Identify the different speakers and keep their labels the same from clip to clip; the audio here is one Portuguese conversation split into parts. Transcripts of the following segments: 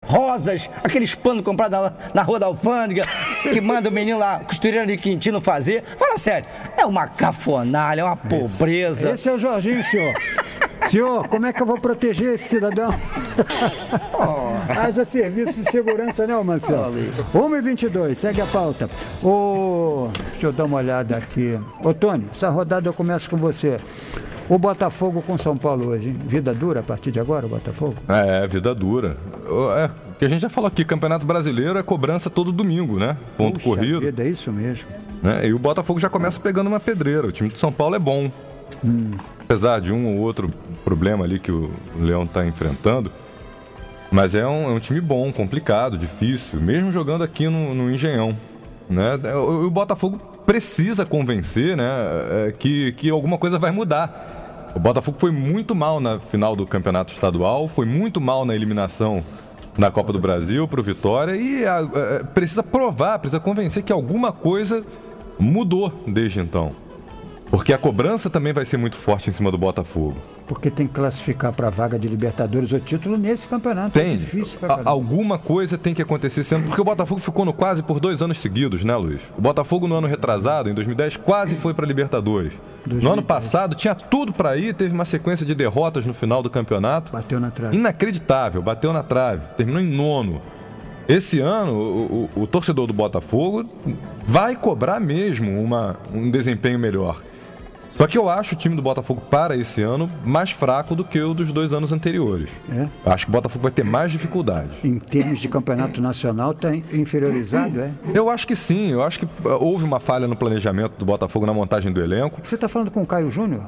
Speaker 1: rosas, aqueles panos comprados na Rua da Alfândega, que manda o menino lá, costureira de Quintino, fazer. Fala sério, é uma cafonalha, é uma pobreza.
Speaker 2: Esse é o Jorginho, senhor. Senhor, como é que eu vou proteger esse cidadão? Haja serviço de segurança, né, Marcelo? 1h22, segue a pauta. Deixa eu dar uma olhada aqui. Ô, Tony, essa rodada eu começo com você. O Botafogo com São Paulo hoje, hein? Vida dura a partir de agora, o Botafogo?
Speaker 3: Vida dura. O que a gente já falou aqui, Campeonato Brasileiro é cobrança todo domingo, né? Ponto corrido.
Speaker 2: Vida, é isso mesmo.
Speaker 3: E o Botafogo já começa pegando uma pedreira. O time de São Paulo é bom. Apesar de um ou outro problema ali que o Leão está enfrentando. Mas é um time bom, complicado, difícil. Mesmo jogando aqui no Engenhão. Né? O Botafogo precisa convencer, né, que alguma coisa vai mudar. O Botafogo foi muito mal na final do Campeonato Estadual, foi muito mal na eliminação na Copa do Brasil para o Vitória e precisa provar, precisa convencer que alguma coisa mudou desde então. Porque a cobrança também vai ser muito forte em cima do Botafogo.
Speaker 2: Porque tem que classificar para a vaga de Libertadores o título nesse campeonato.
Speaker 3: Tem.
Speaker 2: É difícil,
Speaker 3: alguma coisa tem que acontecer sempre, porque o Botafogo ficou no quase por 2 anos seguidos, né, Luiz? O Botafogo no ano retrasado, em 2010, quase foi para Libertadores. 2010. No ano passado tinha tudo para ir, teve uma sequência de derrotas no final do campeonato.
Speaker 2: Bateu na trave.
Speaker 3: Inacreditável, bateu na trave, terminou em 9º. Esse ano, o torcedor do Botafogo vai cobrar mesmo um desempenho melhor. Só que eu acho o time do Botafogo para esse ano mais fraco do que o dos 2 anos anteriores. Acho que o Botafogo vai ter mais dificuldade.
Speaker 2: Em termos de campeonato nacional, está inferiorizado, é?
Speaker 3: Eu acho que sim. Eu acho que houve uma falha no planejamento do Botafogo na montagem do elenco.
Speaker 2: Você está falando com o Caio Júnior?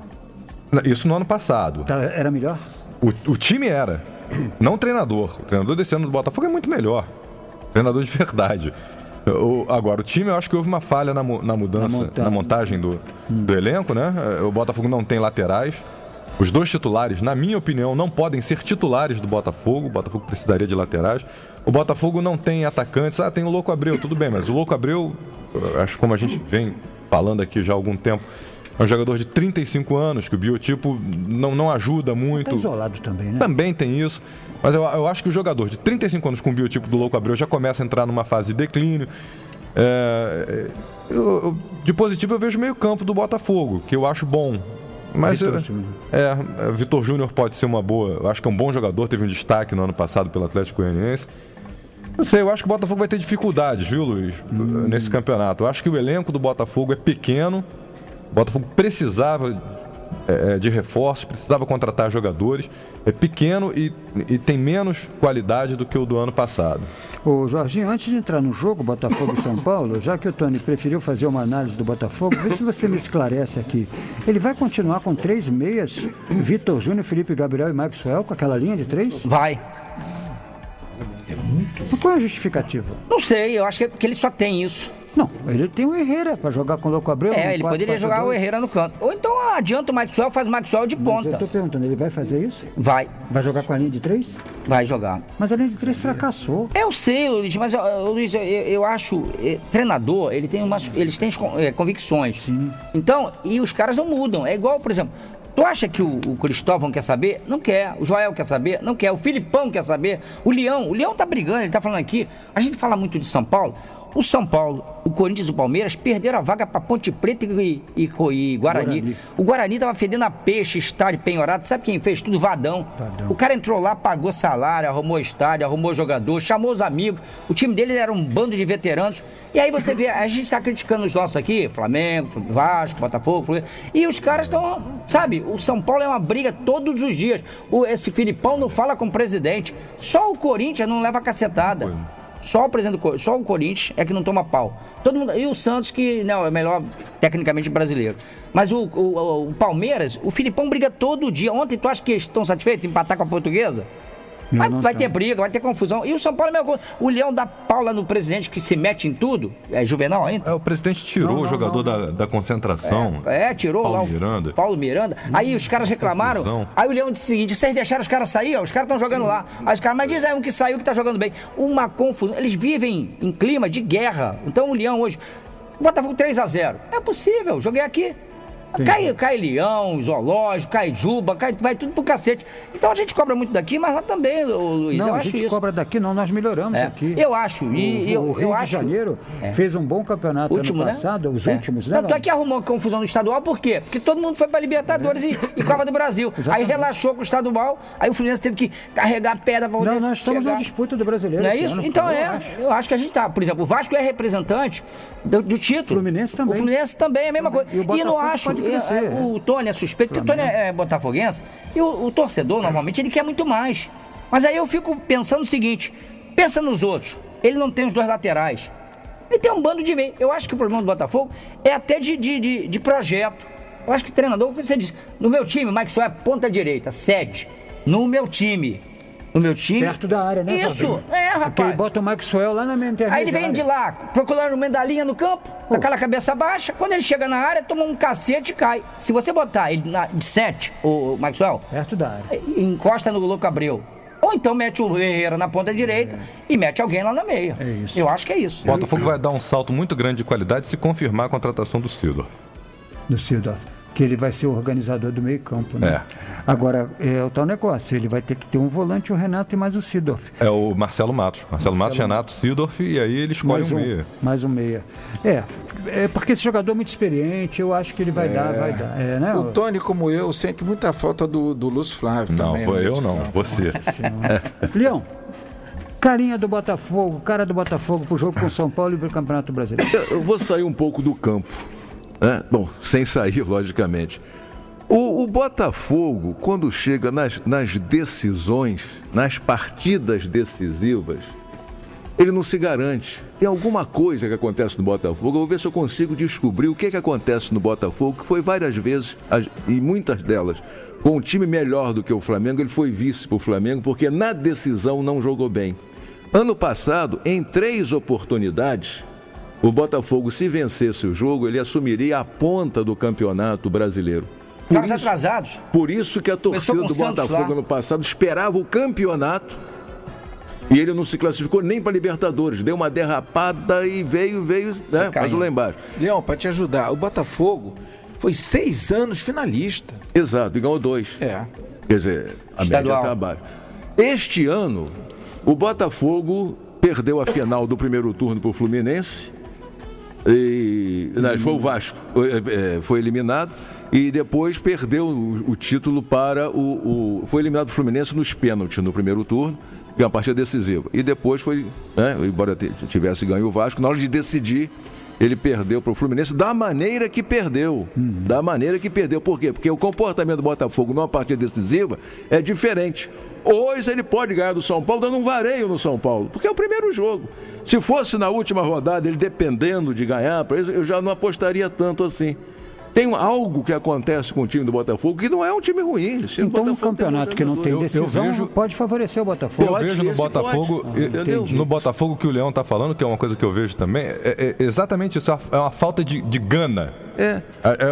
Speaker 3: Isso no ano passado.
Speaker 2: Era melhor?
Speaker 3: O time era. Não o treinador. O treinador desse ano do Botafogo é muito melhor. Treinador de verdade. Agora, o time, eu acho que houve uma falha na mudança, na montagem do elenco, né? O Botafogo não tem laterais. Os 2 titulares, na minha opinião, não podem ser titulares do Botafogo. O Botafogo precisaria de laterais. O Botafogo não tem atacantes. Tem o Louco Abreu, tudo bem, mas o Louco Abreu, acho que como a gente vem falando aqui já há algum tempo, é um jogador de 35 anos, que o biotipo não ajuda muito.
Speaker 2: Está isolado também, né?
Speaker 3: Também tem isso. Mas eu acho que o jogador de 35 anos com o biotipo do Louco Abreu já começa a entrar numa fase de declínio. De positivo eu vejo o meio campo do Botafogo, que eu acho bom. Mas Vitor Júnior pode ser uma boa. Eu acho que é um bom jogador, teve um destaque no ano passado pelo Atlético Goianiense. Não sei, eu acho que o Botafogo vai ter dificuldades, viu, Luiz, nesse campeonato. Eu acho que o elenco do Botafogo é pequeno. O Botafogo precisava de reforços, precisava contratar jogadores. É pequeno e tem menos qualidade do que o do ano passado.
Speaker 2: Ô Jorginho, antes de entrar no jogo Botafogo e São Paulo, já que o Tony preferiu fazer uma análise do Botafogo, vê se você me esclarece aqui. Ele vai continuar com 3 meias, Vitor Júnior, Felipe Gabriel e Maxwell, com aquela linha de 3?
Speaker 1: Vai.
Speaker 2: Qual é a justificativa?
Speaker 1: Não sei, eu acho que ele só tem isso.
Speaker 2: Não, ele tem o Herrera para jogar com o Louco Abreu.
Speaker 1: Ele poderia jogar o Herrera no canto. Ou então adianta o Maxwell, faz o Maxwell de ponta.
Speaker 2: Mas eu tô perguntando, ele vai fazer isso?
Speaker 1: Vai.
Speaker 2: Vai jogar com a linha de 3?
Speaker 1: Vai jogar.
Speaker 2: Mas a linha de 3 fracassou.
Speaker 1: Eu sei, Luiz, mas Luiz, eu acho, treinador, eles têm convicções.
Speaker 2: Sim.
Speaker 1: Então, e os caras não mudam. É igual, por exemplo, tu acha que o Cristóvão quer saber? Não quer. O Joel quer saber? Não quer. O Filipão quer saber? O Leão tá brigando, ele tá falando aqui. A gente fala muito de São Paulo. O São Paulo, o Corinthians e o Palmeiras perderam a vaga para Ponte Preta e Guarani. O Guarani estava fedendo a peixe, estádio penhorado. Sabe quem fez tudo? Vadão. O cara entrou lá, pagou salário, arrumou estádio, arrumou jogador, chamou os amigos. O time dele era um bando de veteranos. E aí você vê, a gente está criticando os nossos aqui, Flamengo, Vasco, Botafogo, Fluminense, e os caras estão, sabe, o São Paulo é uma briga todos os dias. Esse Filipão não fala com o presidente. Só o Corinthians não leva cacetada. Só o Corinthians é que não toma pau. Todo mundo, e o Santos, que não, é o melhor tecnicamente brasileiro. Mas o Palmeiras, o Filipão briga todo dia. Ontem, tu acha que eles estão satisfeitos em empatar com a Portuguesa? Vai ter briga, vai ter confusão. E o São Paulo é a mesma coisa. O Leão dá pau lá no presidente que se mete em tudo. É Juvenal ainda?
Speaker 3: O presidente tirou o jogador da concentração.
Speaker 1: Tirou
Speaker 3: Paulo
Speaker 1: lá
Speaker 3: Miranda.
Speaker 1: Paulo Miranda. Aí os caras reclamaram. Aí o Leão disse o seguinte: vocês deixaram os caras sair? Os caras estão jogando lá. Aí os caras, mas diz aí um que saiu que tá jogando bem. Uma confusão. Eles vivem em clima de guerra. Então o Leão hoje, Botafogo 3-0. É possível, joguei aqui. Cai leão, zoológico, cai juba, vai tudo pro cacete. Então a gente cobra muito daqui, mas lá também, Luiz,
Speaker 2: não,
Speaker 1: eu
Speaker 2: a
Speaker 1: acho
Speaker 2: gente
Speaker 1: isso.
Speaker 2: cobra daqui não, nós melhoramos aqui.
Speaker 1: Eu acho.
Speaker 2: O Rio de Janeiro fez um bom campeonato ano passado, os últimos, né?
Speaker 1: Tanto é que arrumou confusão no estadual, por quê? Porque todo mundo foi pra Libertadores e Copa do Brasil. Exatamente. Aí relaxou com o estadual, aí o Fluminense teve que carregar pedra pra poder
Speaker 2: nós estamos na disputa do brasileiro.
Speaker 1: Não é isso? Então eu acho que a gente tá. Por exemplo, o Vasco é representante do título.
Speaker 2: Fluminense também.
Speaker 1: O Fluminense também é a mesma coisa. E não acho. O Tony é suspeito, porque o Tony é botafoguense, e o torcedor, normalmente, ele quer muito mais. Mas aí eu fico pensando o seguinte, pensa nos outros, ele não tem os dois laterais, ele tem um bando de meio. Eu acho que o problema do Botafogo é até de projeto. Eu acho que treinador, você diz, no meu time, o Mike Soares é ponta direita, cede, no meu time.
Speaker 2: Perto da área, né?
Speaker 1: Isso, rapaz.
Speaker 2: Porque ele bota o Maxwell lá na minha internet.
Speaker 1: Aí ele vem de lá, procurando medalhinha no campo, com aquela cabeça baixa. Quando ele chega na área, toma um cacete e cai. Se você botar ele de 7, o Maxwell,
Speaker 2: perto da área,
Speaker 1: encosta no Louco Abreu. Ou então mete o Herrera na ponta direita e mete alguém lá na meia.
Speaker 2: É isso.
Speaker 1: Eu acho que é isso.
Speaker 3: O Botafogo vai dar um salto muito grande de qualidade se confirmar a contratação do Seedorf.
Speaker 2: Que ele vai ser o organizador do meio campo, né? Agora, é o tal negócio, ele vai ter que ter um volante, o Renato e mais o Seedorf.
Speaker 3: É o Marcelo Matos, Renato, Seedorf, e aí ele escolhe um meia.
Speaker 2: Mais um meia. É porque esse jogador é muito experiente, eu acho que ele vai dar. Né?
Speaker 4: O Tony, como eu, sente muita falta do Lúcio Flávio também.
Speaker 3: Não, eu não, você.
Speaker 2: Leão, cara do Botafogo pro jogo com o São Paulo e pro Campeonato Brasileiro.
Speaker 5: Eu vou sair um pouco do campo. Bom, sem sair, logicamente. O Botafogo, quando chega nas decisões, nas partidas decisivas, ele não se garante. Tem alguma coisa que acontece no Botafogo, eu vou ver se eu consigo descobrir o que acontece no Botafogo, que foi várias vezes, e muitas delas, com um time melhor do que o Flamengo, ele foi vice para o Flamengo, porque na decisão não jogou bem. Ano passado, em 3 oportunidades, o Botafogo, se vencesse o jogo, ele assumiria a ponta do Campeonato Brasileiro.
Speaker 1: Atrasados.
Speaker 5: Por isso que a torcida do Botafogo ano passado esperava o campeonato e ele não se classificou nem para Libertadores. Deu uma derrapada e veio, né? Mas lá embaixo.
Speaker 4: Leão, para te ajudar, o Botafogo foi 6 anos finalista.
Speaker 5: Exato, e ganhou 2.
Speaker 4: Quer
Speaker 5: dizer, a média está abaixo. Este ano, o Botafogo perdeu a final do primeiro turno para o Fluminense. Foi o Vasco, foi eliminado e depois perdeu o título para foi eliminado o Fluminense nos pênaltis no primeiro turno, que é uma partida decisiva, e depois foi, embora tivesse ganho o Vasco, na hora de decidir ele perdeu para o Fluminense da maneira que perdeu. Por quê? Porque o comportamento do Botafogo numa partida decisiva é diferente. Hoje ele pode ganhar do São Paulo dando um vareio no São Paulo, porque é o primeiro jogo. Se fosse na última rodada, ele dependendo de ganhar, eu já não apostaria tanto assim. Tem algo que acontece com o time do Botafogo que não é um time ruim.
Speaker 2: Então um campeonato que não tem decisão pode favorecer o Botafogo.
Speaker 3: Eu vejo no Botafogo, no Botafogo que o Leão está falando, que é uma coisa que eu vejo também, é exatamente isso, é uma falta de gana.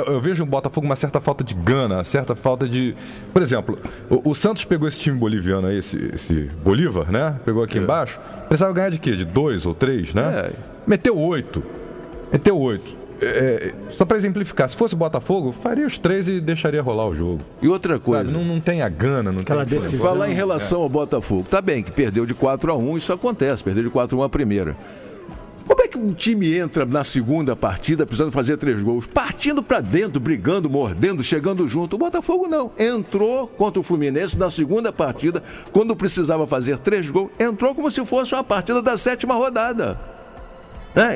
Speaker 3: Eu vejo no Botafogo uma certa falta de gana, uma certa falta de... Por exemplo, o Santos pegou esse time boliviano aí, esse Bolívar, né? Pegou aqui embaixo. Precisava ganhar de quê? De 2 ou 3, né? Meteu 8. Só para exemplificar, se fosse o Botafogo, faria os 3 e deixaria rolar o jogo.
Speaker 5: E outra coisa,
Speaker 3: não tem a gana, não tem decisão.
Speaker 5: Falar em relação ao Botafogo, tá bem que perdeu de 4-1, isso acontece, perdeu de 4-1 a primeira. Como é que um time entra na segunda partida precisando fazer 3 gols? Partindo para dentro, brigando, mordendo, chegando junto. O Botafogo não. Entrou contra o Fluminense na segunda partida, quando precisava fazer 3 gols, entrou como se fosse uma partida da 7ª rodada.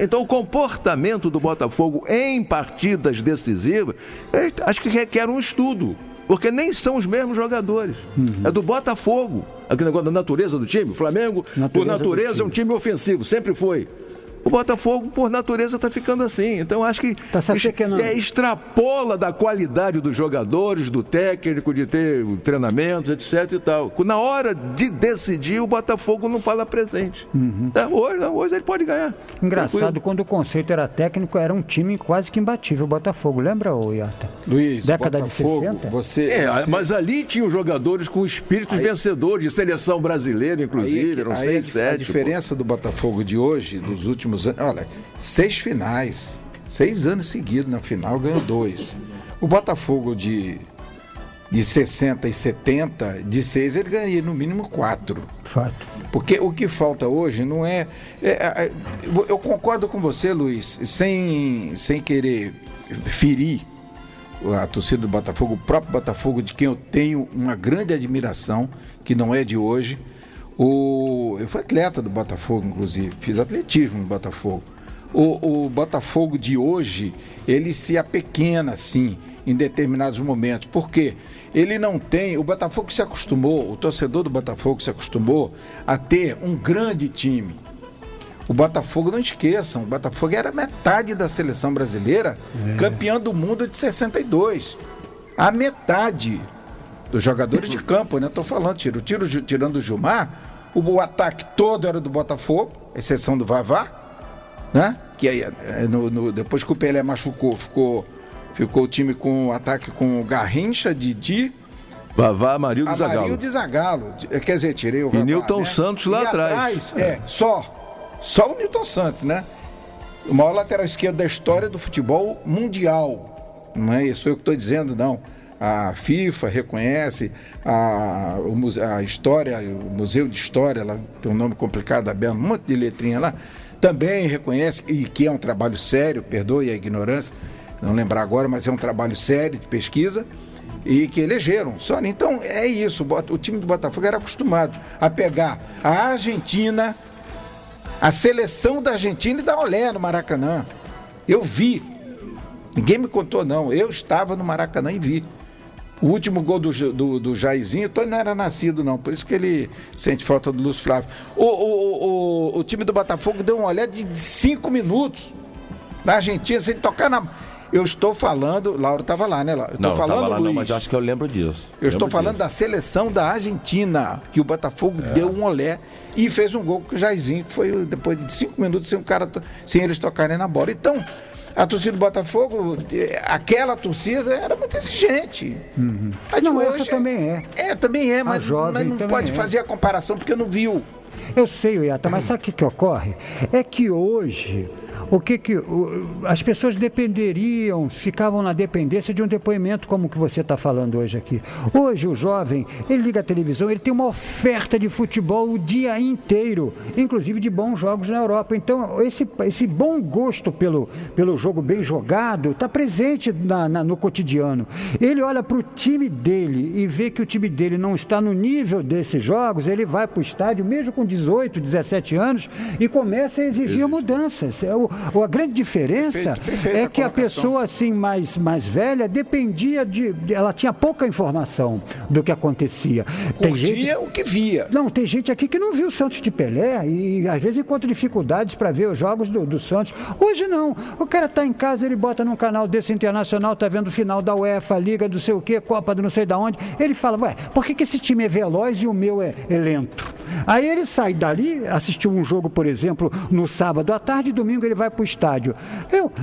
Speaker 5: Então o comportamento do Botafogo em partidas decisivas, acho que requer um estudo, porque nem são os mesmos jogadores. É do Botafogo, aquele negócio da natureza do time. O Flamengo, por natureza, é um time ofensivo, sempre foi. O Botafogo, por natureza, está ficando assim. Então, acho que extrapola da qualidade dos jogadores, do técnico, de ter treinamentos, etc. e tal. Na hora de decidir, o Botafogo não fala presente. Hoje ele pode ganhar.
Speaker 2: Engraçado,
Speaker 5: tranquilo.
Speaker 2: Quando o conceito era técnico, era um time quase que imbatível, o Botafogo. Lembra, Iata?
Speaker 4: Luiz,
Speaker 2: década
Speaker 4: Botafogo,
Speaker 2: de 60?
Speaker 5: Mas ali tinham jogadores com espírito vencedor, de seleção brasileira, inclusive. Eram 6, 7.
Speaker 4: A diferença do Botafogo de hoje, dos últimos anos, olha, 6 finais, 6 anos seguidos na final, ganhou 2. O Botafogo de 60 e 70, de 6, ele ganharia no mínimo 4.
Speaker 2: Fato.
Speaker 4: Porque o que falta hoje não é... eu concordo com você, Luiz, sem querer ferir a torcida do Botafogo, o próprio Botafogo, de quem eu tenho uma grande admiração, que não é de hoje. Eu fui atleta do Botafogo, inclusive, fiz atletismo no Botafogo. O Botafogo de hoje, ele se apequena, assim, em determinados momentos. Por quê? Ele não tem... O Botafogo se acostumou, o torcedor do Botafogo se acostumou a ter um grande time. O Botafogo, não esqueçam, o Botafogo era metade da seleção brasileira, campeão do mundo de 62. A metade dos jogadores de campo, né? Estou falando, tirando o Gilmar, o ataque todo era do Botafogo, exceção do Vavá, né? Que aí, depois que o Pelé machucou, ficou o time com ataque com Garrincha, Didi,
Speaker 5: Vavá, Amarildo e Zagallo.
Speaker 4: Amarildo e Zagallo. Quer dizer, tirei o Vavá,
Speaker 5: e Nilton, né? Santos lá
Speaker 4: e
Speaker 5: atrás.
Speaker 4: Só o Nilton Santos, né? O maior lateral esquerdo da história do futebol mundial. Não é isso eu que estou dizendo, não. A FIFA reconhece, a história, o Museu de História, lá tem um nome complicado, um monte de letrinha lá, também reconhece, e que é um trabalho sério, perdoe a ignorância, não lembrar agora, mas é um trabalho sério de pesquisa, e que elegeram. Então é isso, o time do Botafogo era acostumado a pegar a Argentina, a seleção da Argentina e dar olé no Maracanã. Eu vi, ninguém me contou não, eu estava no Maracanã e vi. O último gol do Jairzinho, o Tony não era nascido não, por isso que ele sente falta do Lúcio Flávio. O time do Botafogo deu um olhar de 5 minutos na Argentina, sem tocar na... Eu estou falando, Laura estava lá, né, Laura?
Speaker 6: Não,
Speaker 4: falando,
Speaker 6: estava lá
Speaker 4: Luiz,
Speaker 6: não, mas acho que eu lembro disso.
Speaker 4: Eu estou falando da seleção da Argentina, que o Botafogo deu um olé e fez um gol com o Jairzinho, que foi depois de 5 minutos sem eles tocarem na bola. Então, a torcida do Botafogo, aquela torcida era muito exigente.
Speaker 2: Não, hoje, essa também é.
Speaker 4: Também é, mas não pode fazer a comparação porque não viu.
Speaker 2: Eu sei, Iata, mas sabe o que ocorre? É que hoje... as pessoas ficavam na dependência de um depoimento como o que você está falando hoje aqui. Hoje o jovem, ele liga a televisão, ele tem uma oferta de futebol o dia inteiro, inclusive de bons jogos na Europa. Então esse bom gosto pelo jogo bem jogado está presente no cotidiano. Ele olha para o time dele e vê que o time dele não está no nível desses jogos, ele vai para o estádio mesmo com 18, 17 anos e começa a exigir mudanças. A grande diferença é que a pessoa assim mais velha dependia ela tinha pouca informação do que acontecia.
Speaker 4: Curtia o que via.
Speaker 2: Não, tem gente aqui que não viu o Santos de Pelé e às vezes encontra dificuldades para ver os jogos do Santos. Hoje não. O cara está em casa, ele bota num canal desse internacional, está vendo o final da UEFA, Liga do sei o quê, Copa do não sei da onde. Ele fala, por que esse time é veloz e o meu é lento? Aí ele sai dali, assistiu um jogo, por exemplo, no sábado à tarde, domingo ele vai para o estádio.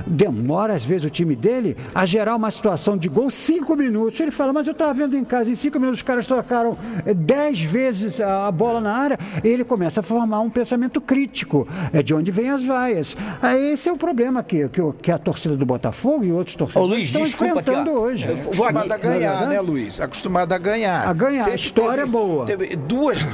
Speaker 2: Demora, às vezes, o time dele a gerar uma situação de gol 5 minutos. Ele fala, mas eu estava vendo em casa, em 5 minutos os caras trocaram 10 vezes a bola na área. Ele começa a formar um pensamento crítico. É de onde vem as vaias. Esse é o problema que a torcida do Botafogo e outros torcedores estão enfrentando hoje.
Speaker 4: Acostumado a ganhar, né, Luiz? Acostumado a ganhar.
Speaker 2: A história é boa.
Speaker 4: Teve 2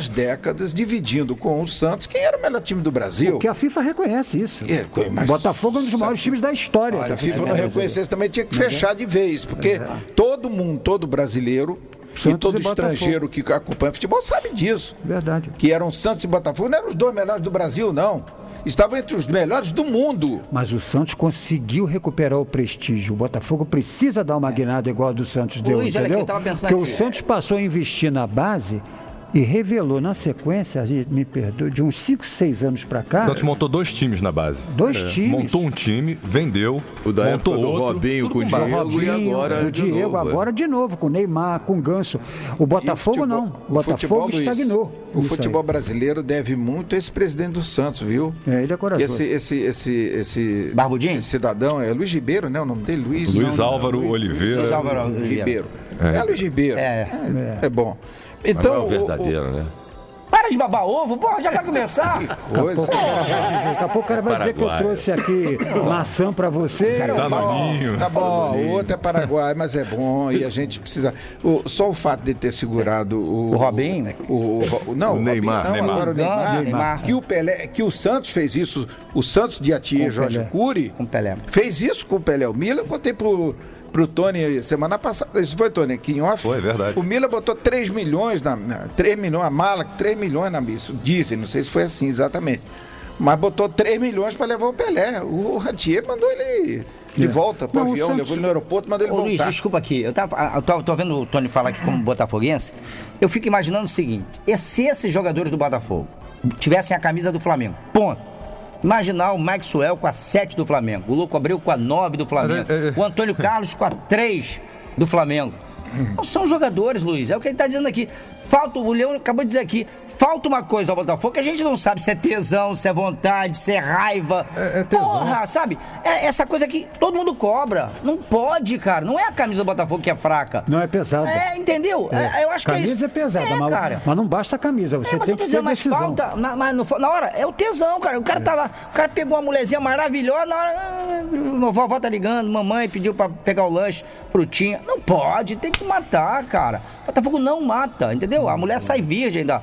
Speaker 4: décadas dividindo com o Santos quem era o melhor time do Brasil.
Speaker 2: Porque a FIFA reconhece isso. O Botafogo é um dos maiores times da história.
Speaker 4: Se a FIFA não reconhecesse, também tinha que fechar de vez, porque todo brasileiro Santos e todo estrangeiro que acompanha futebol sabe disso.
Speaker 2: Verdade.
Speaker 4: Que eram Santos e Botafogo, não eram os 2 melhores do Brasil, não. Estavam entre os melhores do mundo.
Speaker 2: Mas o Santos conseguiu recuperar o prestígio. O Botafogo precisa dar uma guinada igual a do Santos deu,
Speaker 1: Luiz,
Speaker 2: entendeu?
Speaker 1: Porque
Speaker 2: o Santos passou a investir na base e revelou na sequência, me perdoe, de uns 5, 6 anos para cá.
Speaker 3: O Santos montou 2 times na base.
Speaker 2: 2 times.
Speaker 3: Montou um time, vendeu,
Speaker 5: o da
Speaker 3: montou
Speaker 5: época do
Speaker 3: outro.
Speaker 5: Robinho com o Diego e agora
Speaker 2: de novo, com o Neymar, com o Ganso. O Botafogo não. O Botafogo estagnou.
Speaker 4: O futebol brasileiro deve muito a esse presidente do Santos, viu?
Speaker 2: Ele é corajoso.
Speaker 4: Esse
Speaker 1: Barbudinho?
Speaker 4: Esse cidadão é Luiz Ribeiro, né? O nome dele?
Speaker 3: Luiz Álvaro Oliveira.
Speaker 1: Luiz Álvaro
Speaker 4: Ribeiro. É Luiz Ribeiro. É bom. Então,
Speaker 6: mas não é o verdadeiro, né?
Speaker 1: Para para de babar ovo, porra, já vai começar.
Speaker 2: Daqui a pouco o cara vai dizer que eu trouxe aqui maçã pra você.
Speaker 4: Tá bom, o outro é Paraguai, mas é bom e a gente precisa... Só o fato de ter segurado o
Speaker 1: Robinho, né?
Speaker 4: Não,
Speaker 5: o Neymar.
Speaker 4: Robinho, não, agora o
Speaker 1: Neymar.
Speaker 4: Que o Pelé, que o Santos fez isso, o Santos de Atier, Jorge Cury,
Speaker 1: Com Pelé.
Speaker 4: fez isso com o Pelé. O Milan, contei pro Tony semana passada, isso foi, Tony, aqui em off?
Speaker 3: Foi, verdade.
Speaker 4: O Milan botou 3 milhões, 3 milhões, a mala, 3 milhões na missa, dizem, não sei se foi assim exatamente, mas botou 3 milhões para levar o Pelé. O Ratier mandou ele de volta pro avião, levou ele no aeroporto, mandou ele voltar.
Speaker 1: Luiz, desculpa aqui, eu tô vendo o Tony falar aqui como botafoguense, eu fico imaginando o seguinte, se esses jogadores do Botafogo tivessem a camisa do Flamengo, ponto. Imaginar o Maxwell com a 7 do Flamengo, o Louco Abreu com a 9 do Flamengo, o Antônio Carlos com a 3 do Flamengo. Não são jogadores, Luiz, é o que ele está dizendo aqui. O Leão acabou de dizer aqui, falta uma coisa ao Botafogo que a gente não sabe se é tesão, se é vontade, se é raiva. Porra, sabe? Essa coisa que todo mundo cobra. Não pode, cara. Não é a camisa do Botafogo que é fraca.
Speaker 2: Não é pesada.
Speaker 1: Entendeu? Eu acho que é isso.
Speaker 2: Camisa é pesada, mas não basta a camisa. Você tem que ter decisão.
Speaker 1: Falta, na hora, é o tesão, cara. O cara tá lá, o cara pegou uma mulherzinha maravilhosa, na hora, a vovó tá ligando, mamãe pediu pra pegar o lanche, frutinha. Não pode, tem que matar, cara. O Botafogo não mata, entendeu? A mulher sai virgem da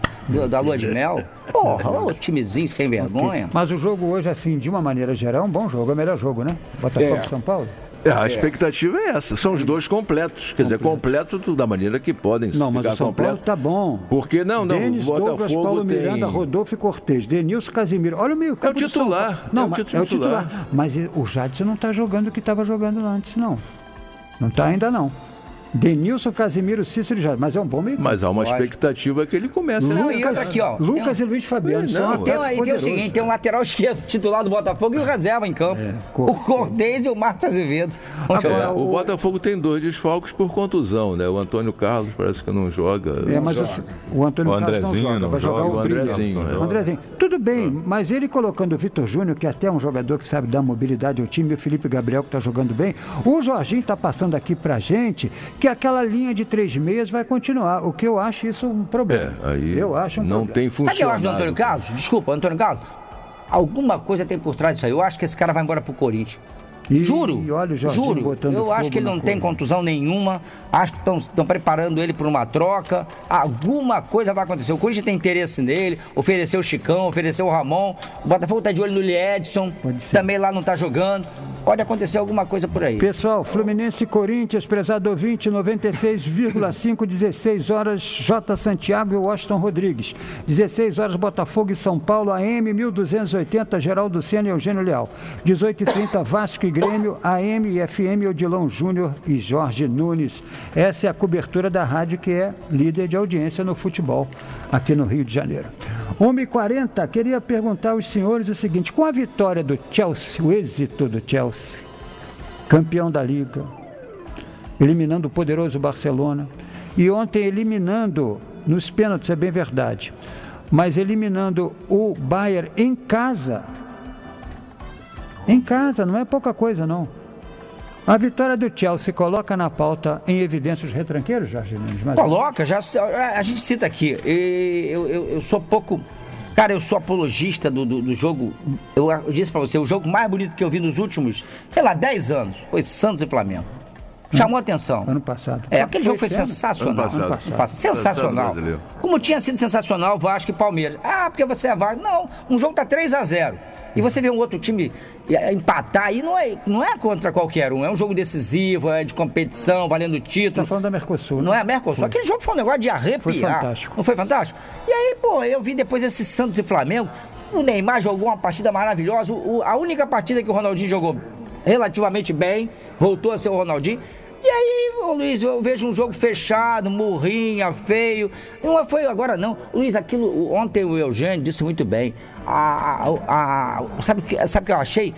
Speaker 1: lua de mel. Porra, ô timezinho sem vergonha.
Speaker 2: Mas o jogo hoje, assim, de uma maneira geral, é um bom jogo, é o melhor jogo, né? Botafogo e São Paulo?
Speaker 5: A expectativa é essa. São os dois completos. Quer dizer, completo da maneira que podem
Speaker 2: não, mas o São Paulo tá bom.
Speaker 5: Porque não,
Speaker 2: Denis,
Speaker 5: o Botafogo
Speaker 2: Douglas, Paulo
Speaker 5: tem...
Speaker 2: Miranda, Rodolfo e Cortez, Denilson, Casimiro. Olha o meio campo.
Speaker 5: É o titular.
Speaker 2: Não, é o titular. Mas o Jadson não tá jogando o que estava jogando antes, não. Não tá ainda, não. Denilson, Casimiro, Cícero e Jadson. Mas é um bom meio.
Speaker 5: Mas há uma expectativa que ele comece
Speaker 1: a e outra aqui, ó.
Speaker 2: Lucas e Luiz Fabiano.
Speaker 1: Tem o seguinte, tem um lateral esquerdo titular do Botafogo e o reserva em campo. O Cortez e o Marcos Azevedo.
Speaker 5: Agora, o Botafogo tem 2 desfalques por contusão, né? O Antônio Carlos parece que não joga.
Speaker 2: Mas o Antônio Carlos não joga. Vai jogar o
Speaker 5: Andrezinho.
Speaker 2: O Andrezinho. Tudo bem, mas ele colocando o Vitor Júnior, que até é um jogador que sabe dar mobilidade ao time, e o Felipe Gabriel, que está jogando bem. O Jorginho está passando aqui pra gente que aquela linha de 3 meias vai continuar. O que eu acho isso um problema.
Speaker 5: Aí
Speaker 2: eu acho
Speaker 5: não
Speaker 2: problema.
Speaker 5: tem funcionado.
Speaker 1: Sabe o que eu acho do Antônio Carlos? Desculpa, Antônio Carlos. Alguma coisa tem por trás disso aí. Eu acho que esse cara vai embora pro Corinthians. Juro,
Speaker 2: olha o Jorginho botando
Speaker 1: eu acho que ele não tem contusão nenhuma, acho que estão preparando ele para uma troca, alguma coisa vai acontecer, o Corinthians tem interesse nele, ofereceu o Chicão, ofereceu o Ramon, o Botafogo está de olho no Liedson, também lá não está jogando, pode acontecer alguma coisa por aí.
Speaker 2: Pessoal, Fluminense e Corinthians, prezado ouvinte, 96,5, 16 horas, J. Santiago e Washington Rodrigues, 16 horas, Botafogo e São Paulo, AM 1280, Geraldo Senna e Eugênio Leal, 18h30, Vasco e Grêmio, AM e FM, Odilon Júnior e Jorge Nunes. Essa é a cobertura da rádio que é líder de audiência no futebol aqui no Rio de Janeiro. 1h40, queria perguntar aos senhores o seguinte, com a vitória do Chelsea, o êxito do Chelsea, campeão da Liga, eliminando o poderoso Barcelona, e ontem eliminando, nos pênaltis, é bem verdade, mas eliminando o Bayern em casa, não é pouca coisa, não. A vitória do Chelsea coloca na pauta em evidência os retranqueiros, Jorge Nunes?
Speaker 1: Coloca, a gente cita aqui. Eu sou pouco... Cara, eu sou apologista do jogo. Eu disse pra você, o jogo mais bonito que eu vi nos últimos, 10 anos, foi Santos e Flamengo. Chamou a atenção.
Speaker 2: Ano passado.
Speaker 1: Aquele jogo foi sensacional. Ano passado. Sensacional. Como tinha sido sensacional Vasco e Palmeiras. Porque você é Vasco. Não, um jogo tá 3-0. E você vê um outro time empatar, e não é contra qualquer um, é um jogo decisivo, é de competição, valendo título.
Speaker 2: Tá falando da Mercosul, né?
Speaker 1: Não é a Mercosul. Aquele jogo foi um negócio de arrepiar.
Speaker 2: Foi fantástico.
Speaker 1: Não foi fantástico? E aí, eu vi depois esse Santos e Flamengo, o Neymar jogou uma partida maravilhosa, a única partida que o Ronaldinho jogou relativamente bem, voltou a ser o Ronaldinho. E aí, Luiz, eu vejo um jogo fechado, murrinha, feio. Não foi agora, não. Luiz, ontem o Eugênio disse muito bem. Sabe o que eu achei?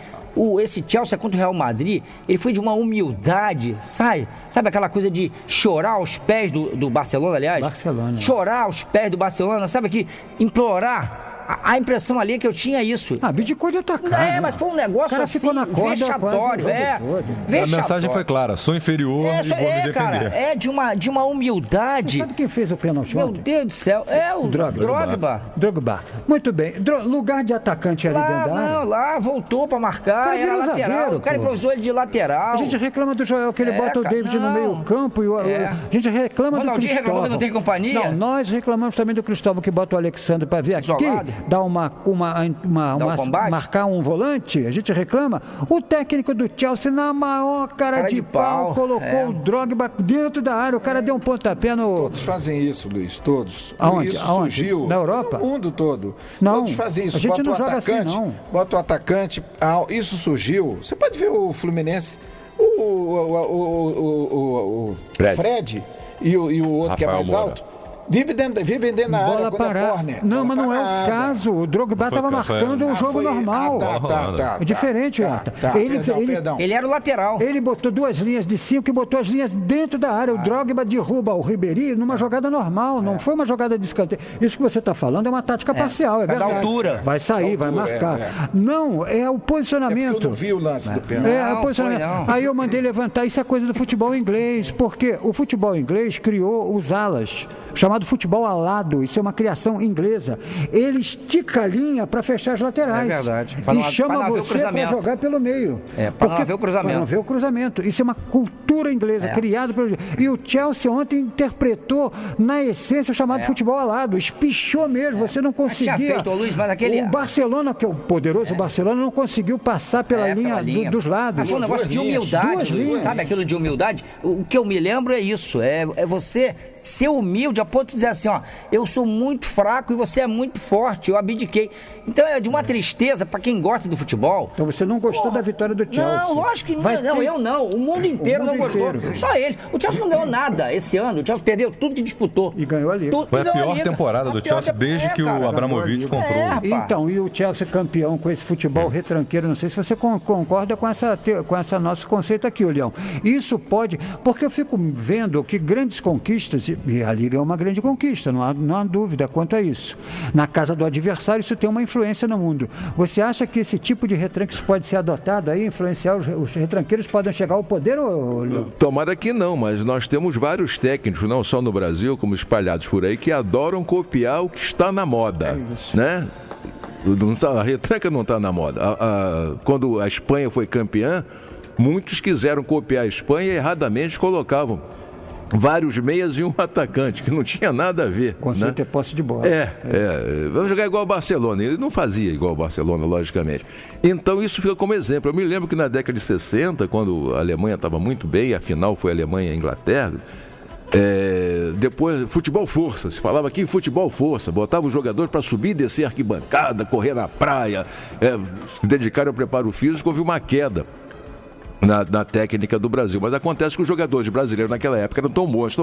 Speaker 1: Esse Chelsea contra o Real Madrid, ele foi de uma humildade, sabe aquela coisa de chorar aos pés do Barcelona, aliás?
Speaker 2: Barcelona.
Speaker 1: Chorar aos pés do Barcelona, sabe que implorar. A impressão ali é que eu tinha isso.
Speaker 2: Abdicou de atacar.
Speaker 1: Mas foi um negócio
Speaker 2: cara
Speaker 1: assim,
Speaker 2: ficou na corda,
Speaker 1: vexatório.
Speaker 3: A mensagem foi clara, sou inferior e vou me defender.
Speaker 1: Cara, de uma humildade.
Speaker 2: Você sabe quem fez o pênalti
Speaker 1: Meu
Speaker 2: ontem?
Speaker 1: Deus do céu, o
Speaker 2: Drogba. Muito bem. Lugar de atacante ali dentro da área.
Speaker 1: Lá voltou pra marcar, era lateral.
Speaker 2: Zagueiro,
Speaker 1: o cara improvisou ele de lateral.
Speaker 2: A gente reclama do Joel, que ele bota o David no meio campo. A gente reclama do Cristóvão.
Speaker 1: Reclamou que não tem companhia?
Speaker 2: Não, nós reclamamos também do Cristóvão, que bota o Alexandre para vir aqui, dar marcar um volante. A gente reclama. O técnico do Chelsea, na maior cara de pau, colocou o Drogba dentro da área. O cara deu um pontapé no...
Speaker 4: Todos fazem isso, Luiz, todos.
Speaker 2: Aonde?
Speaker 4: Isso surgiu
Speaker 2: na Europa?
Speaker 4: No mundo todo.
Speaker 2: Não,
Speaker 4: todos fazem isso.
Speaker 2: A gente não joga assim, não.
Speaker 4: Bota o atacante. Isso surgiu. Você pode ver o Fluminense. O Fred e o outro Rafael que é mais Moura. Alto. Vivem dentro da área, quando é córner.
Speaker 2: Não, mas não é o caso. O Drogba estava marcando um jogo normal. É diferente,
Speaker 1: Ele era o lateral.
Speaker 2: Ele botou 2 linhas de 5 e botou as linhas dentro da área. O Drogba derruba o Ribéry numa jogada normal. Não foi uma jogada de escanteio. Isso que você está falando é uma tática parcial, é verdade.
Speaker 1: Da altura.
Speaker 2: Vai sair, vai marcar. Não, é o posicionamento.
Speaker 4: Eu não vi o lance do pênalti.
Speaker 2: É o posicionamento. Aí eu mandei levantar. Isso é coisa do futebol inglês. Porque o futebol inglês criou os alas, chamado futebol alado. Isso é uma criação inglesa. Ele estica a linha para fechar as laterais.
Speaker 1: É verdade.
Speaker 2: E chama você para jogar pelo meio.
Speaker 1: Para não ver o cruzamento.
Speaker 2: Para não ver o cruzamento. Isso é uma cultura inglesa, criada pelo... E o Chelsea ontem interpretou, na essência, o chamado futebol alado. Espichou mesmo. Você não conseguia...
Speaker 1: Tinha feito, Luiz, mas aquele...
Speaker 2: O Barcelona, que é o poderoso Barcelona, não conseguiu passar pela linha. Dos lados.
Speaker 1: Mas foi um negócio de humildade. Sabe aquilo de humildade? O que eu me lembro é isso. É você ser humilde a ponto de dizer assim, eu sou muito fraco e você é muito forte, eu abdiquei. Então é de uma tristeza para quem gosta do futebol.
Speaker 2: Então você não gostou da vitória do Chelsea?
Speaker 1: Não, lógico que não. Eu não. O mundo inteiro não gostou. Só ele. O Chelsea não ganhou nada esse ano. O Chelsea perdeu tudo que disputou.
Speaker 2: E ganhou a Liga.
Speaker 3: Foi a pior temporada do Chelsea desde que o Abramovich comprou.
Speaker 2: Então, e o Chelsea campeão com esse futebol retranqueiro, não sei se você concorda com essa nosso conceito aqui, Leão. Isso pode, porque eu fico vendo que grandes conquistas, e a Liga é uma grande conquista, não há dúvida quanto a isso. Na casa do adversário, isso tem uma influência no mundo. Você acha que esse tipo de retranques pode ser adotado aí, influenciar os retranqueiros podem chegar ao poder?
Speaker 5: Tomara que não, mas nós temos vários técnicos, não só no Brasil, como espalhados por aí, que adoram copiar o que está na moda, né? A retranca não está na moda. Quando a Espanha foi campeã, muitos quiseram copiar a Espanha e erradamente colocavam vários meias e um atacante, que não tinha nada a ver.
Speaker 2: O conceito é posse de bola.
Speaker 5: Vamos jogar igual o Barcelona. Ele não fazia igual o Barcelona, logicamente. Então isso fica como exemplo. Eu me lembro que na década de 60, quando a Alemanha estava muito bem, a final foi Alemanha e Inglaterra, depois, futebol força, se falava aqui em futebol força, botava o jogador para subir e descer a arquibancada, correr na praia, se dedicar ao preparo físico, houve uma queda na técnica do Brasil, mas acontece que os jogadores brasileiros naquela época eram tão bons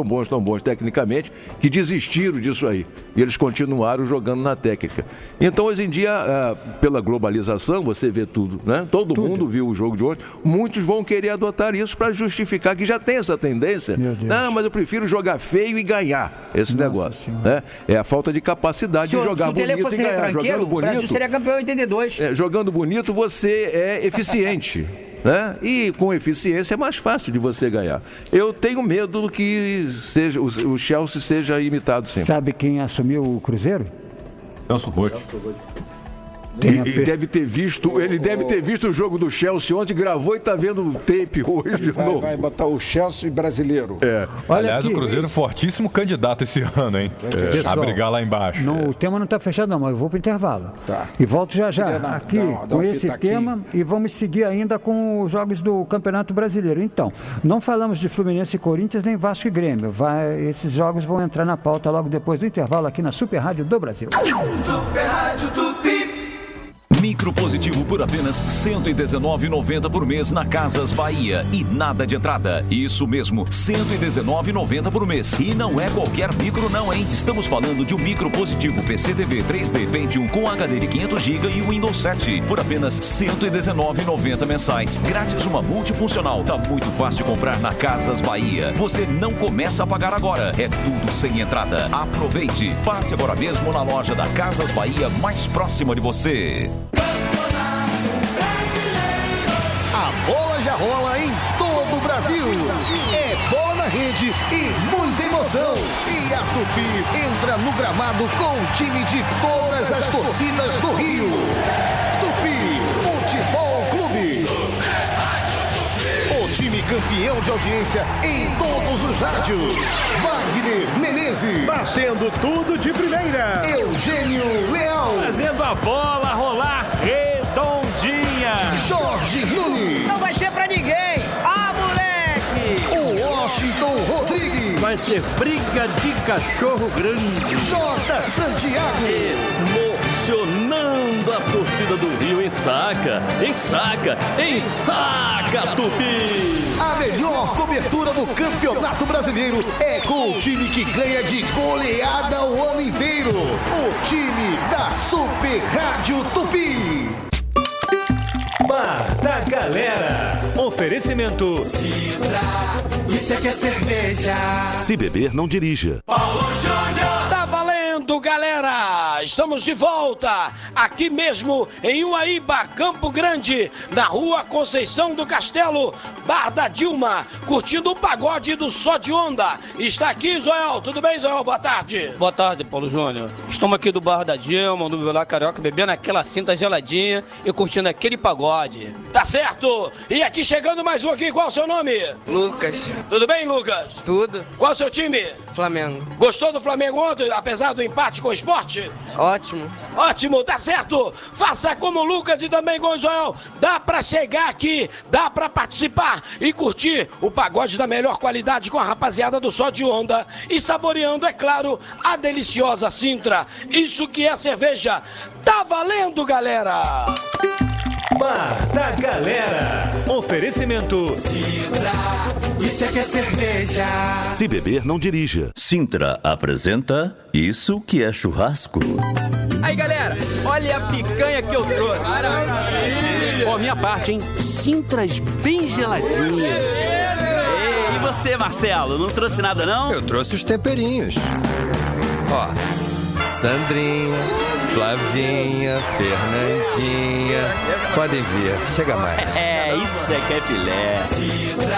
Speaker 5: tecnicamente, que desistiram disso aí, e eles continuaram jogando na técnica. Então hoje em dia, pela globalização, você vê tudo, né? Todo mundo viu o jogo de hoje, muitos vão querer adotar isso para justificar que já tem essa tendência. Não, mas eu prefiro jogar feio e ganhar esse negócio, né? É a falta de capacidade de jogar bonito e ganhar.
Speaker 1: Se o Tele fosse retranqueiro, o Brasil seria campeão em 82.
Speaker 5: Jogando bonito, você é eficiente. Né? E com eficiência é mais fácil de você ganhar. Eu tenho medo que o Chelsea seja imitado sempre.
Speaker 2: Sabe quem assumiu o Cruzeiro?
Speaker 3: Celso Roth.
Speaker 5: Ele deve ter visto o jogo do Chelsea ontem, gravou e está vendo o tape hoje de novo.
Speaker 4: Vai botar o Chelsea brasileiro.
Speaker 3: Aliás, o Cruzeiro fortíssimo candidato esse ano, hein? A brigar lá embaixo.
Speaker 2: O tema não está fechado não, mas eu vou para o intervalo.
Speaker 4: Tá.
Speaker 2: E volto já aqui com esse tema e vamos seguir ainda com os jogos do Campeonato Brasileiro. Então, não falamos de Fluminense e Corinthians nem Vasco e Grêmio. Esses jogos vão entrar na pauta logo depois do intervalo aqui na Super Rádio do Brasil.
Speaker 6: Super Rádio Tupi. Micro positivo por apenas R$ 119,90 por mês na Casas Bahia. E nada de entrada. Isso mesmo, R$ 119,90 por mês. E não é qualquer micro não, hein? Estamos falando de um micro positivo PCTV 3D Pentium com HD de 500 GB e Windows 7 por apenas R$ 119,90 mensais. Grátis uma multifuncional. Tá muito fácil comprar na Casas Bahia. Você não começa a pagar agora. É tudo sem entrada. Aproveite. Passe agora mesmo na loja da Casas Bahia mais próxima de você.
Speaker 7: A bola já rola em todo o Brasil. É bola na rede e muita emoção. E a Tupi entra no gramado com o time de todas as torcidas do Rio. Tupi Futebol Clube. O time campeão de audiência em todos os rádios. Wagner Menezes.
Speaker 8: Batendo tudo de primeira.
Speaker 7: Eugênio Leão.
Speaker 8: Fazendo a bola rolar redondinha.
Speaker 7: Jorge Nunes.
Speaker 1: Não vai ser pra ninguém. Ah, moleque!
Speaker 7: O Washington Rodrigues.
Speaker 8: Vai ser briga de cachorro grande.
Speaker 7: J. Santiago.
Speaker 8: Emocionando a torcida do Rio em saca, Tupi!
Speaker 7: A melhor cobertura do Campeonato Brasileiro é com o time que ganha de goleada o ano inteiro. O time da Super Rádio Tupi.
Speaker 8: Bar da Galera. Oferecimento
Speaker 9: Cidra, isso é que é cerveja.
Speaker 10: Se beber, não dirija.
Speaker 9: Paulo Júnior.
Speaker 11: Tá valendo, galera! Estamos de volta, aqui mesmo em Uaíba, Campo Grande, na rua Conceição do Castelo, Bar da Dilma, curtindo o pagode do Só de Onda. Está aqui, Joel. Tudo bem, Joel? Boa tarde.
Speaker 12: Boa tarde, Paulo Júnior. Estamos aqui do Bar da Dilma, no Vilar Carioca, bebendo aquela cinta geladinha e curtindo aquele pagode.
Speaker 11: Tá certo! E aqui chegando mais um aqui, qual é o seu nome?
Speaker 12: Lucas.
Speaker 11: Tudo bem, Lucas?
Speaker 12: Tudo.
Speaker 11: Qual é o seu time?
Speaker 12: Flamengo.
Speaker 11: Gostou do Flamengo ontem, apesar do empate com o Sport?
Speaker 12: Ótimo.
Speaker 11: Ótimo, tá certo! Faça como o Lucas e também com o Joel. Dá pra chegar aqui, dá pra participar e curtir o pagode da melhor qualidade com a rapaziada do Só de Onda. E saboreando, é claro, a deliciosa Sintra. Isso que é cerveja. Tá valendo, galera!
Speaker 8: Bar da Galera. Oferecimento
Speaker 9: Cidra, isso é que é cerveja.
Speaker 10: Se beber, não dirija.
Speaker 13: Sintra apresenta Isso que é Churrasco.
Speaker 14: Aí, galera, olha a picanha que eu trouxe.
Speaker 15: Maravilha. Ó, minha parte, hein? Sintras bem geladinhas.
Speaker 13: E você, Marcelo, não trouxe nada, não?
Speaker 16: Eu trouxe os temperinhos. Ó, Sandrinha, Flavinha, Fernandinha. Podem vir, chega mais.
Speaker 13: Isso é que é filé.
Speaker 9: Cidra,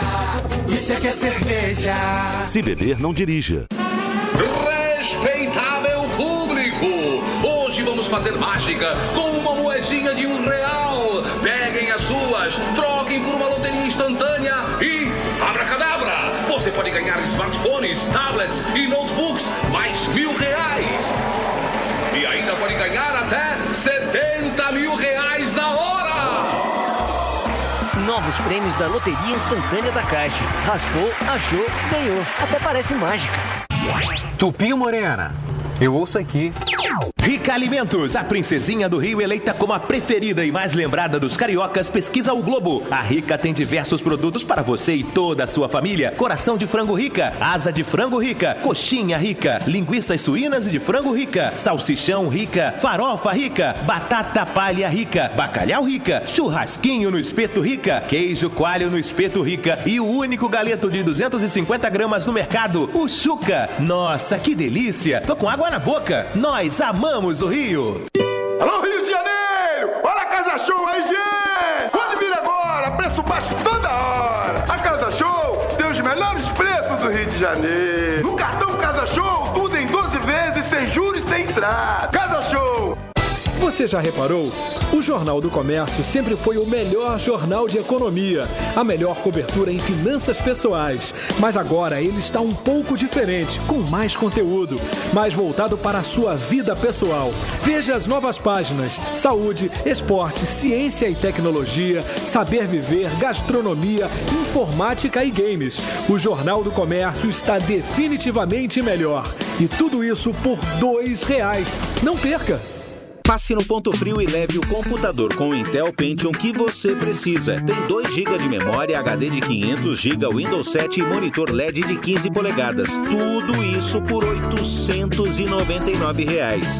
Speaker 9: isso é que é cerveja.
Speaker 10: Se beber, não dirija.
Speaker 17: Respeitável público, hoje vamos fazer mágica com uma moedinha de R$1. Peguem as suas, troquem por uma loteria instantânea e abracadabra! Você pode ganhar smartphones, tablets e notebooks, mais R$1.000. E ainda pode ganhar até R$70 mil na hora!
Speaker 15: Novos prêmios da Loteria Instantânea da Caixa. Raspou, achou, ganhou. Até parece mágica.
Speaker 18: Tupi Morena, eu ouço aqui.
Speaker 19: Rica Alimentos, a princesinha do Rio eleita como a preferida e mais lembrada dos cariocas, pesquisa o Globo. A Rica tem diversos produtos para você e toda a sua família. Coração de frango Rica, asa de frango Rica, coxinha Rica, linguiças suínas e de frango Rica, salsichão Rica, farofa Rica, batata palha Rica, bacalhau Rica, churrasquinho no espeto Rica, queijo coalho no espeto Rica e o único galeto de 250 gramas no mercado, o Chuca. Nossa, que delícia! Tô com água na boca. Nós amamos o Rio.
Speaker 20: Alô, Rio de Janeiro! Olha a Casa Show aí, gente! Pode vir agora, preço baixo toda hora. A Casa Show tem os melhores preços do Rio de Janeiro. No cartão Casa Show, tudo em 12 vezes, sem juros e sem entrada. Casa Show!
Speaker 21: Você já reparou? O Jornal do Comércio sempre foi o melhor jornal de economia, a melhor cobertura em finanças pessoais. Mas agora ele está um pouco diferente, com mais conteúdo, mais voltado para a sua vida pessoal. Veja as novas páginas: saúde, esporte, ciência e tecnologia, saber viver, gastronomia, informática e games. O Jornal do Comércio está definitivamente melhor. E tudo isso por R$2. Não perca!
Speaker 5: Passe no Ponto Frio e leve o computador com o Intel Pentium que você precisa. Tem 2 GB de memória, HD de 500 GB, Windows 7 e monitor LED de 15 polegadas. Tudo isso por R$ 899.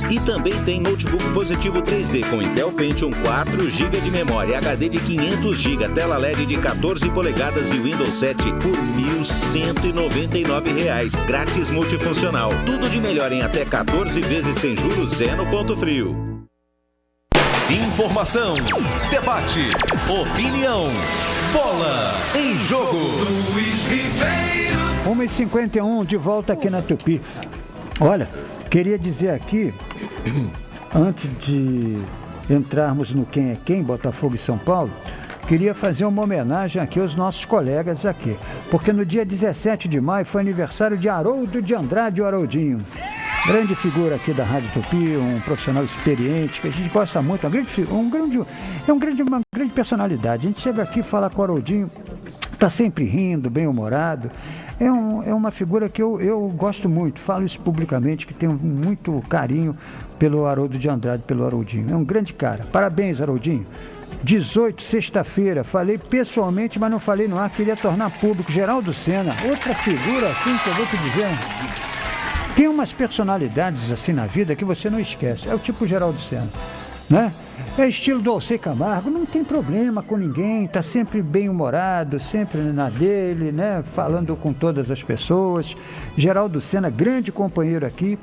Speaker 5: E também tem notebook positivo 3D com Intel Pentium, 4 GB de memória, HD de 500 GB, tela LED de 14 polegadas e Windows 7 por R$ 1.199. Grátis multifuncional. Tudo de melhor em até 14 vezes sem juros no Ponto Frio.
Speaker 8: Informação, debate, opinião. Bola em jogo.
Speaker 9: Luiz Ribeiro.
Speaker 2: 1h51 de volta aqui na Tupi. Olha, queria dizer aqui, antes de entrarmos no Quem é Quem, Botafogo e São Paulo, queria fazer uma homenagem aqui aos nossos colegas aqui. Porque no dia 17 de maio foi aniversário de Haroldo de Andrade, o Haroldinho. Grande figura aqui da Rádio Tupi, um profissional experiente, que a gente gosta muito, uma grande personalidade. A gente chega aqui e fala com o Haroldinho, está sempre rindo, bem-humorado. É uma figura que eu gosto muito, falo isso publicamente, que tenho muito carinho pelo Haroldo de Andrade, pelo Haroldinho. É um grande cara. Parabéns, Haroldinho. 18, sexta-feira, falei pessoalmente, mas não falei no ar, queria tornar público. Geraldo Senna, outra figura assim que eu vou te dizer. Tem umas personalidades assim na vida que você não esquece. É o tipo Geraldo Senna, né? É estilo do Alcei Camargo, não tem problema com ninguém, está sempre bem-humorado, sempre na dele, né? Falando com todas as pessoas. Geraldo Senna, grande companheiro aqui.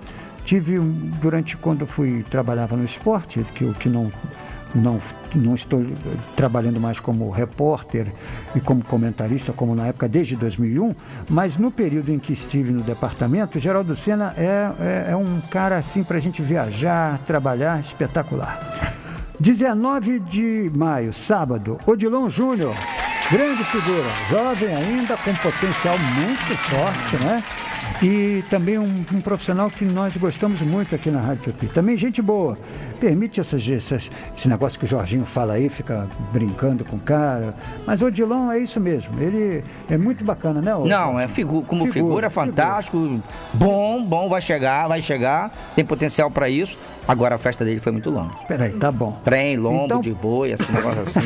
Speaker 2: Tive, durante quando trabalhava no esporte, que não estou trabalhando mais como repórter e como comentarista, como na época desde 2001, mas no período em que estive no departamento, Geraldo Senna é um cara assim para a gente viajar, trabalhar, espetacular. 19 de maio, sábado, Odilon Júnior, grande figura, jovem ainda, com potencial muito forte, né? E também um profissional que nós gostamos muito aqui na Rádio Tupi. Também gente boa. Permite esse negócio que o Jorginho fala aí, fica brincando com o cara. Mas o Odilon é isso mesmo. Ele é muito bacana, né?
Speaker 1: Não, como figura, fantástico. Bom, vai chegar. Tem potencial para isso. Agora a festa dele foi muito longa.
Speaker 2: Peraí, tá bom.
Speaker 1: Trem, lombo de boi, esse negócio assim.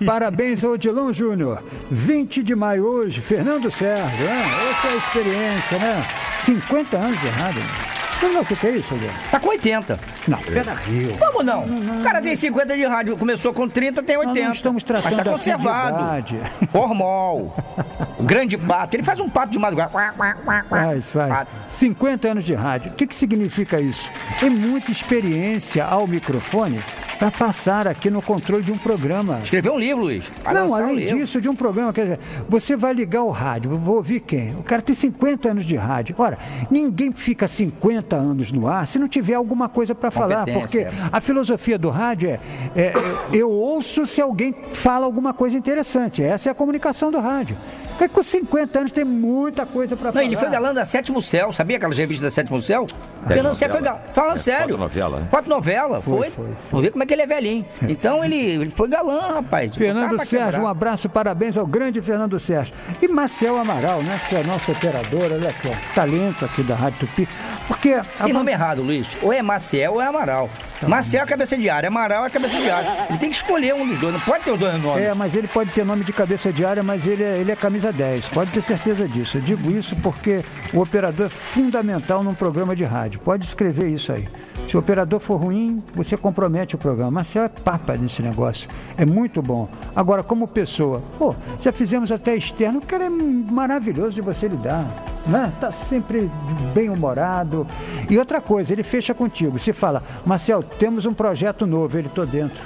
Speaker 2: Parabéns ao Odilon Júnior. 20 de maio hoje, Fernando Sérgio. Essa é a experiência, né? 50 anos de rádio. Não, o que é isso, Adriano?
Speaker 1: Tá com 80.
Speaker 2: Não, peraí.
Speaker 1: Como não? O cara tem 50 de rádio, começou com 30, tem 80.
Speaker 2: Nós estamos tratando
Speaker 1: mas tá conservado. Formol. O grande pato. Ele faz um pato de madrugada.
Speaker 2: Faz. Pato. 50 anos de rádio. O que significa isso? É muita experiência ao microfone para passar aqui no controle de um programa.
Speaker 1: Escrever um livro, Luiz.
Speaker 2: Não, além disso, de um programa, quer dizer, você vai ligar o rádio, vou ouvir quem? O cara tem 50 anos de rádio. Ora, ninguém fica 50 anos no ar se não tiver alguma coisa para falar, porque a filosofia do rádio eu ouço se alguém fala alguma coisa interessante. Essa é a comunicação do rádio. Porque com 50 anos tem muita coisa pra falar.
Speaker 1: Ele foi galã da Sétimo Céu, sabia aquelas revistas da Sétimo Céu? Fernando Sérgio foi galã. Fala sério. Fotonovela, foi. Vamos ver como é que ele é velhinho. Então ele foi galã, rapaz.
Speaker 2: Fernando Sérgio, um abraço, parabéns ao grande Fernando Sérgio. E Marcel Amaral, né? Que é a nossa operadora, olha aqui, ó, talento aqui da Rádio Tupi. Porque
Speaker 1: tem nome errado, Luiz. Ou é Marcel ou é Amaral. Marcel é a cabeça de área, Amaral é a cabeça de área. Ele tem que escolher um dos dois, não pode ter os dois nomes.
Speaker 2: Mas ele pode ter nome de cabeça de área, mas ele é camisa 10, pode ter certeza disso. Eu digo isso porque o operador é fundamental num programa de rádio. Pode escrever isso aí. Se o operador for ruim, você compromete o programa. Marcel é papa nesse negócio. É muito bom. Agora, como pessoa, já fizemos até externo, o cara é maravilhoso de você lidar. Né? Tá sempre bem-humorado. E outra coisa, ele fecha contigo. Se fala, Marcel, temos um projeto novo, ele tô dentro.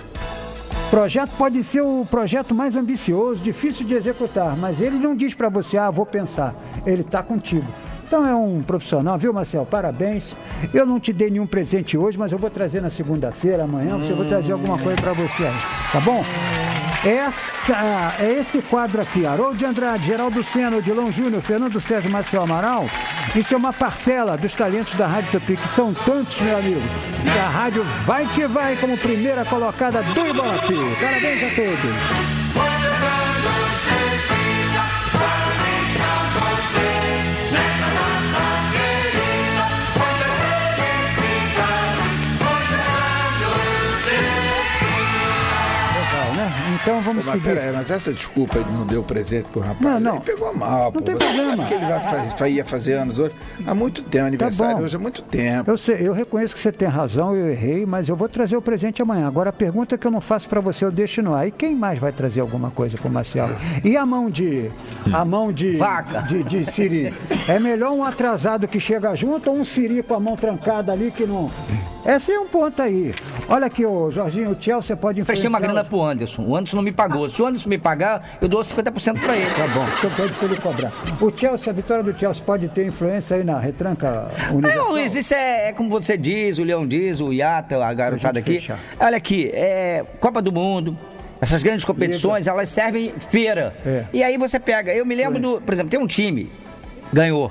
Speaker 2: Projeto pode ser o projeto mais ambicioso, difícil de executar, mas ele não diz para você, vou pensar. Ele tá contigo. Então é um profissional, viu, Marcel? Parabéns. Eu não te dei nenhum presente hoje, mas eu vou trazer na segunda-feira, amanhã, eu vou trazer alguma coisa para você aí, tá bom? Esse quadro aqui, Haroldo de Andrade, Geraldo Senna, Odilon Júnior, Fernando Sérgio, Marcel Amaral, isso é uma parcela dos talentos da Rádio Tupi, que são tantos, meu amigo. E a rádio vai que vai como primeira colocada do Ibope. Parabéns a todos. Então vamos seguir.
Speaker 4: Peraí, mas essa desculpa ele não deu presente pro rapaz.
Speaker 2: Não.
Speaker 4: Ele pegou mal,
Speaker 2: não tem problema.
Speaker 4: Sabe que ele ia fazer anos hoje? Há muito tempo, aniversário hoje há muito tempo.
Speaker 2: Eu sei, eu reconheço que você tem razão, eu errei, mas eu vou trazer o presente amanhã. Agora a pergunta que eu não faço pra você, eu deixo no ar. E quem mais vai trazer alguma coisa pro Marcelo? E a mão de
Speaker 1: vaca
Speaker 2: de siri? É melhor um atrasado que chega junto ou um siri com a mão trancada ali que não... Esse é um ponto aí. Olha aqui, ô Jorginho, o Chelsea pode influenciar...
Speaker 1: Prestei uma grana pro Anderson. O Anderson não me pagou. Se o Anderson me pagar, eu dou 50% pra ele.
Speaker 2: Tá bom, então pede pra ele cobrar. O Chelsea, a vitória do Chelsea pode ter influência aí na retranca universal?
Speaker 1: Não, Luiz, isso é como você diz, o Leão diz, o Iata, a garotada aqui. Fechar. Olha aqui, Copa do Mundo... Essas grandes competições, elas servem feira. E aí você pega... Eu me lembro por exemplo, tem um time, ganhou.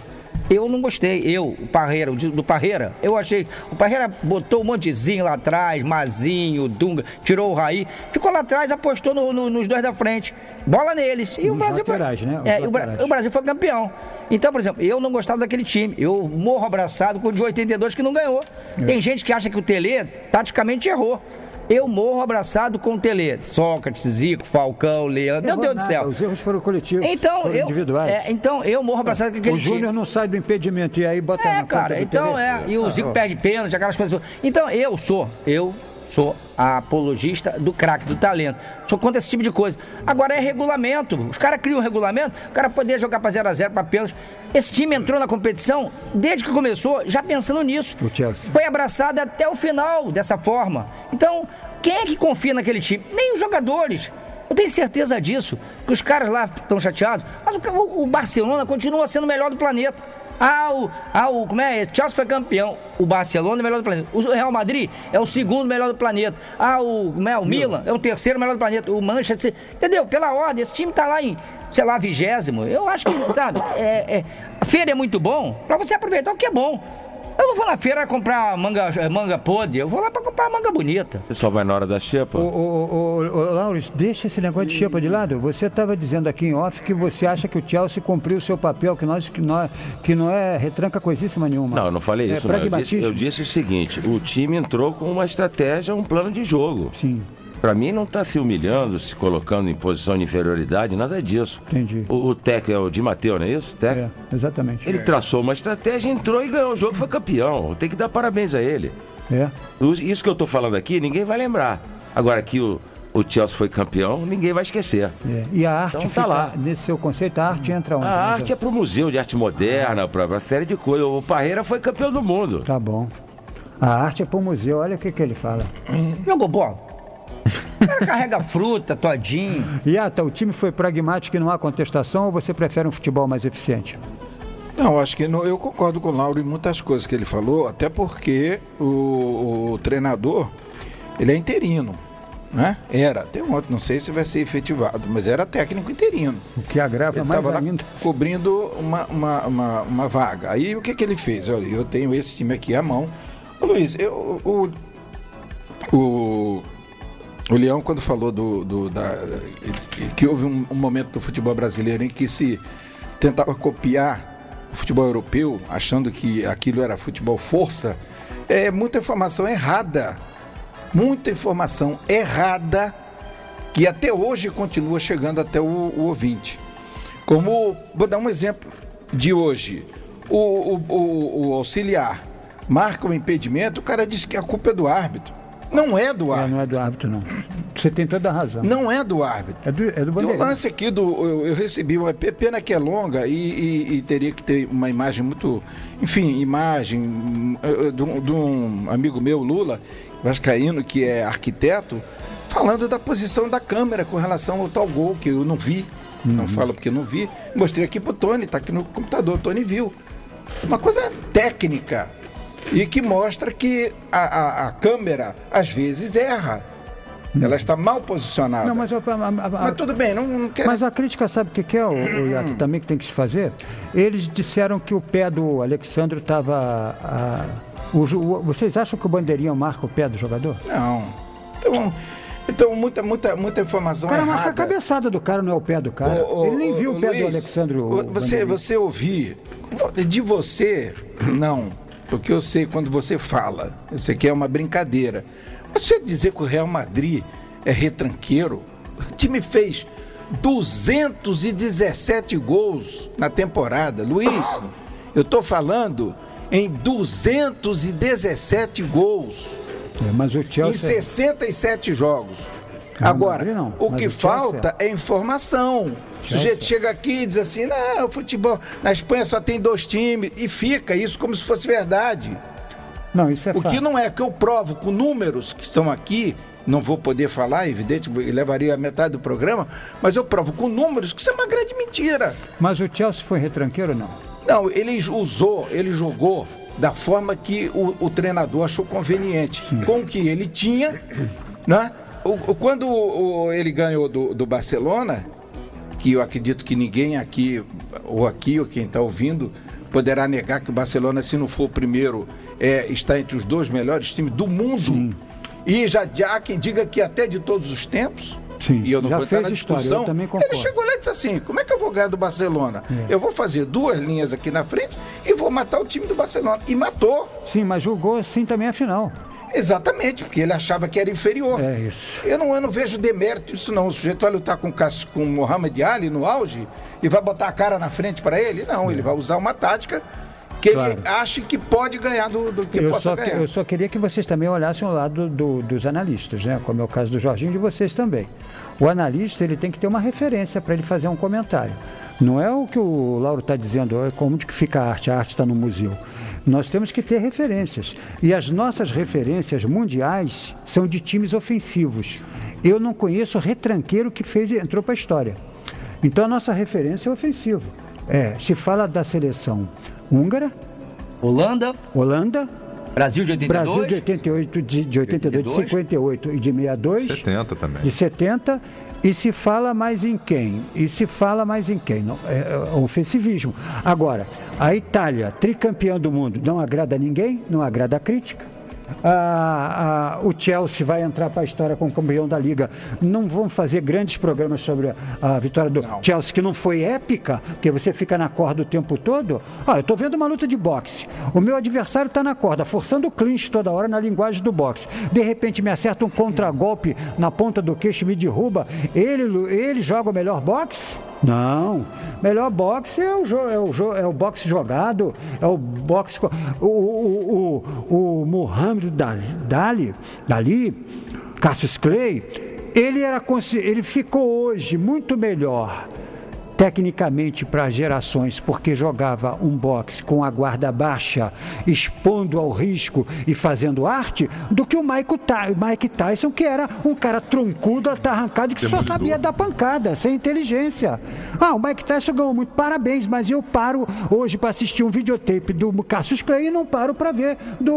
Speaker 1: Eu não gostei, o Parreira, do Parreira, eu achei, o Parreira botou um montezinho lá atrás, Mazinho, Dunga, tirou o Raí, ficou lá atrás, apostou nos dois da frente, bola neles, e o Brasil
Speaker 2: laterais,
Speaker 1: foi,
Speaker 2: né?
Speaker 1: o Brasil foi campeão. Então, por exemplo, eu não gostava daquele time, eu morro abraçado com o de 82 que não ganhou. Tem gente que acha que o Tele taticamente errou. Eu morro abraçado com o Tele. Sócrates, Zico, Falcão, Leandro. Meu Deus do céu.
Speaker 2: Os erros foram coletivos, foram individuais.
Speaker 1: Então eu morro abraçado com aquele time.
Speaker 2: O Júnior não sai do impedimento e aí bota na
Speaker 1: cara, então Tele. E o Zico perde pênalti, aquelas coisas. Então eu sou a apologista do craque, do talento. Sou contra esse tipo de coisa. Agora é regulamento. Os caras criam um regulamento, o cara poder jogar para 0x0, para pênalti. Esse time entrou na competição, desde que começou, já pensando nisso.
Speaker 2: O Chelsea.
Speaker 1: Foi abraçado até o final dessa forma. Então, quem é que confia naquele time? Nem os jogadores. Eu tenho certeza disso, que os caras lá estão chateados, mas o Barcelona continua sendo o melhor do planeta. Como é? Chelsea foi campeão. O Barcelona é o melhor do planeta. O Real Madrid é o segundo melhor do planeta. O Milan é o terceiro melhor do planeta. O Manchester, entendeu? Pela ordem, esse time tá lá em, sei lá, 20º. Eu acho que, sabe, a feira é muito bom pra você aproveitar o que é bom. Eu não vou na feira comprar manga podre, eu vou lá pra comprar manga bonita.
Speaker 3: Você só vai na hora da xepa?
Speaker 2: Laurence, deixa esse negócio de xepa de lado. Você estava dizendo aqui em off que você acha que o Chelsea cumpriu o seu papel, que não é retranca coisíssima nenhuma.
Speaker 3: Não, eu não falei isso. Não. Eu disse o seguinte, o time entrou com uma estratégia, um plano de jogo.
Speaker 2: Sim.
Speaker 3: Pra mim não tá se humilhando, se colocando em posição de inferioridade, nada disso.
Speaker 2: Entendi.
Speaker 3: O Tec é o Di Matteo, não é isso? Tec?
Speaker 2: Exatamente.
Speaker 3: Ele traçou uma estratégia, entrou e ganhou o jogo, foi campeão. Tem que dar parabéns a ele. Isso que eu tô falando aqui, ninguém vai lembrar. Agora que o Chelsea foi campeão, ninguém vai esquecer.
Speaker 2: E a arte
Speaker 3: então, tá lá.
Speaker 2: Nesse seu conceito, a arte entra onde?
Speaker 3: A arte é pro Museu de Arte Moderna, pra série de coisas. O Parreira foi campeão do mundo.
Speaker 2: Tá bom. A arte é pro museu, olha o que ele fala.
Speaker 1: Jogou bola. O cara carrega fruta, todinho.
Speaker 2: Iata, o time foi pragmático e não há contestação, ou você prefere um futebol mais eficiente?
Speaker 4: Não, acho que eu concordo com o Lauro em muitas coisas que ele falou, até porque o treinador, ele é interino, né? Até ontem, não sei se vai ser efetivado, mas era técnico interino.
Speaker 2: O que agrava
Speaker 4: ele
Speaker 2: mais ainda.
Speaker 4: Cobrindo uma vaga. Aí o que ele fez? Olha, eu tenho esse time aqui à mão. Ô, Luiz, o Leão, quando falou que houve um momento do futebol brasileiro em que se tentava copiar o futebol europeu, achando que aquilo era futebol força, muita informação errada. Muita informação errada que até hoje continua chegando até o ouvinte. Vou dar um exemplo de hoje. O auxiliar marca um impedimento, o cara diz que a culpa é do árbitro. Não é do árbitro.
Speaker 2: Não é do árbitro, não. Você tem toda a razão.
Speaker 4: Não é do árbitro.
Speaker 2: É do
Speaker 4: Tem um lance aqui eu recebi uma pena que é longa e teria que ter uma imagem muito... Enfim, imagem de um amigo meu, Lula, vascaíno, que é arquiteto, falando da posição da câmera com relação ao tal gol, que eu não vi. Não falo porque não vi. Mostrei aqui pro Tony, tá aqui no computador, o Tony viu. Uma coisa técnica. E que mostra que a câmera, às vezes, erra. Ela está mal posicionada.
Speaker 2: Não, mas
Speaker 4: tudo bem, não quero...
Speaker 2: Mas a crítica, sabe o que é, o Iata, também que tem que se fazer? Eles disseram que o pé do Alexandre estava... Vocês acham que o bandeirinha marca o pé do jogador?
Speaker 4: Não. Então muita informação errada.
Speaker 2: O cara marca a cabeçada do cara, não é o pé do cara. Ele nem viu o pé do Alexandre.
Speaker 4: Você ouvir... De você, não. Porque eu sei quando você fala, isso aqui é uma brincadeira. Mas você dizer que o Real Madrid é retranqueiro, O time fez 217 gols na temporada. Luiz, eu tô falando em 217 gols.
Speaker 2: Mas o Chelsea...
Speaker 4: Em 67 jogos. Agora, o que falta é informação. O sujeito chega aqui e diz assim, não, o futebol na Espanha só tem 2 times, e fica isso como se fosse verdade.
Speaker 2: Não, isso é
Speaker 4: fato. O que não é, que eu provo com números que estão aqui, não vou poder falar, evidente, levaria a metade do programa, mas eu provo com números que isso é uma grande mentira.
Speaker 2: Mas o Chelsea foi retranqueiro ou não?
Speaker 4: Não, ele jogou da forma que o treinador achou conveniente, com o que ele tinha, né? Quando ele ganhou do Barcelona, que eu acredito que ninguém aqui ou quem está ouvindo poderá negar que o Barcelona, se não for o primeiro, está entre os 2 melhores times do mundo. Sim. E já há quem diga que até de todos os tempos.
Speaker 2: Sim,
Speaker 4: e eu não
Speaker 2: já
Speaker 4: vou entrar
Speaker 2: fez
Speaker 4: na discussão.
Speaker 2: História, eu também concordo.
Speaker 4: Ele chegou lá e disse assim, como é que eu vou ganhar do Barcelona? Eu vou fazer 2 linhas aqui na frente e vou matar o time do Barcelona. E matou.
Speaker 2: Sim, mas jogou assim também a final.
Speaker 4: Exatamente, porque ele achava que era inferior.
Speaker 2: É isso.
Speaker 4: Eu não vejo demérito isso não. O sujeito vai lutar com o Muhammad Ali no auge e vai botar a cara na frente para ele? Não, ele vai usar uma tática que ele acha que pode ganhar do que possa ganhar.
Speaker 2: Eu só queria que vocês também olhassem o lado dos analistas, né? Como é o caso do Jorginho e de vocês também. O analista, ele tem que ter uma referência para ele fazer um comentário. Não é o que o Lauro está dizendo, é como de que fica a arte está no museu. Nós temos que ter referências. E as nossas referências mundiais são de times ofensivos. Eu não conheço retranqueiro que entrou para a história. Então a nossa referência é ofensivo. Se fala da seleção húngara,
Speaker 1: Holanda, Brasil de 82,
Speaker 2: Brasil de 88, de 82, de 58 e de 62,
Speaker 6: 70 também.
Speaker 2: De 70. E se fala mais em quem? Não, é ofensivismo. Agora, a Itália, tricampeã do mundo, não agrada a ninguém, não agrada a crítica. O Chelsea vai entrar para a história como campeão da Liga. Não vão fazer grandes programas sobre a vitória do Chelsea, que não foi épica, porque você fica na corda o tempo todo. Eu estou vendo uma luta de boxe. O meu adversário está na corda, forçando o clinch toda hora na linguagem do boxe. De repente me acerta um contragolpe na ponta do queixo e me derruba. Ele joga o melhor boxe? Não. Melhor boxe é o boxe jogado, é o boxe... O Muhammad Dali, Cassius Clay, ele ficou hoje muito melhor tecnicamente para gerações, porque jogava um boxe com a guarda baixa, expondo ao risco e fazendo arte, do que o Mike Tyson, que era um cara troncudo, arrancado, que só sabia dar pancada, sem inteligência. O Mike Tyson ganhou muito, parabéns, mas eu paro hoje para assistir um videotape do Cassius Clay e não paro para ver do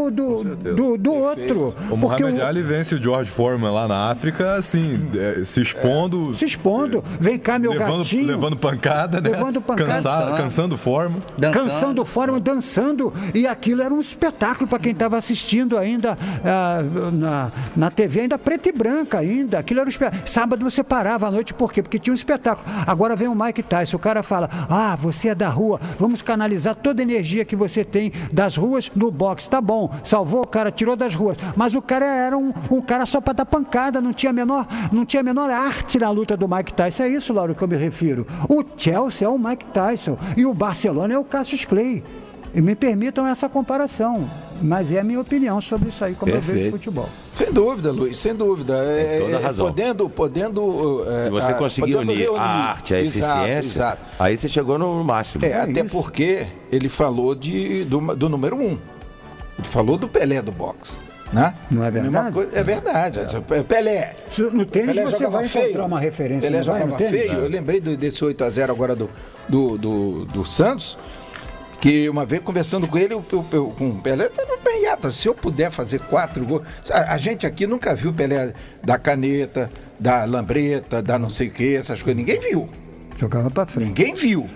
Speaker 2: outro.
Speaker 6: O Muhammad Ali vence o George Foreman lá na África, assim, se expondo.
Speaker 2: Vem cá, meu gatinho.
Speaker 6: Levando pancada, né?
Speaker 2: Levando pancada.
Speaker 6: Cansando forma.
Speaker 2: Dançando. E aquilo era um espetáculo para quem estava assistindo ainda na TV, ainda preta e branca ainda. Aquilo era um espetáculo. Sábado você parava à noite, por quê? Porque tinha um espetáculo. Agora vem o Mike Tyson, o cara fala, você é da rua, vamos canalizar toda a energia que você tem das ruas no boxe. Tá bom, salvou o cara, tirou das ruas. Mas o cara era um cara só para dar pancada, não tinha a menor arte na luta do Mike Tyson. É isso, Lauro, que eu me refiro. O Chelsea é o Mike Tyson e o Barcelona é o Cassius Clay. E me permitam essa comparação, mas é a minha opinião sobre isso aí, como eu vejo futebol.
Speaker 4: Sem dúvida, Luiz, sem dúvida.
Speaker 3: Toda razão.
Speaker 4: Podendo
Speaker 3: se você conseguir unir a arte, a eficiência,
Speaker 4: exato.
Speaker 3: Aí você chegou no máximo.
Speaker 4: Até porque ele falou do número 1. Ele falou do Pelé do boxe. Né?
Speaker 2: Não é verdade?
Speaker 4: É verdade. Pelé.
Speaker 2: No tênis
Speaker 4: Pelé
Speaker 2: você vai encontrar uma referência.
Speaker 4: Pelé jogava feio. Eu lembrei desse 8-0 agora do Santos, que uma vez conversando com ele, com o Pelé, se eu puder fazer 4 gols... A gente aqui nunca viu o Pelé da caneta, da lambreta, da não sei o que, essas coisas. Ninguém viu.
Speaker 2: Jogava pra frente.
Speaker 4: Ninguém viu.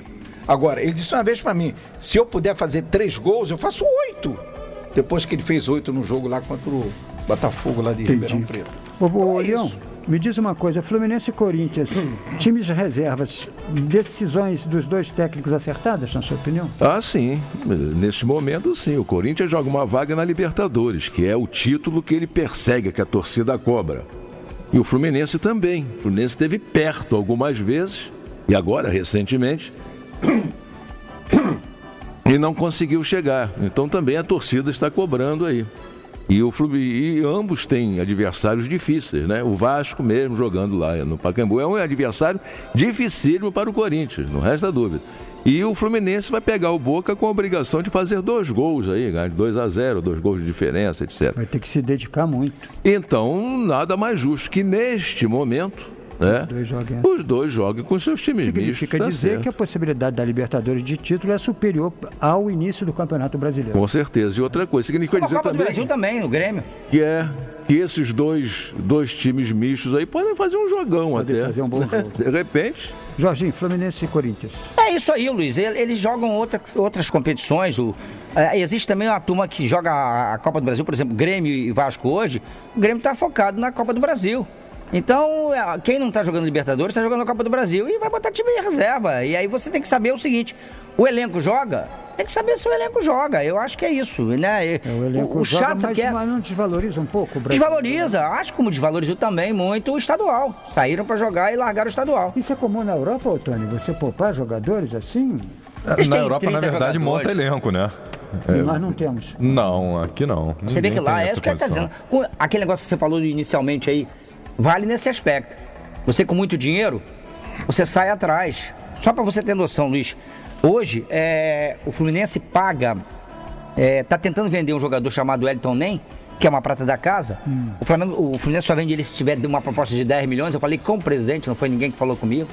Speaker 4: Agora, ele disse uma vez pra mim, se eu puder fazer 3 gols, eu faço 8. Depois que ele fez 8 no jogo lá contra o Botafogo lá de Ribeirão Preto.
Speaker 2: Leão, me diz uma coisa, Fluminense e Corinthians, times de reservas, decisões dos 2 técnicos acertadas, na sua opinião?
Speaker 22: Sim. Neste momento, sim. O Corinthians joga uma vaga na Libertadores, que é o título que ele persegue, que a torcida cobra. E o Fluminense também. O Fluminense esteve perto algumas vezes, e agora, recentemente, e não conseguiu chegar. Então também a torcida está cobrando aí. E ambos têm adversários difíceis, né? O Vasco mesmo jogando lá no Pacaembu é um adversário dificílimo para o Corinthians, não resta dúvida. E o Fluminense vai pegar o Boca com a obrigação de fazer 2 gols aí, 2-0, 2 gols de diferença, etc.
Speaker 2: Vai ter que se dedicar muito.
Speaker 22: Então, nada mais justo que neste momento, né, os dois joguem com seus times mistos.
Speaker 2: Significa dizer que a possibilidade da Libertadores de título é superior ao início do Campeonato Brasileiro.
Speaker 22: Com certeza. E outra coisa, significa dizer
Speaker 1: Copa
Speaker 22: também...
Speaker 1: do Brasil também, o Grêmio.
Speaker 22: Que esses dois times mistos aí podem fazer um jogão até.
Speaker 2: Fazer um bom jogo.
Speaker 22: De repente...
Speaker 2: Jorginho, Fluminense e Corinthians.
Speaker 1: É isso aí, Luiz. Eles jogam outras competições. Existe também uma turma que joga a Copa do Brasil, por exemplo, Grêmio e Vasco hoje. O Grêmio está focado na Copa do Brasil. Então, quem não está jogando Libertadores está jogando a Copa do Brasil e vai botar time em reserva. E aí você tem que saber o seguinte: o elenco joga? Tem que saber se o elenco joga. Eu acho que é isso, né?
Speaker 2: O elenco
Speaker 1: chato
Speaker 2: joga, mas não desvaloriza um pouco o Brasil?
Speaker 1: Desvaloriza. Acho como desvalorizou também muito o estadual. Saíram para jogar e largaram o estadual.
Speaker 2: Isso é comum na Europa, Otônio? Você poupar jogadores assim?
Speaker 6: Na Europa, na verdade, monta elenco, né?
Speaker 2: E nós não temos.
Speaker 6: Não, aqui não.
Speaker 1: Você vê que lá, é isso que ele está dizendo. Aquele negócio que você falou inicialmente aí, vale nesse aspecto. Você com muito dinheiro, você sai atrás. Só para você ter noção, Luiz, hoje o Fluminense paga, tá tentando vender um jogador chamado Wellington Nem, que é uma prata da casa. O Fluminense só vende ele se tiver uma proposta de 10 milhões. Eu falei com o presidente, não foi ninguém que falou comigo.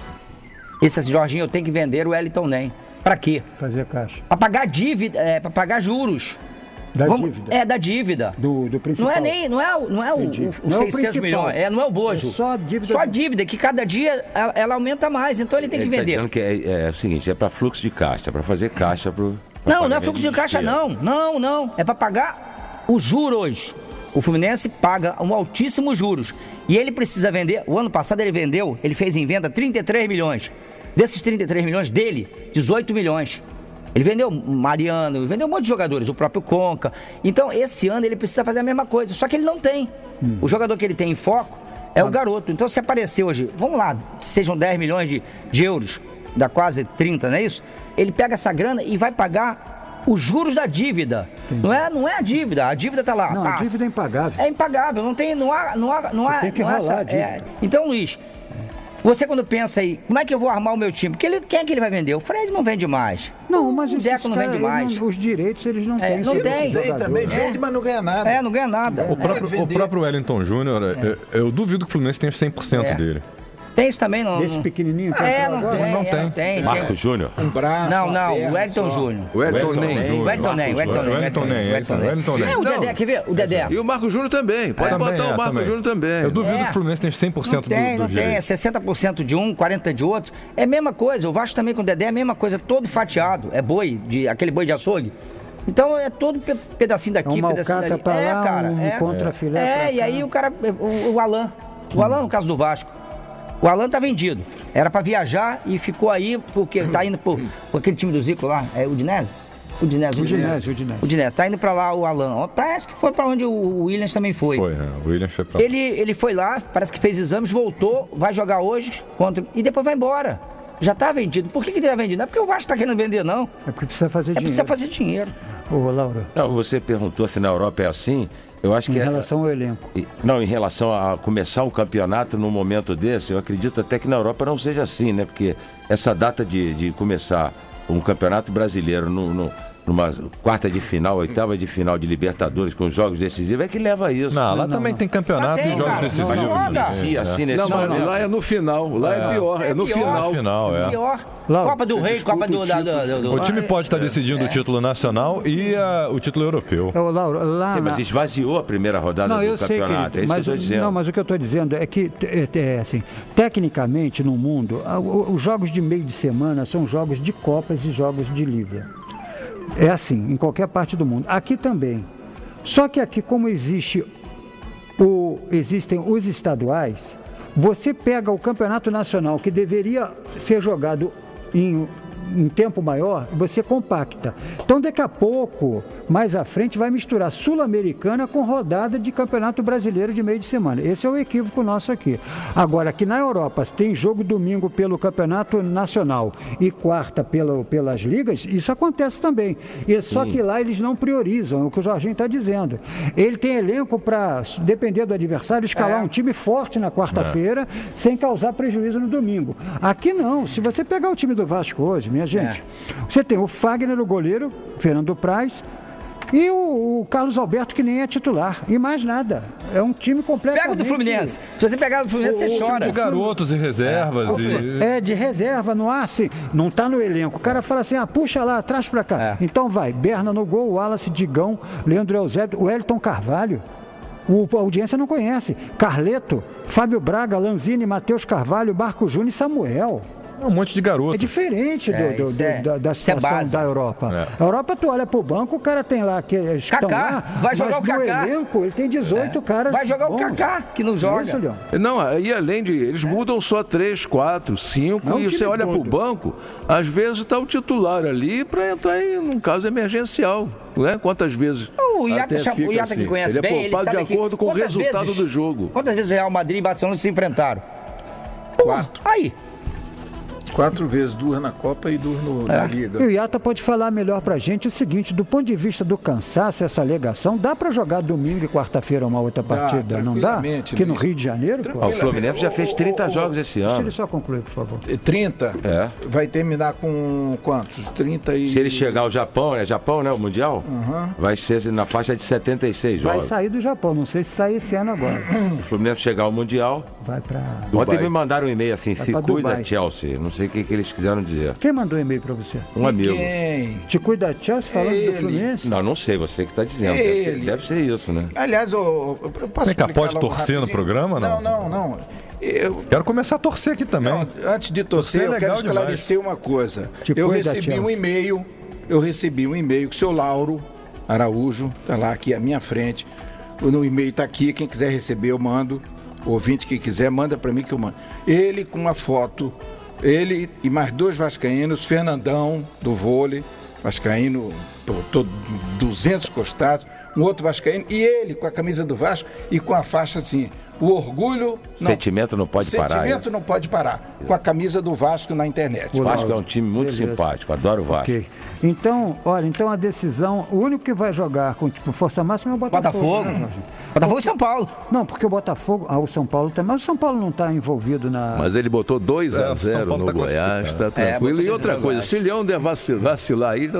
Speaker 1: Ele disse assim: Jorginho, eu tenho que vender o Wellington Nem. Para quê?
Speaker 2: Fazer caixa.
Speaker 1: Para pagar dívida, para pagar juros.
Speaker 2: Dívida?
Speaker 1: Da dívida.
Speaker 2: Do principal.
Speaker 1: Não é o 600 milhões, não é o bojo.
Speaker 2: É só dívida.
Speaker 1: Só dívida, que cada dia ela aumenta mais, então ele tem que vender.
Speaker 3: Tá dizendo que é o seguinte, é para fluxo de caixa, para fazer caixa pro...
Speaker 1: Não é fluxo de caixa não. É para pagar os juros. O Fluminense paga altíssimos juros. E ele precisa vender, o ano passado ele fez em venda 33 milhões. Desses 33 milhões dele, 18 milhões. Ele vendeu Mariano, vendeu um monte de jogadores, o próprio Conca. Então, esse ano ele precisa fazer a mesma coisa, só que ele não tem. O jogador que ele tem em foco é o garoto. Então, se aparecer hoje, vamos lá, sejam 10 milhões de euros, dá quase 30, não é isso? Ele pega essa grana e vai pagar os juros da dívida. Não é a dívida está lá.
Speaker 2: Não, a dívida é impagável.
Speaker 1: É impagável, não há...
Speaker 2: Tem que rolar a dívida.
Speaker 1: Então, Luiz... Você quando pensa aí, como é que eu vou armar o meu time? Porque quem é que ele vai vender? O Fred não vende mais.
Speaker 2: Não, mas
Speaker 1: o Deco não vende mais.
Speaker 2: Os direitos eles não têm.
Speaker 1: Não tem.
Speaker 4: Também vende, mas não ganha nada.
Speaker 1: Não ganha nada.
Speaker 6: O próprio Wellington Júnior, eu duvido que o Fluminense tenha 100% dele.
Speaker 1: Tem isso também, não.
Speaker 2: Desse pequenininho?
Speaker 1: Não tem.
Speaker 3: Marcos Júnior?
Speaker 4: Um braço.
Speaker 1: Não, o Wellington Júnior.
Speaker 22: Wellington Nem.
Speaker 1: O Dedé, quer ver? O Dedé.
Speaker 22: E o Marcos Júnior também. Pode botar o Marcos Júnior também.
Speaker 6: Eu duvido que o Fluminense tenha 100% do direito.
Speaker 1: Não tem. É 60% de um, 40% de outro. É a mesma coisa. O Vasco também com o Dedé é a mesma coisa. Todo fatiado. É boi, aquele boi de açougue. Então é todo pedacinho daqui, pedacinho dali.
Speaker 2: Cara. Contrafilé.
Speaker 1: E aí o cara, o Alan. O Alan, no caso do Vasco. O Alan tá vendido. Era pra viajar e ficou aí porque tá indo por aquele time do Zico lá. É o Udinese? Udinese. Tá indo pra lá o Alan. Parece que foi pra onde o Williams também foi.
Speaker 6: O Williams foi pra lá.
Speaker 1: Ele foi lá, parece que fez exames, voltou, vai jogar hoje e depois vai embora. Já tá vendido. Por que ele tá vendido? Não é porque o Vasco tá querendo vender, não.
Speaker 2: É porque precisa fazer dinheiro.
Speaker 1: Precisa fazer dinheiro.
Speaker 2: Ô, Laura.
Speaker 3: Não, você perguntou se na Europa é assim. Eu acho que
Speaker 2: em relação ao elenco.
Speaker 3: Não, em relação a começar um campeonato num momento desse, eu acredito até que na Europa não seja assim, né? Porque essa data de começar um campeonato brasileiro numa quarta de final, oitava de final de Libertadores com jogos decisivos, é que leva a isso.
Speaker 6: Lá também tem campeonato e jogos decisivos.
Speaker 3: Assim nesse momento.
Speaker 22: Lá é no final. Lá é pior. É no final.
Speaker 1: Pior. Copa do Rei, Copa do...
Speaker 6: O time pode estar decidindo o título nacional e o título europeu.
Speaker 2: Laura,
Speaker 3: mas esvaziou a primeira rodada do campeonato. É isso que eu estou dizendo.
Speaker 2: Não, mas o que eu estou dizendo é que, assim, tecnicamente no mundo, os jogos de meio de semana são jogos de Copas e jogos de Liga. É assim, em qualquer parte do mundo. Aqui também. Só que aqui, como existem os estaduais, você pega o campeonato nacional, que deveria ser jogado em um tempo maior, você compacta. Então, daqui a pouco, mais à frente, vai misturar Sul-Americana com rodada de Campeonato Brasileiro de meio de semana. Esse é o equívoco nosso aqui. Agora, aqui na Europa, se tem jogo domingo pelo Campeonato Nacional e quarta pelas ligas, isso acontece também. E só que lá eles não priorizam, é o que o Jorginho está dizendo. Ele tem elenco para, depender do adversário, escalar um time forte na quarta-feira, sem causar prejuízo no domingo. Aqui não. Se você pegar o time do Vasco hoje, minha gente, você tem o Fagner, o goleiro, Fernando Praz, e o Carlos Alberto, que nem é titular. E mais nada. É um time completamente...
Speaker 1: Pega o do Fluminense. Se você pegar o do Fluminense, você chora.
Speaker 6: De garotos e reservas.
Speaker 2: De reserva, não há assim. Não está no elenco. O cara fala assim, puxa lá, traz pra cá. Então vai, Berna no gol, Wallace, Digão, Leandro Eusébio, o Elton Carvalho. A audiência não conhece. Carleto, Fábio Braga, Lanzini, Matheus Carvalho, Marco Júnior e Samuel.
Speaker 6: Um monte de garoto.
Speaker 2: É diferente da situação da Europa. A Europa, tu olha pro banco, o cara tem lá que estão lá,
Speaker 1: vai jogar o Kaká.
Speaker 2: Elenco, ele tem 18 caras.
Speaker 1: Vai jogar o Kaká, que não joga.
Speaker 2: Isso, Leão.
Speaker 22: Não, e além de... Eles mudam só 3, 4, 5, não, e você olha pro banco, às vezes está o titular ali para entrar em um caso emergencial. Né? Quantas vezes
Speaker 1: o Iata
Speaker 22: assim.
Speaker 1: Que conhece bem,
Speaker 22: ele sabe de acordo com o resultado do jogo.
Speaker 1: Quantas vezes Real Madrid e Barcelona se enfrentaram?
Speaker 4: 4.
Speaker 1: Aí.
Speaker 4: 4 vezes, 2 na Copa e 2 na Liga.
Speaker 2: E o Iata pode falar melhor pra gente o seguinte, do ponto de vista do cansaço, essa alegação, dá pra jogar domingo e quarta-feira uma outra partida, não dá? Aqui no Rio de Janeiro?
Speaker 3: O Fluminense já fez 30 jogos esse ano.
Speaker 2: Deixa ele só concluir, por favor.
Speaker 4: 30? Vai terminar com quantos? 30 e...
Speaker 3: Se ele chegar ao Japão, né, o Mundial? Vai ser na faixa de 76 jogos.
Speaker 2: Vai sair do Japão, não sei se sai esse ano agora.
Speaker 3: O Fluminense chegar ao Mundial...
Speaker 2: Vai pra...
Speaker 3: Ontem me mandaram um e-mail assim, se cuida Chelsea, não sei o que eles quiseram dizer.
Speaker 2: Quem mandou e-mail pra você?
Speaker 3: Um amigo.
Speaker 2: Te cuida Chelsea falando do Fluminense?
Speaker 3: Não sei, você que está dizendo. Deve ser isso, né?
Speaker 4: Aliás, eu posso explicar
Speaker 6: pode torcer no programa, não?
Speaker 4: Não.
Speaker 6: Quero começar a torcer aqui também.
Speaker 4: Não, antes de torcer, eu quero esclarecer uma coisa. Eu recebi um e-mail que o seu Lauro Araújo, está lá aqui à minha frente. No e-mail está aqui, quem quiser receber eu mando. O ouvinte que quiser, manda para mim que eu mando. Ele com uma foto, ele e mais 2 vascaínos, Fernandão do vôlei, vascaíno, 200 costados, um outro vascaíno, e ele com a camisa do Vasco e com a faixa assim, o orgulho...
Speaker 3: Sentimento não pode parar.
Speaker 4: Sentimento não pode parar, com a camisa do Vasco na internet.
Speaker 3: O Vasco é um time muito simpático, adoro o Vasco.
Speaker 2: Okay. Então, olha, a decisão, o único que vai jogar com força máxima é o Botafogo.
Speaker 1: Botafogo e São Paulo.
Speaker 2: Não, porque o Botafogo, o São Paulo também, mas o São Paulo não está envolvido na...
Speaker 22: Mas ele botou 2-0 no Goiás, está tranquilo. E outra coisa, se o Leão der vacilar aí, está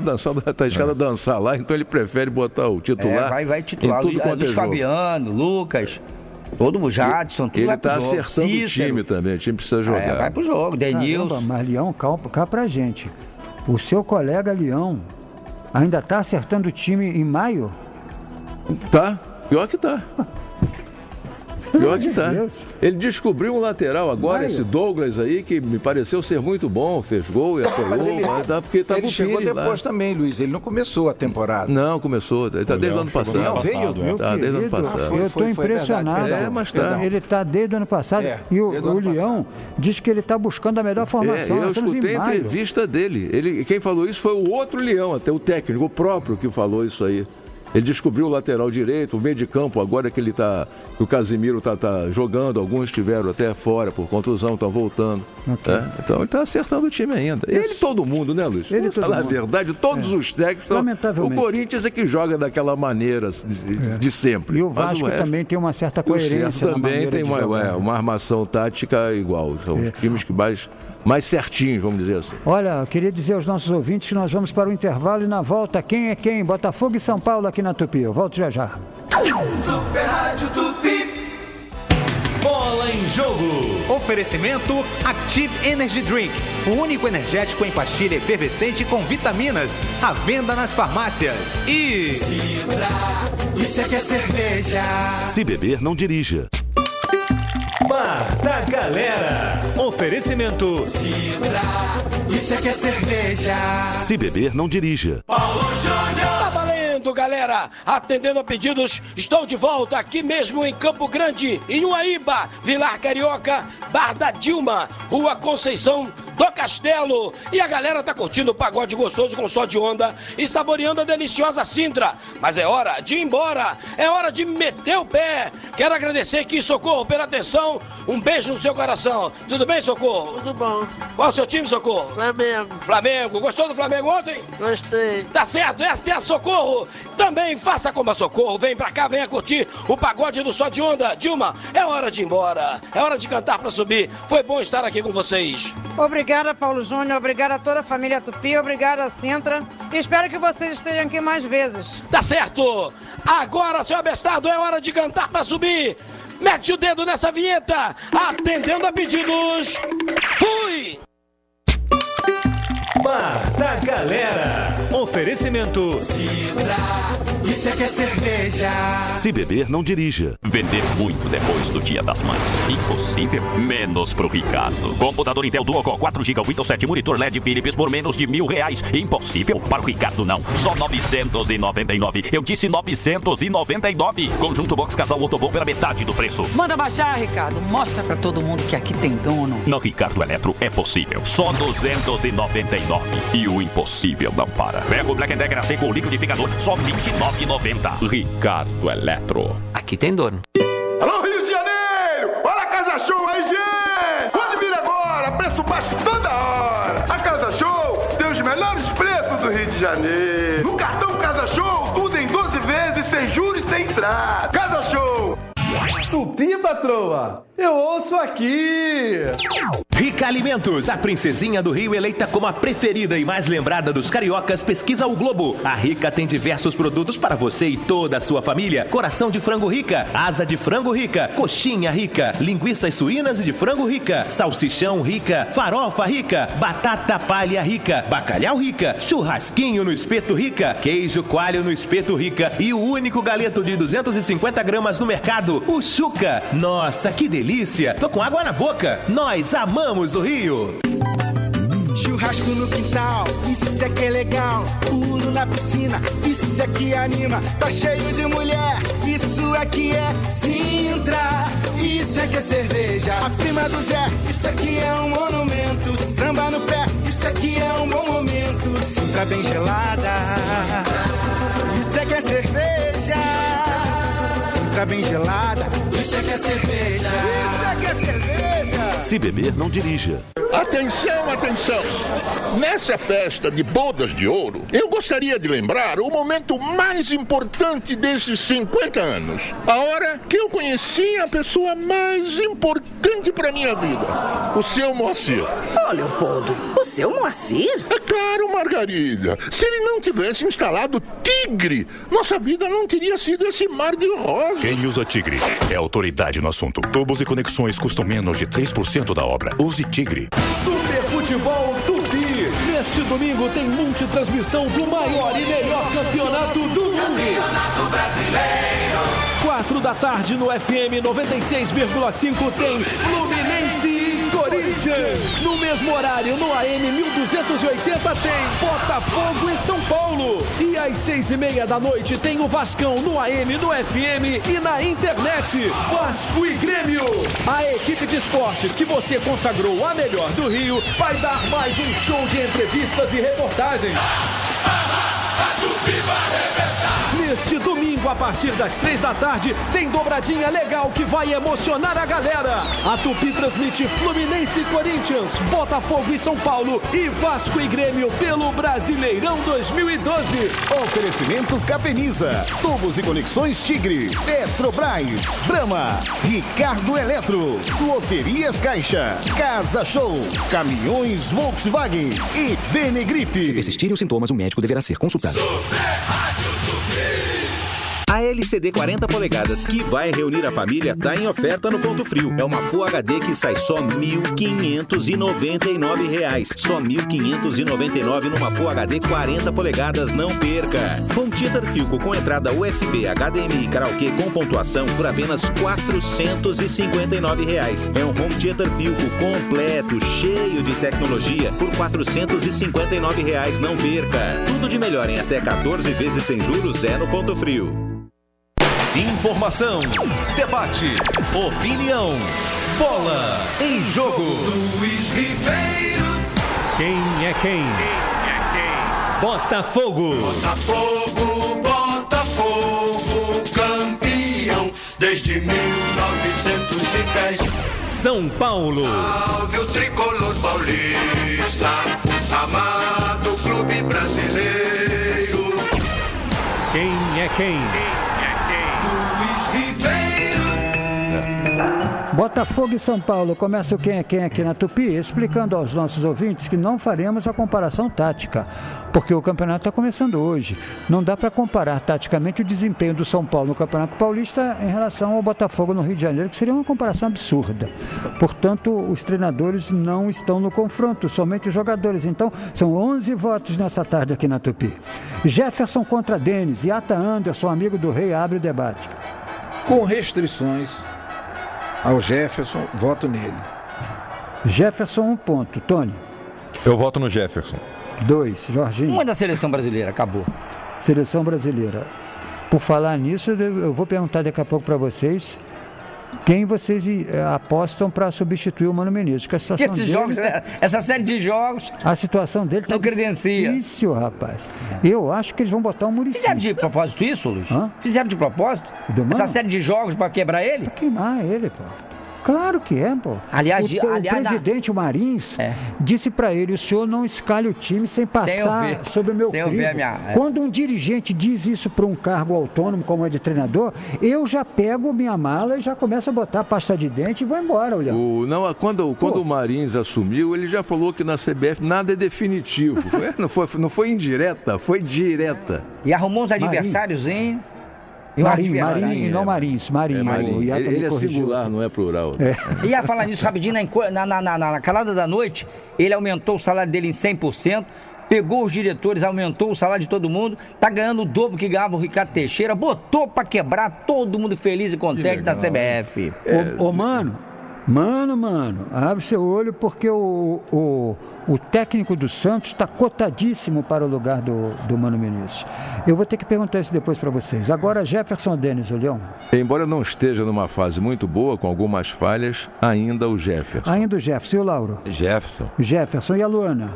Speaker 22: arriscado a dançar lá, então ele prefere botar o titular.
Speaker 1: Vai titular, Luiz Fabiano, Lucas... Todo o Jadson, tudo vai pro jogo.
Speaker 22: Ele está acertando o time também, o time precisa jogar.
Speaker 1: Vai pro jogo, Denilson.
Speaker 2: Mas Leão, cá pra gente. O seu colega Leão ainda tá acertando o time em maio?
Speaker 22: Tá, pior que tá. Pior que tá. Ele descobriu um lateral agora, esse Douglas aí, que me pareceu ser muito bom, fez gol e apoiou. Porque tava
Speaker 4: ele chegou depois também, Luiz. Ele não começou a temporada.
Speaker 22: Não, começou. Ele tá desde o ano passado.
Speaker 4: Não, veio?
Speaker 22: Tá desde o ano passado.
Speaker 2: Eu estou impressionado.
Speaker 22: Mas tá.
Speaker 2: Ele tá desde o ano passado. E o Leão diz que ele está buscando a melhor formação.
Speaker 22: Eu escutei a entrevista dele. Quem falou isso foi o outro Leão, até o técnico, o próprio que falou isso aí. Ele descobriu o lateral direito, o meio de campo, agora que o Casimiro tá jogando, alguns estiveram até fora por contusão, estão voltando. Okay. Então ele está acertando o time ainda. Ele todo mundo, né, Luiz? Vamos falar a verdade, todos os técnicos.
Speaker 2: Lamentavelmente.
Speaker 22: O Corinthians é que joga daquela maneira de sempre.
Speaker 2: E o Vasco também tem uma certa coerência.
Speaker 22: O Cerro também tem uma armação tática igual. São os times que mais certinhos, vamos dizer assim.
Speaker 2: Olha, eu queria dizer aos nossos ouvintes que nós vamos para o intervalo e na volta, quem é quem? Botafogo e São Paulo aqui na Tupi. Eu volto já.
Speaker 9: Super Rádio Tupi.
Speaker 19: Bola em jogo. Oferecimento Active Energy Drink. O único energético em pastilha efervescente com vitaminas. À venda nas farmácias. E...
Speaker 9: Cidra, isso é que é cerveja.
Speaker 10: Se beber, não dirija.
Speaker 19: Bar da Galera. Oferecimento
Speaker 9: Cidra, isso é que é cerveja.
Speaker 10: Se beber, não dirija.
Speaker 9: Paulo Júnior.
Speaker 11: Tá valendo, galera. Atendendo a pedidos, estou de volta aqui mesmo em Campo Grande, em Uaíba, Vilar Carioca, Bar da Dilma, Rua Conceição do Castelo. E a galera tá curtindo o pagode gostoso com só de onda e saboreando a deliciosa Sintra. Mas é hora de ir embora, é hora de meter o pé. Quero agradecer aqui, Socorro, pela atenção. Um beijo no seu coração. Tudo bem, Socorro?
Speaker 7: Tudo bom.
Speaker 11: Qual é o seu time, Socorro?
Speaker 7: Flamengo.
Speaker 11: Flamengo. Gostou do Flamengo ontem?
Speaker 7: Gostei.
Speaker 11: Tá certo, esta é a Socorro. Também faça como a Socorro. Vem pra cá, venha curtir o pagode do Só de Onda. Dilma, é hora de ir embora. É hora de cantar pra subir. Foi bom estar aqui com vocês.
Speaker 12: Obrigada, Paulo Júnior. Obrigada a toda a família Tupi. Obrigada, Sintra. Espero que vocês estejam aqui mais vezes.
Speaker 11: Tá certo. Agora, seu abestado, é hora de cantar pra subir. Mete o dedo nessa vinheta. Atendendo a pedidos. Fui!
Speaker 19: Bar da Galera. Oferecimento
Speaker 9: Sintra, isso é que é cerveja.
Speaker 10: Se beber, não dirija.
Speaker 23: Vender muito depois do Dia das Mães. Impossível, menos pro Ricardo. Computador Intel Duo Core 4GB Windows 7 monitor LED Philips por menos de R$1.000. Impossível, para o Ricardo não. Só 999. Eu disse 999. Conjunto Box Casal Autobom pela metade do preço.
Speaker 24: Manda baixar, Ricardo. Mostra pra todo mundo que aqui tem dono.
Speaker 23: No Ricardo Eletro é possível. Só 299. E o impossível não para. Pega o Black Decker AC com liquidificador. Só R$29,90. Ricardo Eletro.
Speaker 24: Aqui tem dono.
Speaker 20: Alô, Rio de Janeiro! Olha a Casa Show aí, gente! Pode vir agora, preço baixo toda hora! A Casa Show tem os melhores preços do Rio de Janeiro. No cartão Casa Show, tudo em 12 vezes, sem juros e sem entrada. Casa Show!
Speaker 25: Tupi, patroa! Eu ouço aqui!
Speaker 19: Rica Alimentos, a princesinha do Rio eleita como a preferida e mais lembrada dos cariocas, pesquisa o Globo. A Rica tem diversos produtos para você e toda a sua família. Coração de frango Rica, asa de frango Rica, coxinha Rica, linguiças suínas e de frango Rica, salsichão Rica, farofa Rica, batata palha Rica, bacalhau Rica, churrasquinho no espeto Rica, queijo coalho no espeto Rica e o único galeto de 250 gramas no mercado, o Chuca. Nossa, que delícia! Tô com água na boca. Nós amamos o Rio.
Speaker 9: Churrasco no quintal, isso é que é legal. Pulo na piscina, isso é que anima. Tá cheio de mulher, isso é que é Sintra. Isso é que é cerveja. A prima do Zé, isso aqui é um monumento. Samba no pé, isso aqui é um bom momento. Sintra bem gelada, isso é que é cerveja. Sintra bem gelada, isso é que é cerveja. Isso é que é cerveja.
Speaker 10: Se beber, não dirija.
Speaker 26: Atenção, atenção! Nessa festa de bodas de ouro, eu gostaria de lembrar o momento mais importante desses 50 anos. A hora que eu conheci a pessoa mais importante para minha vida, o seu Moacir.
Speaker 27: Ô, Leopoldo, o seu Moacir?
Speaker 26: É claro, Margarida. Se ele não tivesse instalado Tigre, nossa vida não teria sido esse mar de rosas.
Speaker 28: Quem usa Tigre é autoridade no assunto. Tubos e conexões custam menos de 3% da obra. Use Tigre.
Speaker 19: Super Futebol Tupi. Neste domingo tem multitransmissão do maior e melhor campeonato do mundo.
Speaker 9: Campeonato Brasileiro.
Speaker 19: 4 da tarde no FM 96,5 tem Fluminense e Corinthians. No mesmo horário, no AM 1280 tem Botafogo e São Paulo. E às 6:30 da noite tem o Vascão no AM, no FM e na internet. Vasco e Grêmio. A equipe de esportes que você consagrou a melhor do Rio vai dar mais um show de entrevistas e reportagens. Neste domingo, a partir das 3 da tarde, tem dobradinha legal que vai emocionar a galera. A Tupi transmite Fluminense e Corinthians, Botafogo e São Paulo e Vasco e Grêmio pelo Brasileirão 2012.
Speaker 29: Oferecimento Capeniza, tubos e conexões Tigre, Petrobras, Brahma, Ricardo Eletro, Loterias Caixa, Casa Show, Caminhões Volkswagen e Benegripe.
Speaker 30: Se persistirem os sintomas, o médico deverá ser consultado.
Speaker 5: A LCD 40 polegadas que vai reunir a família está em oferta no Ponto Frio. É uma Full HD que sai só R$ 1.599. Só R$ 1.599 numa Full HD 40 polegadas, não perca. Home Theater Filco com entrada USB, HDMI, karaokê com pontuação por apenas R$ 459. É um Home Theater Filco completo, cheio de tecnologia por R$ 459, não perca. Tudo de melhor em até 14 vezes sem juros é no Ponto Frio.
Speaker 8: Informação, debate, opinião, bola em jogo.
Speaker 9: Luiz Ribeiro
Speaker 19: Quem é quem? Botafogo.
Speaker 9: Botafogo, Botafogo, campeão desde 1910.
Speaker 19: São Paulo.
Speaker 9: Salve o tricolor paulista, amado clube brasileiro.
Speaker 19: Quem é quem?
Speaker 9: Luiz Ribeiro.
Speaker 2: Botafogo e São Paulo, começa o Quem é Quem aqui na Tupi, explicando aos nossos ouvintes que não faremos a comparação tática, porque o campeonato está começando hoje. Não dá para comparar taticamente o desempenho do São Paulo no Campeonato Paulista em relação ao Botafogo no Rio de Janeiro, que seria uma comparação absurda. Portanto, os treinadores não estão no confronto, somente os jogadores. Então, são 11 votos nessa tarde aqui na Tupi. Jefferson contra Denis, Yata Anderson, amigo do Rei, abre o debate.
Speaker 4: Com restrições ao Jefferson, voto nele.
Speaker 2: Jefferson, 1 ponto. Tony?
Speaker 3: Eu voto no Jefferson.
Speaker 2: 2. Jorginho?
Speaker 1: Uma da seleção brasileira, acabou.
Speaker 2: Seleção brasileira. Por falar nisso, eu vou perguntar daqui a pouco para vocês quem vocês apostam para substituir o Mano Menezes. Que a situação
Speaker 1: esses
Speaker 2: dele,
Speaker 1: jogos, essa série de jogos.
Speaker 2: A situação dele está difícil, rapaz. Eu acho que eles vão botar um Muricy.
Speaker 1: Fizeram de propósito isso, Luiz? Fizeram de propósito? Essa série de jogos para quebrar ele?
Speaker 2: Para queimar ele, pô. Claro que é, pô.
Speaker 1: Aliás,
Speaker 2: o presidente, o Marins, disse para ele: o senhor não escalhe o time sem passar sobre o meu crivo. Quando um dirigente diz isso para um cargo autônomo, como é de treinador, eu já pego minha mala e já começo a botar pasta de dente e vou embora, Léo.
Speaker 22: Quando o Marins assumiu, ele já falou que na CBF nada é definitivo. Não foi indireta, foi direta.
Speaker 1: E arrumou uns adversáriozinhos.
Speaker 2: Marinho, e não Marins. Marinho.
Speaker 22: Ele é singular, não é plural.
Speaker 1: Ia falar nisso rapidinho, na calada da noite, ele aumentou o salário dele em 100%, pegou os diretores, aumentou o salário de todo mundo, tá ganhando o dobro que ganhava o Ricardo Teixeira, botou pra quebrar todo mundo feliz e contente da CBF.
Speaker 2: Mano, abre seu olho porque o técnico do Santos está cotadíssimo para o lugar do Mano Menezes. Eu vou ter que perguntar isso depois para vocês. Agora, Jefferson Denis, Leão.
Speaker 22: Embora não esteja numa fase muito boa, com algumas falhas, ainda o Jefferson.
Speaker 2: Ainda o Jefferson. E o Lauro? Jefferson. E a Luana?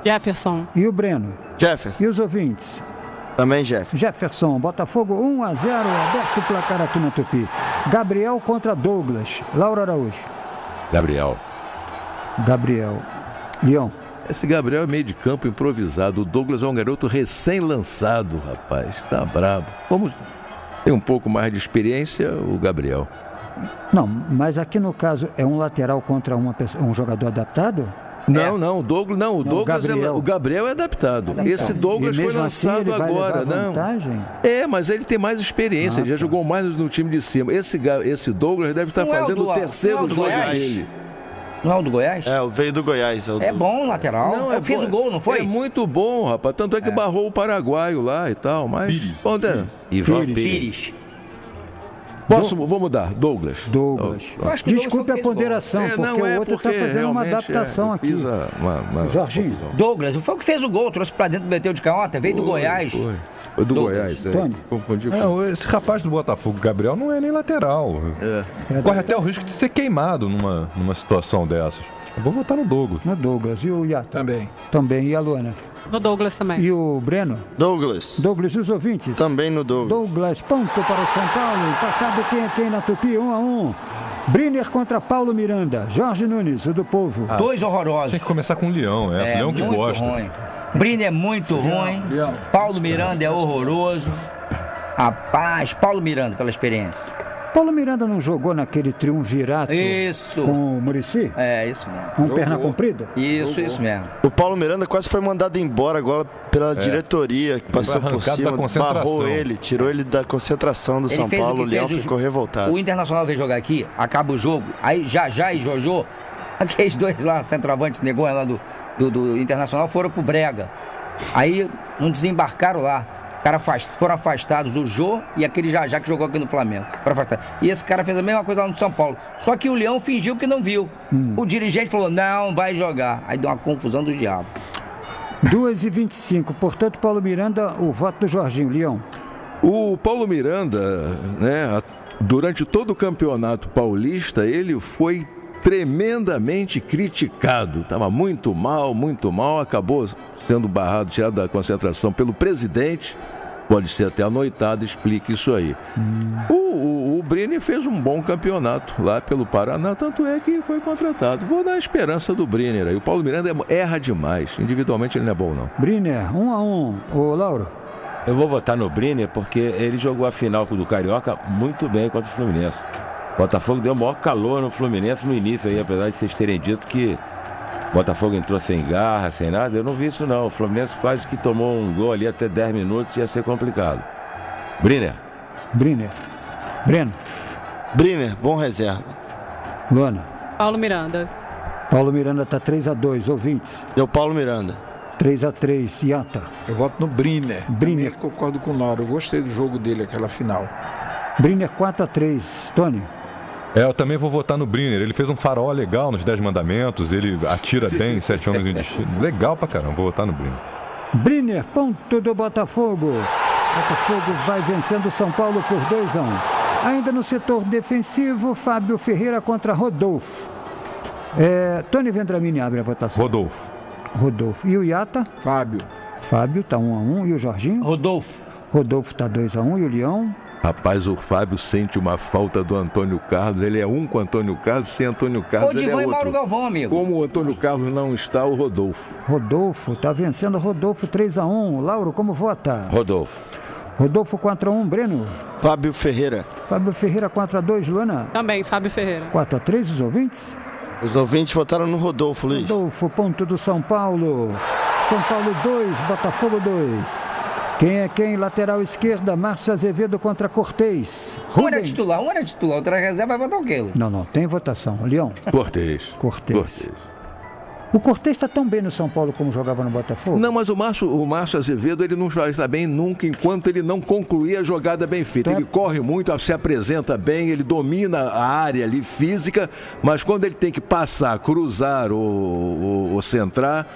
Speaker 6: Jefferson.
Speaker 2: E o Breno?
Speaker 7: Jefferson.
Speaker 2: E os ouvintes?
Speaker 7: Também Jefferson.
Speaker 2: Jefferson. Botafogo 1-0, aberto o placar aqui na Tupi. Gabriel contra Douglas. Lauro Araújo. Gabriel. Leão.
Speaker 22: Esse Gabriel é meio de campo improvisado. O Douglas é um garoto recém-lançado, rapaz. Tá brabo. Tem um pouco mais de experiência, o Gabriel.
Speaker 2: Não, mas aqui no caso é um lateral contra um jogador adaptado?
Speaker 22: Não, o Douglas não. O Gabriel é adaptado. Esse Douglas foi lançado agora, não. Mas ele tem mais experiência, ele já jogou mais no time de cima. Esse Douglas deve estar fazendo o terceiro jogo dele.
Speaker 1: Não é o do Goiás?
Speaker 7: Veio do Goiás.
Speaker 1: É bom o lateral.
Speaker 22: Não,
Speaker 1: fez o gol, não foi?
Speaker 22: É muito bom, rapaz. Tanto é que barrou o paraguaio lá e tal, mas...
Speaker 1: Ivan Pires.
Speaker 22: Vou mudar, Douglas.
Speaker 2: Desculpe a ponderação, porque o outro está fazendo uma adaptação aqui. Jorginho.
Speaker 1: Douglas, foi o que fez o gol, trouxe pra dentro, meteu de canhota, veio do Goiás.
Speaker 22: Do Goiás,
Speaker 3: confundi. Esse rapaz do Botafogo, Gabriel, não é nem lateral. Corre até o risco de ser queimado numa situação dessas. Eu vou votar no Douglas.
Speaker 2: No Douglas. E o Iato? Também. E a Luana?
Speaker 6: No Douglas também.
Speaker 2: E o Breno?
Speaker 7: Douglas.
Speaker 2: E os ouvintes?
Speaker 7: Também no Douglas.
Speaker 2: Douglas, ponto para o São Paulo. Empatado Quem é Quem na Tupi, 1-1. Briner contra Paulo Miranda. Jorge Nunes, o do Povo.
Speaker 1: Dois horrorosos.
Speaker 3: Tem que começar com o Leão, o Leão que gosta.
Speaker 1: Ruim. Briner é muito ruim. Paulo Miranda é horroroso. Rapaz, Paulo Miranda, pela experiência.
Speaker 2: Paulo Miranda não jogou naquele triunvirato com o Muricy?
Speaker 7: Isso mesmo.
Speaker 2: Com perna comprida?
Speaker 1: Isso mesmo.
Speaker 7: O Paulo Miranda quase foi mandado embora agora pela diretoria, que passou por cima, barrou ele, tirou ele da concentração do São Paulo, o Leão ficou revoltado.
Speaker 1: O Internacional veio jogar aqui, acaba o jogo, aí Já e Jojo, aqueles dois lá, centroavantes, negou lá do Internacional, foram pro Brega. Aí não desembarcaram lá. Foram afastados o Jô e aquele Já que jogou aqui no Flamengo. E esse cara fez a mesma coisa lá no São Paulo. Só que o Leão fingiu que não viu. O dirigente falou, não, vai jogar. Aí deu uma confusão do diabo.
Speaker 2: 2h25. Portanto, Paulo Miranda, o voto do Jorginho. Leão.
Speaker 22: O Paulo Miranda, durante todo o campeonato paulista, ele foi tremendamente criticado. Estava muito mal, acabou sendo barrado, tirado da concentração pelo presidente. Pode ser até a noitada, explica isso aí. O Brenner fez um bom campeonato lá pelo Paraná, tanto é que foi contratado. Vou dar a esperança do Brenner aí. O Paulo Miranda erra demais. Individualmente ele não é bom, não.
Speaker 2: Brenner, 1-1. Ô, Lauro?
Speaker 11: Eu vou votar no Brenner porque ele jogou a final do Carioca muito bem contra o Fluminense. O Botafogo deu o maior calor no Fluminense no início aí, apesar de vocês terem dito que o Botafogo entrou sem garra, sem nada. Eu não vi isso não. O Fluminense quase que tomou um gol ali até 10 minutos, ia ser complicado. Brenner.
Speaker 2: Breno.
Speaker 7: Brenner, bom reserva.
Speaker 2: Luana.
Speaker 6: Paulo Miranda.
Speaker 2: Paulo Miranda tá 3-2, ouvintes.
Speaker 7: Deu Paulo Miranda.
Speaker 2: 3-3, Iata.
Speaker 4: Eu voto no Brenner. Também concordo com o Lauro. Eu gostei do jogo dele, aquela final.
Speaker 2: Brenner 4-3, Tony.
Speaker 3: Eu também vou votar no Brenner. Ele fez um farol legal nos 10 mandamentos. Ele atira bem, 7 homens em destino. Legal pra caramba. Vou votar no Brenner.
Speaker 2: Brenner, ponto do Botafogo. Botafogo vai vencendo São Paulo por 2-1. Ainda no setor defensivo, Fábio Ferreira contra Rodolfo. Tony Vendramini abre a votação. Rodolfo. E o Iata? Fábio tá 1-1. E o Jorginho? Rodolfo tá 2-1. E o Leão?
Speaker 22: Rapaz, o Fábio sente uma falta do Antônio Carlos. Ele é um com o Antônio Carlos, sem Antônio Carlos ele é outro.
Speaker 1: Mauro Galvão, amigo.
Speaker 22: Como o Antônio Carlos não está, o Rodolfo.
Speaker 2: Rodolfo, tá vencendo Rodolfo 3-1. Lauro, como vota?
Speaker 11: Rodolfo
Speaker 2: 4-1, Breno.
Speaker 7: Fábio Ferreira
Speaker 2: 4-2, Luana.
Speaker 6: Também, Fábio Ferreira.
Speaker 2: 4-3, os ouvintes?
Speaker 7: Os ouvintes votaram no Rodolfo, Luiz.
Speaker 2: Rodolfo, ponto do São Paulo. São Paulo 2, Botafogo 2. Quem é quem? Lateral esquerda, Márcio Azevedo contra Cortez.
Speaker 1: Um era titular. Outra reserva vai votar o quê?
Speaker 2: Não, tem votação. Leão?
Speaker 22: Cortez.
Speaker 2: O Cortez está tão bem no São Paulo como jogava no Botafogo?
Speaker 22: Não, mas o Márcio Azevedo ele não está bem nunca enquanto ele não concluir a jogada bem feita. Ele corre muito, se apresenta bem, ele domina a área ali física, mas quando ele tem que passar, cruzar ou centrar,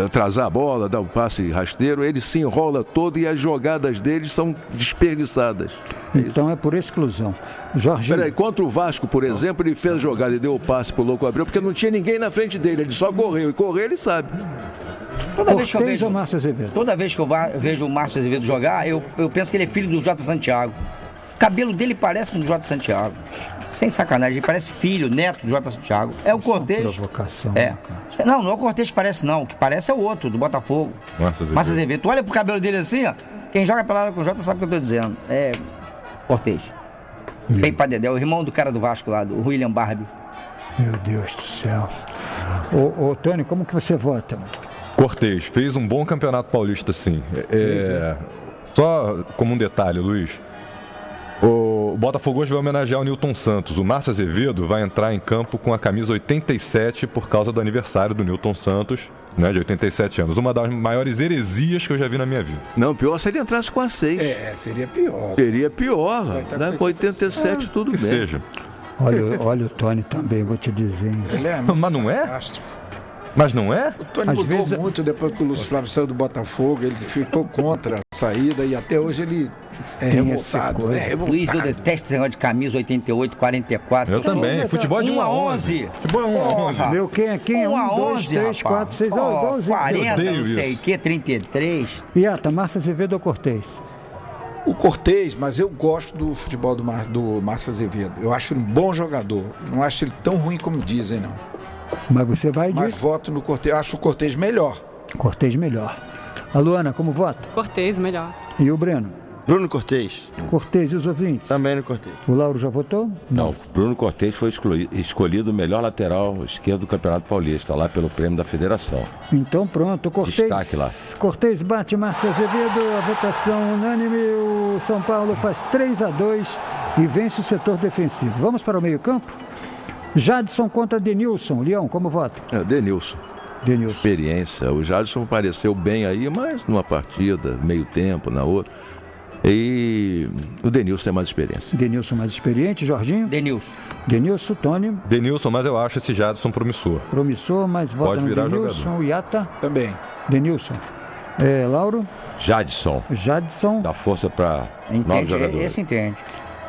Speaker 22: atrasar a bola, dar um passe rasteiro, ele se enrola todo e as jogadas dele são desperdiçadas.
Speaker 2: Então é por exclusão. Jorginho.
Speaker 22: Peraí, contra o Vasco, por exemplo, ele fez a jogada e deu o passe pro Louco Abreu, porque não tinha ninguém na frente dele, ele só correu. E correr ele sabe.
Speaker 1: Toda vez que eu vejo o Márcio Azevedo jogar, eu penso que ele é filho do Jota Santiago. O cabelo dele parece com o do Jota Santiago. Sem sacanagem, ele parece filho, neto do Jota Santiago. É o Cortez.
Speaker 2: Provocação.
Speaker 1: Não é o Cortez que parece, não. O que parece é o outro, do Botafogo. Márcio Azevedo. Tu olha pro cabelo dele assim, ó. Quem joga pelada com o Jota sabe o que eu tô dizendo. É Cortez. Bem pra Dedé, o irmão do cara do Vasco lá, do William Barbie.
Speaker 2: Meu Deus do céu. Ô Tony, como que você vota?
Speaker 3: Cortez fez um bom campeonato paulista, sim. Só como um detalhe, Luiz. O Botafogo hoje vai homenagear o Nilton Santos. O Márcio Azevedo vai entrar em campo com a camisa 87 por causa do aniversário do Nilton Santos, né, de 87 anos. Uma das maiores heresias que eu já vi na minha vida.
Speaker 22: Não, pior se ele entrasse com a 6.
Speaker 4: Seria pior.
Speaker 22: Seria pior. Né? Com 87 tudo bem.
Speaker 3: Seja.
Speaker 2: Olha o Tony também, vou te dizer.
Speaker 4: Ele é
Speaker 3: Mas não é? Mas não é?
Speaker 4: O Tony mudou muito depois que o Lúcio Flávio saiu do Botafogo. Ele ficou contra a saída e até hoje ele é revoltado.
Speaker 1: Luiz, eu detesto esse negócio de camisa 88, 44.
Speaker 3: Eu também. Futebol é de 1 a 11. Futebol é 1 a 11.
Speaker 2: Meu, quem é quem? 1
Speaker 1: a
Speaker 2: 2, 3, 4, 6,
Speaker 1: 40, não sei o que, 33.
Speaker 2: Iata, Márcio Azevedo ou Cortez?
Speaker 4: O Cortez, mas eu gosto do futebol do Márcio Azevedo. Eu acho ele um bom jogador. Não acho ele tão ruim como dizem, não.
Speaker 2: Mas você vai
Speaker 4: Mas voto no Cortez. Eu acho o Cortez melhor.
Speaker 2: Cortez melhor. A Luana, como vota?
Speaker 6: Cortez melhor.
Speaker 2: E o Breno?
Speaker 7: Bruno Cortez.
Speaker 2: Cortez e os ouvintes?
Speaker 7: Também no Cortez.
Speaker 2: O Lauro já votou?
Speaker 11: Não. Bruno Cortez foi escolhido o melhor lateral esquerdo do Campeonato Paulista, lá pelo prêmio da Federação.
Speaker 2: Então pronto, Cortez.
Speaker 11: Destaque lá.
Speaker 2: Cortez bate Márcio Azevedo, a votação unânime. O São Paulo faz 3-2 e vence o setor defensivo. Vamos para o meio-campo? Jadson contra Denilson. Leão, como vota?
Speaker 22: Denilson. Experiência. O Jadson apareceu bem aí, mas numa partida, meio tempo, na outra. E o Denilson tem mais experiência.
Speaker 2: Denilson mais experiente, Jorginho? Denilson, Tony?
Speaker 3: Denilson, mas eu acho esse Jadson promissor.
Speaker 2: Promissor, mas vota
Speaker 3: Pode
Speaker 2: no
Speaker 3: virar
Speaker 2: Denilson.
Speaker 3: jogador.
Speaker 2: Iata?
Speaker 4: Também.
Speaker 2: Denilson. Lauro?
Speaker 11: Jadson.
Speaker 2: Dá
Speaker 11: força para novos jogadores.
Speaker 1: Esse entende.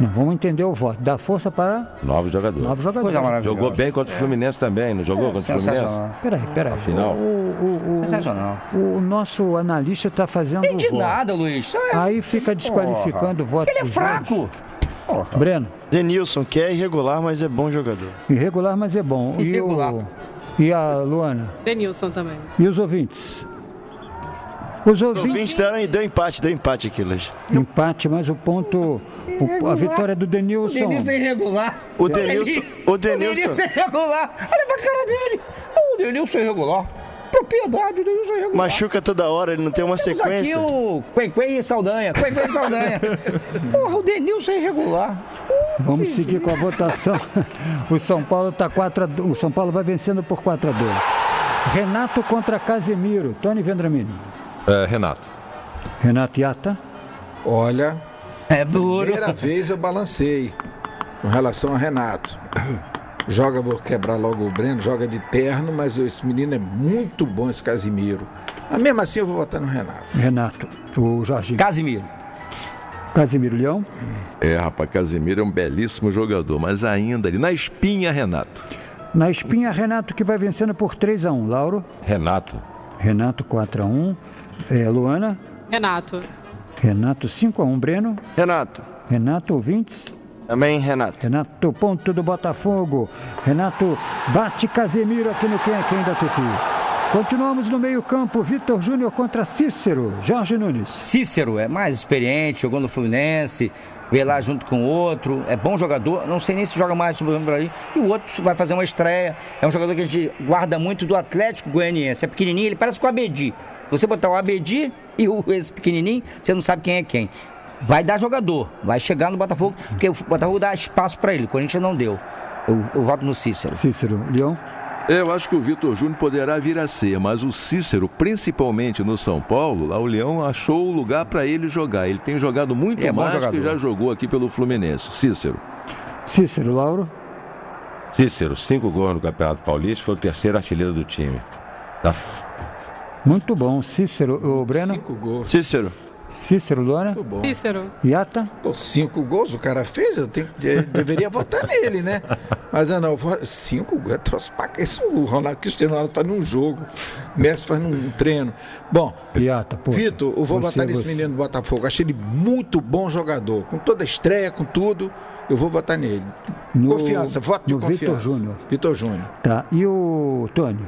Speaker 2: Não, vamos entender o voto. Dá força para...
Speaker 11: Novos jogadores. Jogou bem contra o Fluminense também, não jogou contra o Fluminense?
Speaker 2: Peraí.
Speaker 11: Afinal.
Speaker 1: Sensacional.
Speaker 2: O nosso analista está fazendo
Speaker 1: Tem de
Speaker 2: voto.
Speaker 1: nada, Luiz.
Speaker 2: Aí fica desqualificando o voto.
Speaker 1: Ele é fraco.
Speaker 2: Breno.
Speaker 7: Denilson, que é irregular, mas é bom jogador.
Speaker 2: Irregular, mas é bom.
Speaker 1: Irregular.
Speaker 2: E a Luana?
Speaker 6: Denilson também.
Speaker 2: E os ouvintes?
Speaker 7: Os ouvintes deu empate aqui, Luiz.
Speaker 2: Empate, mas o ponto... a vitória do Denilson.
Speaker 1: O Denilson é irregular.
Speaker 7: O Denilson
Speaker 1: é irregular. Olha pra cara dele. O Denilson é irregular. Propriedade, o Denilson é irregular.
Speaker 7: Machuca toda hora, ele não tem uma sequência.
Speaker 1: Aqui o Quenquem e Saldanha. Porra, o Denilson é irregular.
Speaker 2: Vamos seguir com a votação. O São Paulo tá 4-2. O São Paulo vai vencendo por 4-2. Renato contra Casemiro. Tony Vendramini.
Speaker 3: Renato.
Speaker 2: Renato Iata.
Speaker 4: Olha,
Speaker 1: é duro.
Speaker 4: Primeira vez eu balancei com relação a Renato. Joga, vou quebrar logo o Breno, joga de terno, mas esse menino é muito bom, esse Casimiro. Mas mesmo assim eu vou votar no Renato.
Speaker 2: Renato, o Jorginho. Casimiro Leão.
Speaker 22: Rapaz, Casimiro é um belíssimo jogador, mas ainda ali, na espinha, Renato.
Speaker 2: Na espinha, Renato, que vai vencendo por 3-1. Lauro?
Speaker 11: Renato
Speaker 2: 4-1. Luana? Renato 5-1. Breno? Renato, ouvintes?
Speaker 7: Também Renato.
Speaker 2: Renato, ponto do Botafogo. Renato bate Casemiro aqui no Quem é Quem da Tupi. Continuamos no meio-campo. Vitor Júnior contra Cícero. Jorge Nunes.
Speaker 1: Cícero é mais experiente, jogou no Fluminense, veio lá junto com o outro. É bom jogador. Não sei nem se joga mais por aí. E o outro vai fazer uma estreia. É um jogador que a gente guarda muito do Atlético Goianiense. É pequenininho, ele parece com o Abedi. Você botar o Abedi e esse pequenininho, você não sabe quem é quem. Vai dar jogador, vai chegar no Botafogo, porque o Botafogo dá espaço para ele, o Corinthians não deu. Eu voto no Cícero.
Speaker 2: Leão?
Speaker 22: Eu acho que o Vitor Júnior poderá vir a ser, mas o Cícero, principalmente no São Paulo, lá o Leão achou o lugar para ele jogar. Ele tem jogado muito mais que já jogou aqui pelo Fluminense.
Speaker 2: Cícero, Lauro?
Speaker 11: Cícero, 5 gols no Campeonato Paulista, foi o terceiro artilheiro do time.
Speaker 2: Muito bom. Cícero, o Breno?
Speaker 4: 5 gols.
Speaker 2: Cícero, Luana?
Speaker 4: Muito bom.
Speaker 6: Cícero.
Speaker 2: Iata?
Speaker 4: 5 gols o cara fez, eu deveria votar nele, né? Mas não, 5 gols, trouxe pra cá. Isso o Cristiano Ronaldo faz num jogo, Messi faz num treino. Bom,
Speaker 2: Iata,
Speaker 4: Vitor, eu vou votar nesse menino do Botafogo. Achei ele muito bom jogador, com toda a estreia, com tudo, eu vou votar nele. Confiança, voto de confiança. Vitor Júnior.
Speaker 2: Tá, e o Tony?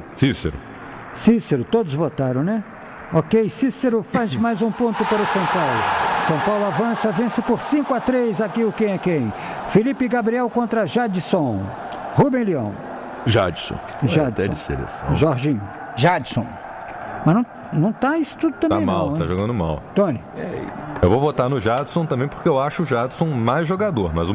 Speaker 3: Cícero,
Speaker 2: todos votaram, né? Ok, Cícero faz mais um ponto para o São Paulo. São Paulo avança, vence por 5-3 aqui o Quem é Quem. Felipe Gabriel contra Jadson. Rubem Leão.
Speaker 22: Jadson.
Speaker 2: Até de seleção. Jorginho.
Speaker 1: Jadson.
Speaker 2: Mas não tá isso tudo também
Speaker 3: mal,
Speaker 2: não.
Speaker 3: Tá jogando mal.
Speaker 2: Tony.
Speaker 3: Eu vou votar no Jadson também porque eu acho o Jadson mais jogador, mas no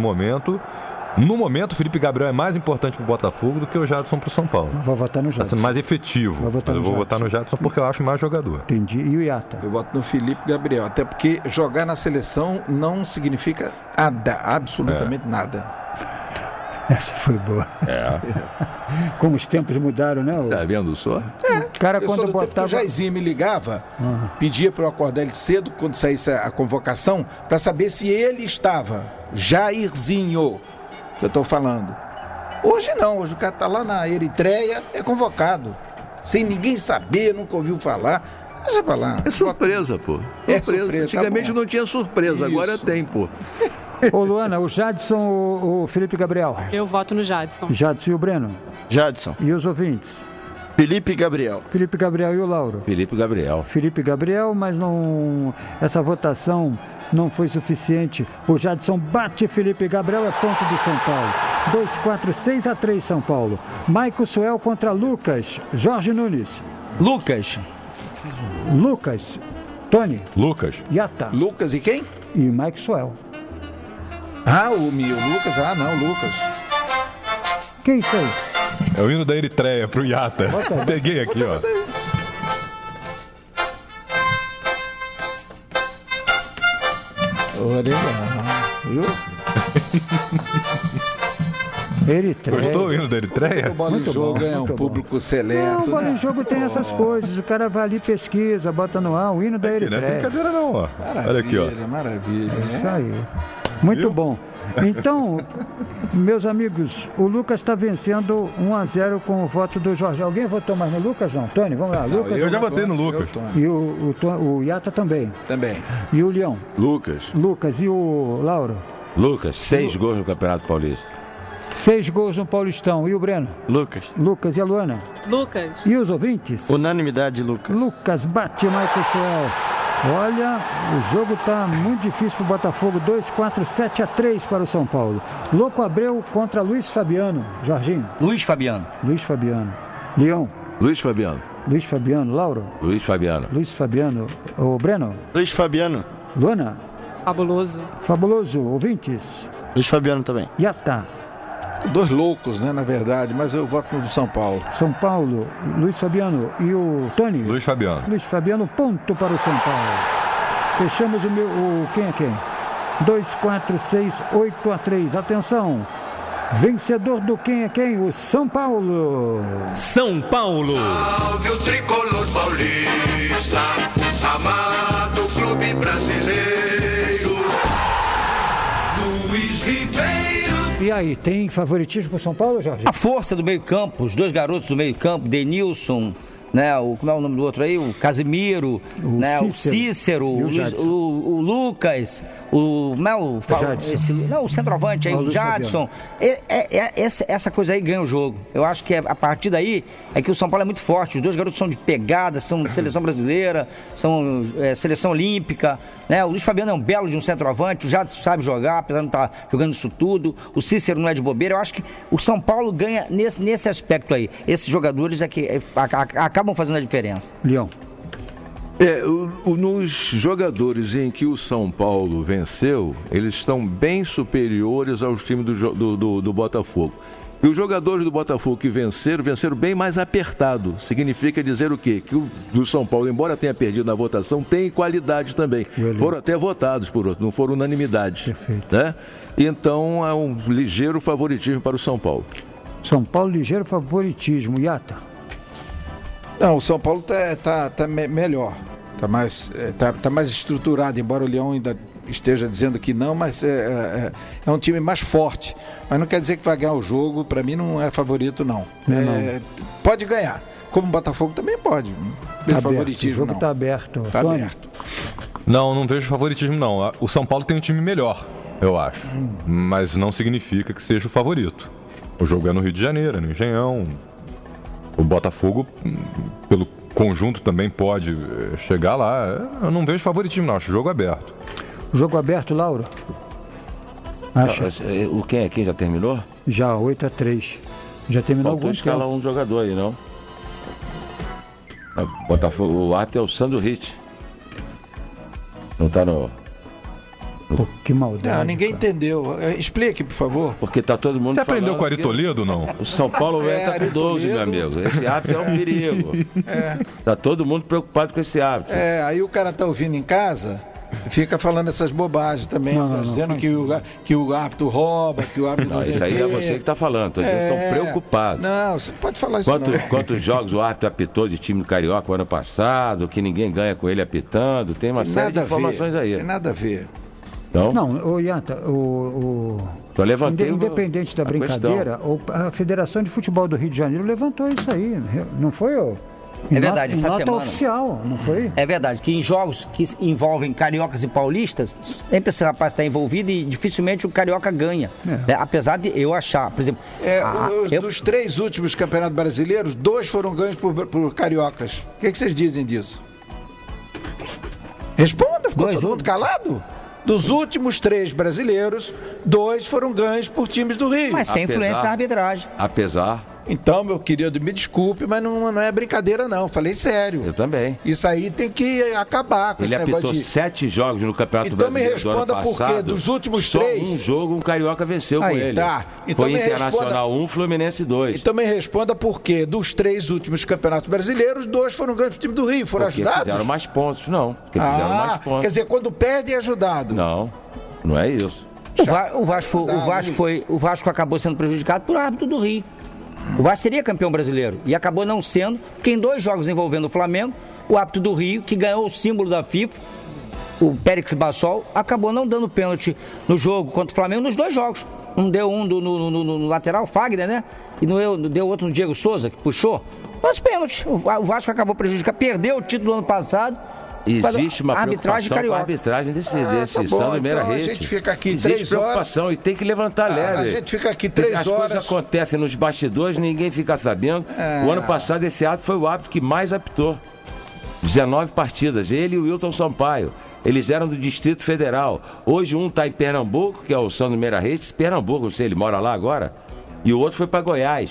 Speaker 3: momento, o Felipe Gabriel é mais importante para o Botafogo do que o Jadson para o São Paulo.
Speaker 2: Vou votar no Jadson.
Speaker 3: Está sendo mais efetivo. Eu vou votar no Jadson porque eu acho mais jogador.
Speaker 2: Entendi. E o Iata?
Speaker 4: Eu voto no Felipe Gabriel, até porque jogar na seleção não significa nada, absolutamente nada.
Speaker 2: Essa foi boa. Como os tempos mudaram, né?
Speaker 22: Tá vendo só?
Speaker 2: O cara quando botava...
Speaker 4: O Jairzinho me ligava, pedia para eu acordar ele cedo quando saísse a convocação, para saber se ele estava. Jairzinho, que eu estou falando. Hoje não, hoje o cara está lá na Eritreia, é convocado. Sem ninguém saber, nunca ouviu falar. Deixa pra lá.
Speaker 22: É surpresa, pô.
Speaker 4: É surpresa.
Speaker 22: Antigamente não tinha surpresa, agora tem, pô.
Speaker 2: Ô Luana, o Jadson ou o Felipe Gabriel?
Speaker 6: Eu voto no Jadson.
Speaker 2: Jadson e o Breno?
Speaker 7: Jadson.
Speaker 2: E os ouvintes?
Speaker 7: Felipe Gabriel.
Speaker 2: Felipe Gabriel e o Lauro?
Speaker 11: Felipe Gabriel,
Speaker 2: mas não, essa votação não foi suficiente. O Jadson bate Felipe Gabriel, é ponto do São Paulo. 2-4, 6-3 São Paulo. Maico Suel contra Lucas. Jorge Nunes.
Speaker 1: Lucas.
Speaker 2: Tony. Iata.
Speaker 4: Lucas e quem?
Speaker 2: E Maico Suel.
Speaker 4: O Lucas? Lucas.
Speaker 2: Quem foi?
Speaker 3: É o hino da Eritreia pro Iata. Peguei aqui, ó.
Speaker 4: Legal, viu?
Speaker 2: Eritreia.
Speaker 3: Gostou do hino da Eritreia?
Speaker 4: O Bola em Jogo é um público seleto.
Speaker 2: Não, o Bola em Jogo tem essas coisas. O cara vai ali, pesquisa, bota no ar o hino da Eritreia.
Speaker 3: Não é brincadeira não, ó.
Speaker 4: Maravilha,
Speaker 3: olha aqui, ó.
Speaker 4: Maravilha.
Speaker 2: É isso aí. Muito bom. Então, meus amigos, o Lucas está vencendo 1-0 com o voto do Jorge. Alguém votou mais no Lucas? Não, Tony, vamos lá. Lucas,
Speaker 3: eu já votei no Lucas.
Speaker 2: E o Iata também.
Speaker 4: Também.
Speaker 2: E o Leão?
Speaker 22: Lucas.
Speaker 2: Lucas. E o Lauro?
Speaker 11: Lucas, 6 gols no Campeonato Paulista.
Speaker 2: 6 gols no Paulistão. E o Breno?
Speaker 7: Lucas.
Speaker 2: Lucas. E a Luana?
Speaker 6: Lucas.
Speaker 2: E os ouvintes?
Speaker 7: Unanimidade, Lucas.
Speaker 2: Lucas bate Michael Suel. Olha, o jogo está muito difícil para o Botafogo. 2-4-7-3 para o São Paulo. Louco Abreu contra Luiz Fabiano. Jorginho?
Speaker 1: Luiz Fabiano.
Speaker 2: Luiz Fabiano. Leão?
Speaker 22: Luiz Fabiano.
Speaker 2: Luiz Fabiano. Lauro?
Speaker 11: Luiz Fabiano.
Speaker 2: Luiz Fabiano. O Breno?
Speaker 7: Luiz Fabiano.
Speaker 2: Luana?
Speaker 6: Fabuloso.
Speaker 2: Fabuloso. Ouvintes?
Speaker 7: Luiz Fabiano também.
Speaker 2: Iata?
Speaker 4: Dois loucos, né, na verdade, mas eu voto no São Paulo.
Speaker 2: São Paulo, Luiz Fabiano. E o Tony?
Speaker 3: Luiz Fabiano.
Speaker 2: Luiz Fabiano, ponto para o São Paulo. Fechamos o quem é quem? 2-4-6-8-3. Atenção. Vencedor do quem é quem? O São Paulo.
Speaker 9: São Paulo.
Speaker 12: Salve o tricolor paulista, amado clube brasileiro. Luiz Ribeiro.
Speaker 2: E aí, tem favoritismo para o São Paulo, Jorge?
Speaker 1: A força do meio-campo, os dois garotos do meio-campo, Denilson, né, como é o nome do outro aí? O Casimiro, o Cícero, o Lucas, o centroavante aí, o Jadson. Essa coisa aí ganha o jogo. Eu acho que a partir daí é que o São Paulo é muito forte. Os dois garotos são de pegada, são de seleção brasileira, são seleção olímpica, né? O Luiz Fabiano é um belo de um centroavante, o Jadson sabe jogar, apesar de não estar jogando isso tudo. O Cícero não é de bobeira. Eu acho que o São Paulo ganha nesse aspecto aí. Esses jogadores é que acabam fazendo a diferença.
Speaker 2: Leão.
Speaker 22: Nos jogadores em que o São Paulo venceu, eles estão bem superiores aos times do Botafogo. E os jogadores do Botafogo que venceram bem mais apertado. Significa dizer o quê? Que o do São Paulo, embora tenha perdido na votação, tem qualidade também. Foram até votados por outros, não foram unanimidade. Perfeito. Né? Então, é um ligeiro favoritismo para o São Paulo.
Speaker 2: São Paulo, ligeiro favoritismo. Iata?
Speaker 4: Não, o São Paulo tá melhor. Tá mais estruturado, embora o Leão ainda esteja dizendo que não, mas é um time mais forte. Mas não quer dizer que vai ganhar o jogo, para mim não é favorito, não. Pode ganhar, como o Botafogo também pode.
Speaker 2: Tá favoritismo, o jogo está aberto.
Speaker 4: Está aberto.
Speaker 3: Não vejo favoritismo, não. O São Paulo tem um time melhor, eu acho. Mas não significa que seja o favorito. O jogo é no Rio de Janeiro, é no Engenhão. O Botafogo, pelo conjunto, também pode chegar lá. Eu não vejo favoritismo, não. Acho o jogo aberto.
Speaker 2: O jogo aberto, Lauro? Acha?
Speaker 11: O quem aqui já terminou?
Speaker 2: Já, 8-3. Já terminou algum tempo.
Speaker 11: Escala um jogador aí, não? Botafogo, o árbitro é o Sandro Ritt. Não tá no...
Speaker 2: Pô, que maldade.
Speaker 4: Não, ninguém entendeu. Explique, por favor.
Speaker 11: Porque tá todo mundo.
Speaker 3: Você aprendeu com o Ari Toledo, não?
Speaker 11: O São Paulo tá com 12, meu amigo. Esse árbitro é um perigo. Tá todo mundo preocupado com esse árbitro.
Speaker 4: Aí o cara tá ouvindo em casa, fica falando essas bobagens também, dizendo que o árbitro rouba, que o árbitro não
Speaker 11: isso aí é você que tá falando. Tô dizendo que estão preocupados.
Speaker 4: Não, você pode falar isso
Speaker 11: Quantos jogos o árbitro apitou de time do Carioca o ano passado, que ninguém ganha com ele apitando, tem uma série de informações aí.
Speaker 4: Tem nada a ver.
Speaker 2: Não, Iata, independente da brincadeira, a Federação de Futebol do Rio de Janeiro levantou isso aí, não foi?
Speaker 1: É verdade, essa
Speaker 2: nota
Speaker 1: semana.
Speaker 2: Oficial, não foi?
Speaker 1: É verdade, que em jogos que envolvem cariocas e paulistas, sempre esse rapaz está envolvido e dificilmente o carioca ganha. Apesar de eu achar, por exemplo...
Speaker 4: Dos 3 últimos campeonatos brasileiros, 2 foram ganhos por cariocas. O que vocês dizem disso? Responda, ficou todo mundo calado? Dos últimos 3 brasileiros, 2 foram ganhos por times do Rio.
Speaker 1: Mas sem influência da arbitragem.
Speaker 11: Apesar.
Speaker 4: Então, meu querido, me desculpe, mas não é brincadeira, não. Falei sério.
Speaker 11: Eu também.
Speaker 4: Isso aí tem que acabar com esse negócio.
Speaker 11: Ele apitou 7 jogos no Campeonato Brasileiro do ano passado.
Speaker 4: Então me responda por quê? Dos últimos 3...
Speaker 11: Só um jogo, um carioca venceu com ele.
Speaker 4: Tá. Então
Speaker 11: foi Internacional 1, Fluminense 2.
Speaker 4: Então me responda por quê? Dos 3 últimos campeonatos brasileiros, 2 foram ganhos pro time do Rio. Foram ajudados?
Speaker 11: Fizeram mais pontos, não. Fizeram mais pontos.
Speaker 4: Quer dizer, quando perde é ajudado.
Speaker 11: Não é isso.
Speaker 1: O Vasco acabou sendo prejudicado por árbitro do Rio. O Vasco seria campeão brasileiro e acabou não sendo, porque em 2 jogos envolvendo o Flamengo, o árbitro do Rio, que ganhou o símbolo da FIFA, o Périx Bassol acabou não dando pênalti no jogo contra o Flamengo nos 2 jogos. Não deu um no lateral, Fagner, né? E não deu outro no Diego Souza, que puxou. Mas pênalti. O Vasco acabou prejudicando. Perdeu o título do ano passado.
Speaker 11: Existe uma
Speaker 1: arbitragem
Speaker 11: preocupação com a
Speaker 1: carioca.
Speaker 11: arbitragem desse Sandro Meira
Speaker 4: então
Speaker 11: Rede.
Speaker 4: A gente fica aqui
Speaker 11: Existe
Speaker 4: 3 horas.
Speaker 11: preocupação e tem que levantar leve.
Speaker 4: A gente fica aqui 3 horas.
Speaker 11: As coisas acontecem nos bastidores, ninguém fica sabendo. O ano passado esse árbitro foi o árbitro que mais apitou. 19 partidas, ele e o Wilton Sampaio. Eles eram do Distrito Federal. Hoje um está em Pernambuco, que é o Sandro Meira Reis. Pernambuco, não sei, ele mora lá agora. E o outro foi para Goiás.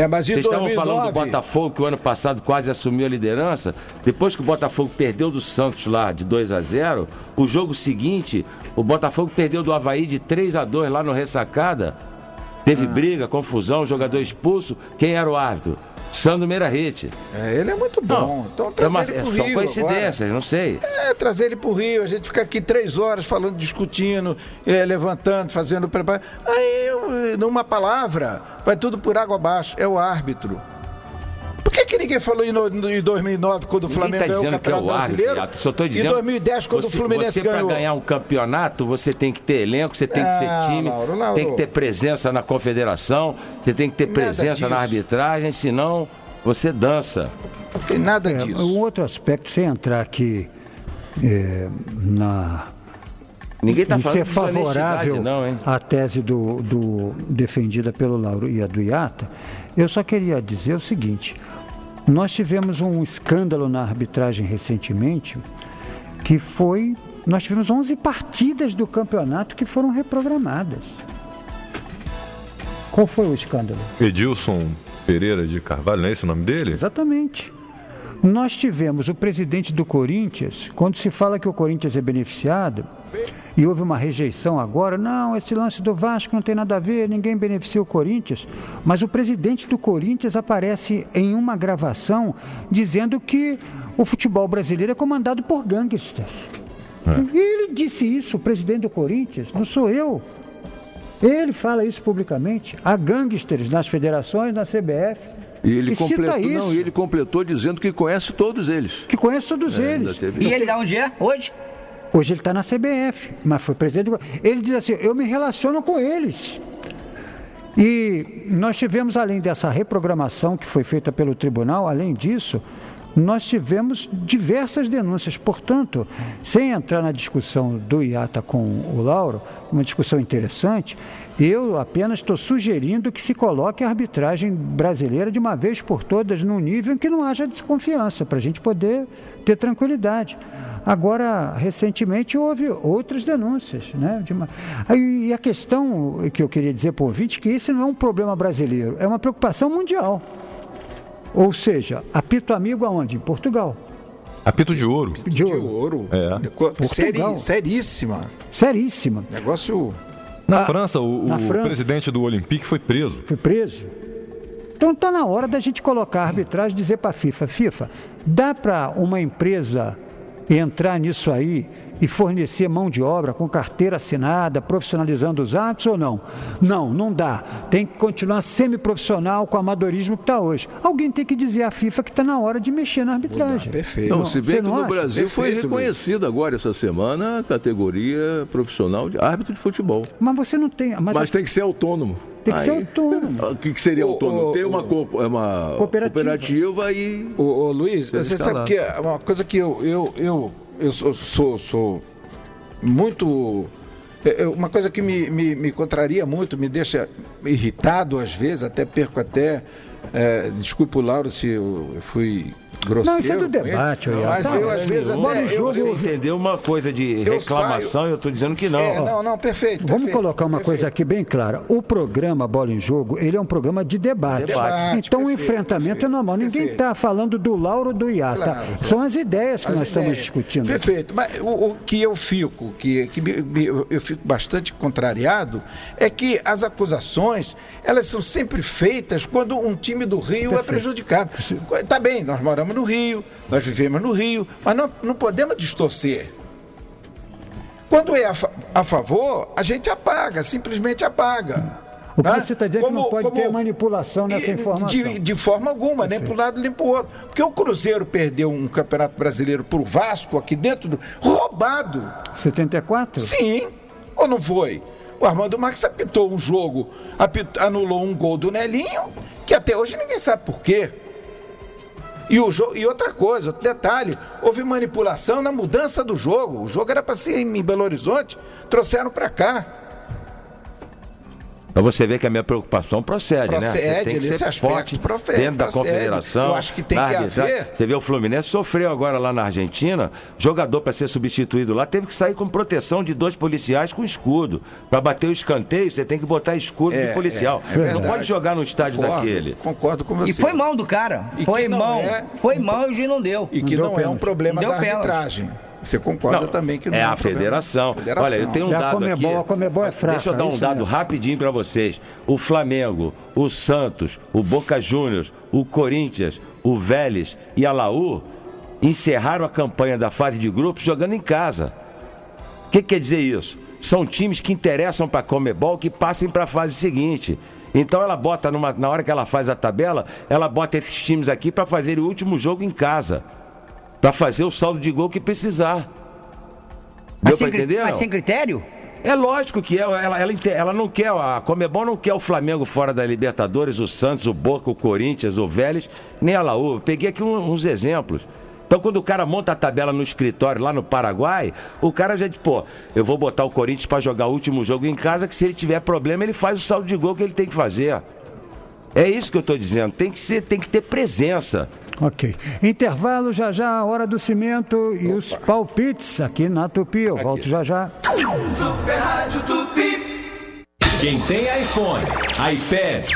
Speaker 4: Mas em
Speaker 11: Vocês
Speaker 4: 2009...
Speaker 11: estavam falando do Botafogo, que o ano passado quase assumiu a liderança. Depois que o Botafogo perdeu do Santos lá de 2-0, o jogo seguinte, o Botafogo perdeu do Avaí de 3-2 lá no Ressacada. Teve briga, confusão, jogador expulso. Quem era o árbitro? Sandro Meira Rede.
Speaker 4: Ele é muito bom.
Speaker 11: Não,
Speaker 4: então trazer ele pro Rio.
Speaker 11: São coincidências,
Speaker 4: agora.
Speaker 11: Não sei.
Speaker 4: Trazer ele pro Rio. A gente fica aqui 3 horas falando, discutindo, levantando, fazendo preparo. Aí, numa palavra, vai tudo por água abaixo. É o árbitro. Por que ninguém falou em 2009, quando o Flamengo ganhou o Campeonato Brasileiro?
Speaker 11: Só tô dizendo,
Speaker 4: em 2010, quando o Fluminense ganhou.
Speaker 11: Você, para ganhar um campeonato, você tem que ter elenco, você tem que ser time,
Speaker 4: Lauro.
Speaker 11: tem que ter presença na confederação, você tem que ter presença na arbitragem, senão você dança.
Speaker 4: Não tem nada disso.
Speaker 2: Um outro aspecto, sem entrar aqui
Speaker 11: Ninguém está falando
Speaker 2: ser favorável
Speaker 11: não, hein?
Speaker 2: à tese defendida pelo Lauro e a do Iata, eu só queria dizer o seguinte: nós tivemos um escândalo na arbitragem recentemente, que foi, nós tivemos 11 partidas do campeonato que foram reprogramadas. Qual foi o escândalo?
Speaker 3: Edilson Pereira de Carvalho, não é esse o nome dele?
Speaker 2: Exatamente. Nós tivemos o presidente do Corinthians, quando se fala que o Corinthians é beneficiado, e houve uma rejeição agora, não, esse lance do Vasco não tem nada a ver, ninguém beneficia o Corinthians, mas o presidente do Corinthians aparece em uma gravação dizendo que o futebol brasileiro é comandado por gangsters. E ele disse isso, o presidente do Corinthians, não sou eu. Ele fala isso publicamente. Há gangsters nas federações, na CBF.
Speaker 22: E ele completou dizendo que conhece todos eles.
Speaker 2: Que conhece todos eles.
Speaker 1: E ele da onde é hoje?
Speaker 2: Hoje ele está na CBF, mas foi presidente do... Ele diz assim, eu me relaciono com eles. E nós tivemos, além dessa reprogramação que foi feita pelo tribunal, além disso, nós tivemos diversas denúncias. Portanto, sem entrar na discussão do Iata com o Lauro, uma discussão interessante, eu apenas estou sugerindo que se coloque a arbitragem brasileira de uma vez por todas num nível em que não haja desconfiança, para a gente poder ter tranquilidade. Agora, recentemente, houve outras denúncias, né? E a questão que eu queria dizer para o ouvinte, que esse não é um problema brasileiro, é uma preocupação mundial. Ou seja, apito amigo aonde? Em Portugal.
Speaker 3: Apito de ouro.
Speaker 2: De ouro.
Speaker 4: Seríssima.
Speaker 2: Seríssima.
Speaker 4: Negócio...
Speaker 3: Na França, o presidente do Olympique foi preso.
Speaker 2: Foi preso. Então está na hora da gente colocar a arbitragem e dizer para a FIFA, dá para uma empresa entrar nisso aí e fornecer mão de obra com carteira assinada, profissionalizando os árbitros ou não? Não dá. Tem que continuar semiprofissional com o amadorismo que está hoje. Alguém tem que dizer à FIFA que está na hora de mexer na arbitragem.
Speaker 4: Perfeito.
Speaker 22: Não, se bem que no
Speaker 2: acha?
Speaker 22: Brasil foi reconhecida agora essa semana a categoria profissional de árbitro de futebol.
Speaker 2: Mas você não tem...
Speaker 22: Mas tem que ser autônomo.
Speaker 2: Tem que ser autônomo.
Speaker 22: O que seria autônomo? Ter uma cooperativa e...
Speaker 4: Ô Luiz, você sabe que é uma coisa que eu sou muito... Uma coisa que me contraria muito, me deixa irritado às vezes, até perco desculpa o Lauro se eu fui grosseiro.
Speaker 2: Não, isso é do debate.
Speaker 4: Mas eu às vezes
Speaker 11: Você entendeu uma coisa de reclamação, eu estou dizendo que não.
Speaker 4: Não, perfeito.
Speaker 2: Vamos colocar uma coisa aqui bem clara. O programa Bola em Jogo, ele é um programa de debate. Então o enfrentamento é normal. Ninguém está falando do Lauro ou do Iata. Claro. São as ideias que nós estamos discutindo.
Speaker 4: Perfeito. Mas o que eu fico, eu fico bastante contrariado, é que as acusações, elas são sempre feitas quando um time do Rio é prejudicado. Tá bem, nós moramos no Rio, nós vivemos no Rio, mas não podemos distorcer. Quando é a favor, a gente apaga, simplesmente apaga.
Speaker 2: O que você está dizendo que não pode ter manipulação nessa informação.
Speaker 4: De forma alguma, nem para um lado nem para o outro. Porque o Cruzeiro perdeu um Campeonato Brasileiro para o Vasco aqui dentro, roubado.
Speaker 2: 74?
Speaker 4: Sim, ou não foi? O Armando Marques apitou um jogo, anulou um gol do Nelinho, que até hoje ninguém sabe por quê. E outra coisa, outro detalhe, houve manipulação na mudança do jogo. O jogo era para ser em Belo Horizonte, trouxeram para cá.
Speaker 11: Pra você ver que a minha preocupação procede, né? Você tem que ser forte dentro da confederação.
Speaker 4: Eu acho que tem que haver.
Speaker 11: Você vê, o Fluminense sofreu agora lá na Argentina, jogador para ser substituído lá, teve que sair com proteção de 2 policiais com escudo. Para bater o escanteio, você tem que botar escudo de policial. Não pode jogar no estádio daquele.
Speaker 4: Concordo com você.
Speaker 1: E foi mão do cara. Foi mão e o juiz não deu.
Speaker 4: E que não é um problema da arbitragem. Você concorda também que não
Speaker 11: é a federação. Olha, eu tenho um dado aqui.
Speaker 2: A Conmebol é fraca.
Speaker 11: Deixa eu dar um dado rapidinho para vocês. O Flamengo, o Santos, o Boca Juniors, o Corinthians, o Vélez e a Laú encerraram a campanha da fase de grupos jogando em casa. O que quer dizer isso? São times que interessam para a Conmebol que passem para a fase seguinte. Então ela bota, na hora que ela faz a tabela, ela bota esses times aqui para fazer o último jogo em casa. Para fazer o saldo de gol que precisar. Deu para entender?
Speaker 1: Mas sem critério?
Speaker 11: É lógico que ela não quer, a Conmebol não quer o Flamengo fora da Libertadores, o Santos, o Boca, o Corinthians, o Vélez, nem a Laú. Peguei aqui uns exemplos. Então, quando o cara monta a tabela no escritório lá no Paraguai, o cara já diz, eu vou botar o Corinthians para jogar o último jogo em casa, que se ele tiver problema, ele faz o saldo de gol que ele tem que fazer. É isso que eu estou dizendo, tem que ter presença.
Speaker 2: Ok. Intervalo, já, a hora do cimento e os palpites aqui na Tupi. Eu volto já.
Speaker 8: Super Rádio Tupi.
Speaker 19: Quem tem iPhone, iPad,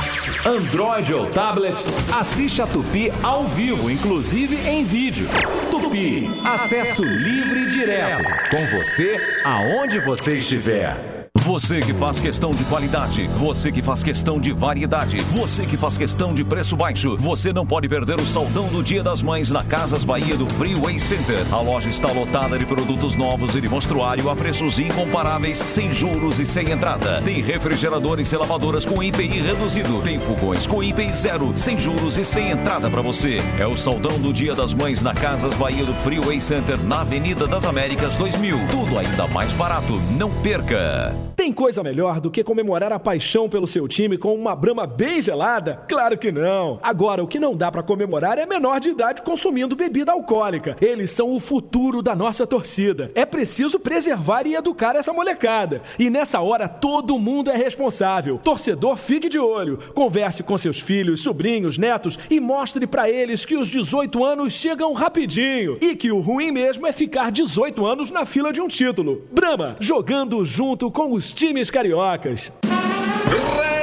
Speaker 19: Android ou tablet, assiste a Tupi ao vivo, inclusive em vídeo. Tupi, acesso livre e direto. Com você, aonde você estiver.
Speaker 28: Você que faz questão de qualidade, você que faz questão de variedade, você que faz questão de preço baixo, você não pode perder o saldão do Dia das Mães na Casas Bahia do Freeway Center. A loja está lotada de produtos novos e de mostruário a preços incomparáveis, sem juros e sem entrada. Tem refrigeradores e lavadoras com IPI reduzido, tem fogões com IPI zero, sem juros e sem entrada para você. É o saldão do Dia das Mães na Casas Bahia do Freeway Center, na Avenida das Américas 2000. Tudo ainda mais barato, não perca!
Speaker 13: Tem coisa melhor do que comemorar a paixão pelo seu time com uma Brahma bem gelada? Claro que não! Agora, o que não dá pra comemorar é menor de idade consumindo bebida alcoólica. Eles são o futuro da nossa torcida. É preciso preservar e educar essa molecada. E nessa hora, todo mundo é responsável. Torcedor, fique de olho. Converse com seus filhos, sobrinhos, netos e mostre pra eles que os 18 anos chegam rapidinho. E que o ruim mesmo é ficar 18 anos na fila de um título. Brahma, jogando junto com os times cariocas.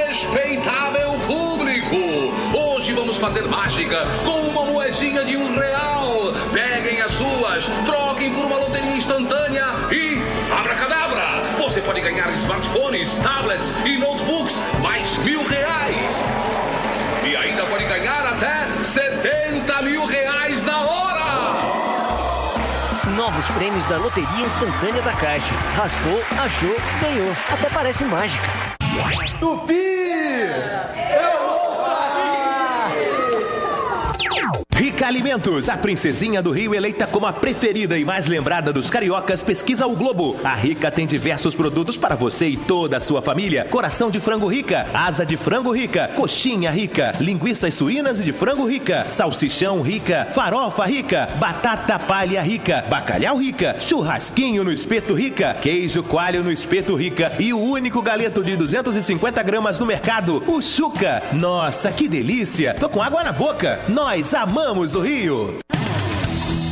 Speaker 14: Respeitável público, hoje vamos fazer mágica com uma moedinha de R$1. Peguem as suas, troquem por uma loteria instantânea e abracadabra! Você pode ganhar smartphones, tablets e notebooks mais R$1.000. E ainda pode ganhar até R$70 mil na hora!
Speaker 15: Novos prêmios da Loteria Instantânea da Caixa. Raspou, achou, ganhou. Até parece mágica.
Speaker 25: Tupi!
Speaker 19: Rica Alimentos, a princesinha do Rio eleita como a preferida e mais lembrada dos cariocas, pesquisa o Globo. A Rica tem diversos produtos para você e toda a sua família. Coração de frango Rica, asa de frango Rica, coxinha Rica, linguiças suínas e de frango Rica, salsichão Rica, farofa Rica, batata palha Rica, bacalhau Rica, churrasquinho no espeto Rica, queijo coalho no espeto Rica e o único galeto de 250 gramas no mercado, o Chuca. Nossa, que delícia! Tô com água na boca. Nós amamos o Rio.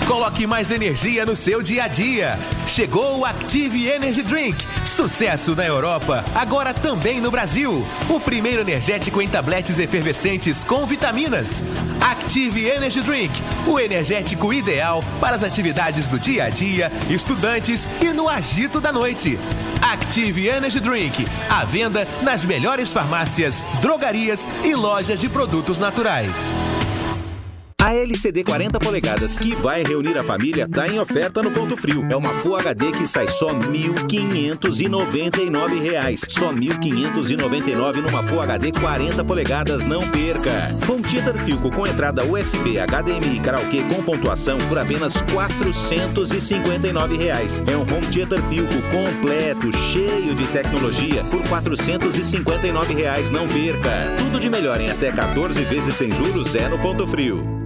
Speaker 19: Coloque mais energia no seu dia a dia. Chegou o Active Energy Drink. Sucesso na Europa, agora também no Brasil. O primeiro energético em tabletes efervescentes com vitaminas. Active Energy Drink, o energético ideal para as atividades do dia a dia, estudantes e no agito da noite. Active Energy Drink, à venda nas melhores farmácias, drogarias e lojas de produtos naturais.
Speaker 5: A LCD 40 polegadas que vai reunir a família tá em oferta no Ponto Frio. É uma Full HD que sai só R$ 1.599. Só R$ 1.599 numa Full HD 40 polegadas, não perca. Home Theater Philco com entrada USB, HDMI e karaokê com pontuação por apenas R$ 459. É um Home Theater Philco completo, cheio de tecnologia por R$ 459, não perca. Tudo de melhor em até 14 vezes sem juros é no Ponto Frio.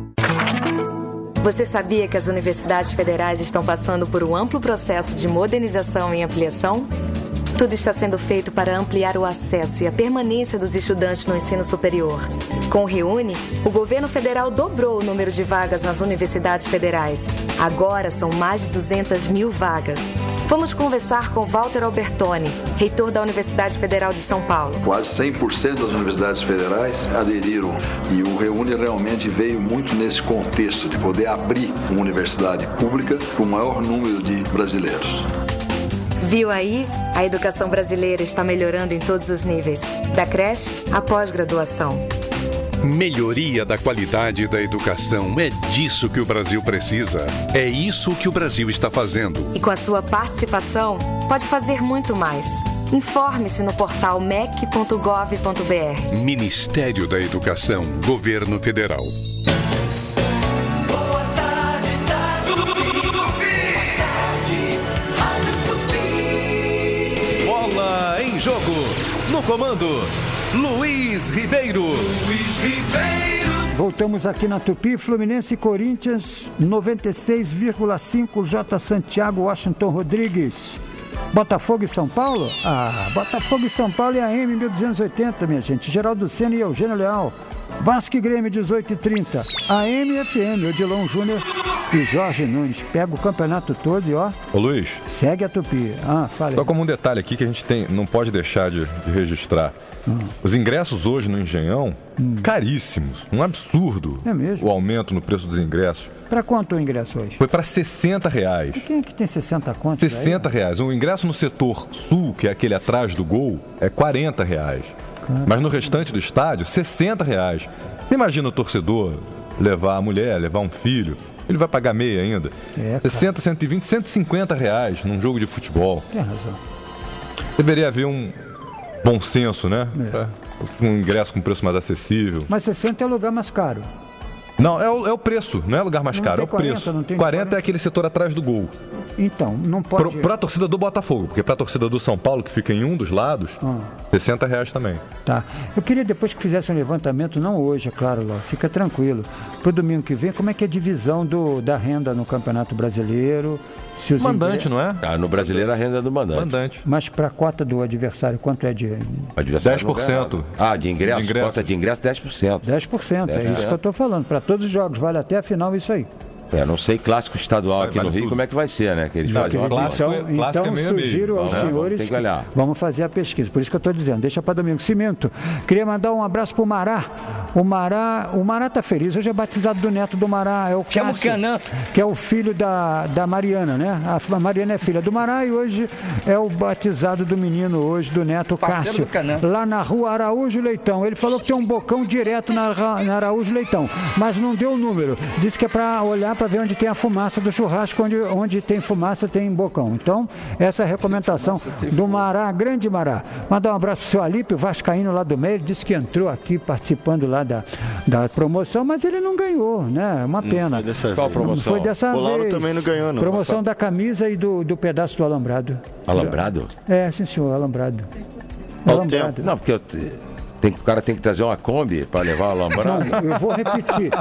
Speaker 10: Você sabia que as universidades federais estão passando por um amplo processo de modernização e ampliação? Tudo está sendo feito para ampliar o acesso e a permanência dos estudantes no ensino superior. Com o Reúne, o governo federal dobrou o número de vagas nas universidades federais. Agora são mais de 200 mil vagas. Vamos conversar com Walter Albertoni, reitor da Universidade Federal de São Paulo.
Speaker 16: Quase 100% das universidades federais aderiram e o Reúne realmente veio muito nesse contexto de poder abrir uma universidade pública para o maior número de brasileiros.
Speaker 10: Viu aí? A educação brasileira está melhorando em todos os níveis, da creche à pós-graduação.
Speaker 17: Melhoria da qualidade da educação. É disso que o Brasil precisa. É isso que o Brasil está fazendo.
Speaker 10: E com a sua participação, pode fazer muito mais. Informe-se no portal mec.gov.br.
Speaker 17: Ministério da Educação, Governo Federal.
Speaker 29: Bola em jogo. No comando, Luiz Ribeiro.
Speaker 2: Voltamos aqui na Tupi, Fluminense e Corinthians, 96,5, J. Santiago, Washington Rodrigues. Botafogo e São Paulo? Botafogo e São Paulo é a AM 1280, minha gente. Geraldo Senna e Eugênio Leal. Vasco e Grêmio, 18h30. AM e FM, Odilon Júnior e Jorge Nunes. Pega o campeonato todo e ó.
Speaker 3: Ô Luiz.
Speaker 2: Segue a Tupi. Fala aí.
Speaker 3: Só como um detalhe aqui que a gente não pode deixar de registrar. Os ingressos hoje no Engenhão, caríssimos. Um absurdo.
Speaker 2: É mesmo?
Speaker 3: O aumento no preço dos ingressos.
Speaker 2: Para quanto o ingresso hoje?
Speaker 3: Foi para R$60.
Speaker 2: E quem é que tem 60 contos?
Speaker 3: R$60. O ingresso no setor sul, que é aquele atrás do gol, é R$40. Mas no restante do estádio, R$60. Você imagina o torcedor levar a mulher, levar um filho, ele vai pagar meia ainda. 60, 120, R$150 num jogo de futebol.
Speaker 2: Tem razão.
Speaker 3: Deveria haver um bom senso, né? Um ingresso com preço mais acessível.
Speaker 2: Mas 60 é o lugar mais caro.
Speaker 3: Não, é o preço, não é lugar mais caro, é o
Speaker 2: 40,
Speaker 3: preço.
Speaker 2: Não tem
Speaker 3: 40 é aquele setor atrás do gol.
Speaker 2: Então, não pode...
Speaker 3: Para a torcida do Botafogo, porque para a torcida do São Paulo, que fica em um dos lados, R$60 também.
Speaker 2: Tá. Eu queria depois que fizesse um levantamento, não hoje, é claro, Léo, fica tranquilo. Para o domingo que vem, como é que é a divisão da renda no Campeonato Brasileiro? Se os
Speaker 3: mandante, não é?
Speaker 11: No Brasileiro a renda é do mandante.
Speaker 2: Mas para a cota do adversário, quanto é de...
Speaker 11: Adversário
Speaker 3: 10%.
Speaker 11: De ingresso? Cota de ingresso, 10%.
Speaker 2: 10%, é isso que eu estou falando. Para todos os jogos, vale até a final isso aí.
Speaker 11: Não sei clássico estadual aqui no Rio, tudo. Como é que vai ser, né? Que eles fazem
Speaker 2: então sugiro aos senhores,
Speaker 11: tem que olhar.
Speaker 2: Vamos fazer a pesquisa, por isso que eu estou dizendo, deixa para domingo. Cimento, queria mandar um abraço para o Mará. O Mará tá feliz, hoje é batizado do neto do Mará, é o
Speaker 1: Chama o Canã,
Speaker 2: que é o filho da Mariana, né? A Mariana é filha do Mará e hoje é o batizado do menino hoje, do neto Cássio, lá na rua Araújo Leitão. Ele falou que tem um bocão direto na Araújo Leitão, mas não deu o número, disse que é para olhar para ver onde tem a fumaça do churrasco, onde tem fumaça tem bocão. Então, essa é a recomendação do Mará, grande Mará. Mandar um abraço pro seu Alípio, vascaíno lá do meio, ele disse que entrou aqui participando lá da promoção, mas ele não ganhou, né? Uma pena.
Speaker 7: Qual promoção?
Speaker 2: Foi dessa vez.
Speaker 7: O Lauro também não ganhou, não.
Speaker 2: Promoção da camisa e do pedaço do alambrado.
Speaker 11: Alambrado?
Speaker 2: Sim senhor, alambrado.
Speaker 11: Não, porque o cara tem que trazer uma Kombi para levar o alambrado.
Speaker 2: Não, eu vou repetir.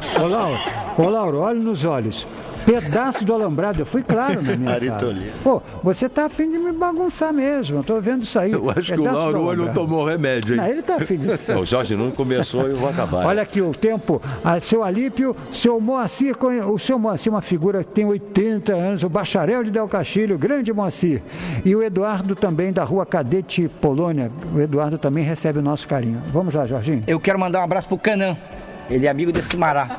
Speaker 2: Ô Lauro, olhe nos olhos. Pedaço do alambrado, eu fui claro na minha fala. Pô, você tá afim de me bagunçar mesmo, eu tô vendo isso aí.
Speaker 22: Eu acho que o Lauro hoje não tomou remédio, hein?
Speaker 2: Não, ele tá afim disso.
Speaker 11: O Jorge Nunes começou e eu vou acabar.
Speaker 2: Olha aqui o tempo, seu Alípio, seu Moacir, o seu Moacir, uma figura que tem 80 anos, o bacharel de Del Castilho, o grande Moacir. E o Eduardo também, da Rua Cadete Polônia, o Eduardo também recebe o nosso carinho. Vamos lá, Jorginho.
Speaker 1: Eu quero mandar um abraço pro Canã. Ele é amigo desse Mará.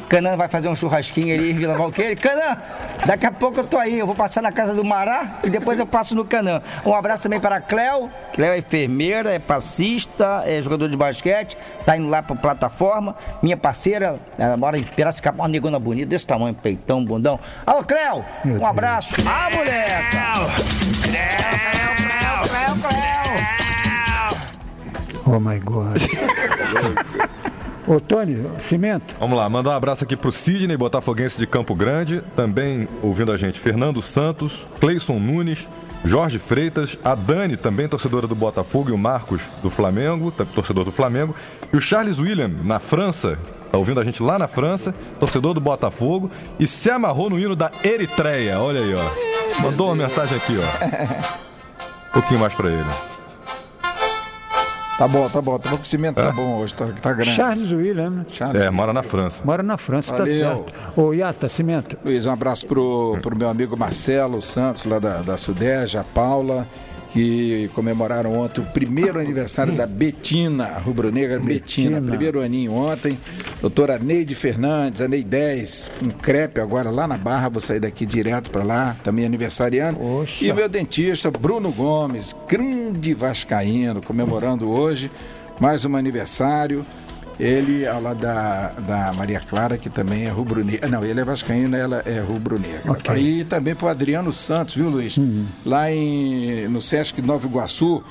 Speaker 1: Canan vai fazer um churrasquinho ali em Vila Valqueire. Canan, daqui a pouco eu tô aí. Eu vou passar na casa do Mará e depois eu passo no Canan. Um abraço também para a Cléo. Cléo é enfermeira, é passista, é jogador de basquete. Tá indo lá pra plataforma. Minha parceira, ela mora em Piracicaba, uma negona bonita, desse tamanho, peitão, bundão. Alô, Cléo, um abraço. Ah, moleca!
Speaker 2: Oh, my God. Ô, Tony, Cimento.
Speaker 3: Vamos lá, mandar um abraço aqui pro Sidney, botafoguense de Campo Grande. Também ouvindo a gente, Fernando Santos, Cleison Nunes, Jorge Freitas, a Dani, também torcedora do Botafogo, e o Marcos, do Flamengo, torcedor do Flamengo. E o Charles William, na França, tá ouvindo a gente lá na França, torcedor do Botafogo. E se amarrou no hino da Eritreia, olha aí, ó. Mandou uma mensagem aqui, ó. Um pouquinho mais pra ele.
Speaker 4: Tá bom, que o cimento tá bom hoje, tá grande.
Speaker 2: Charles William.
Speaker 3: Mora na França.
Speaker 2: Mora na França,
Speaker 4: valeu.
Speaker 2: Tá certo. Ô, Iata, Cimento.
Speaker 4: Luiz, um abraço pro meu amigo Marcelo Santos, lá da Sudeste, a Paula, que comemoraram ontem o primeiro aniversário da Betina, rubro-negra Betina, primeiro aninho ontem. Doutora Neide Fernandes, a Ney 10, um crepe agora lá na Barra, vou sair daqui direto para lá, também aniversariando.
Speaker 2: Oxa.
Speaker 4: E o meu dentista, Bruno Gomes, grande vascaíno, comemorando hoje mais um aniversário. Ele, ao lado da Maria Clara, que também é rubro-negra. Não, ele é vascaíno, ela é rubro-negra. Okay. Aí também pro Adriano Santos, viu, Luiz? Lá no Sesc Nova Iguaçu.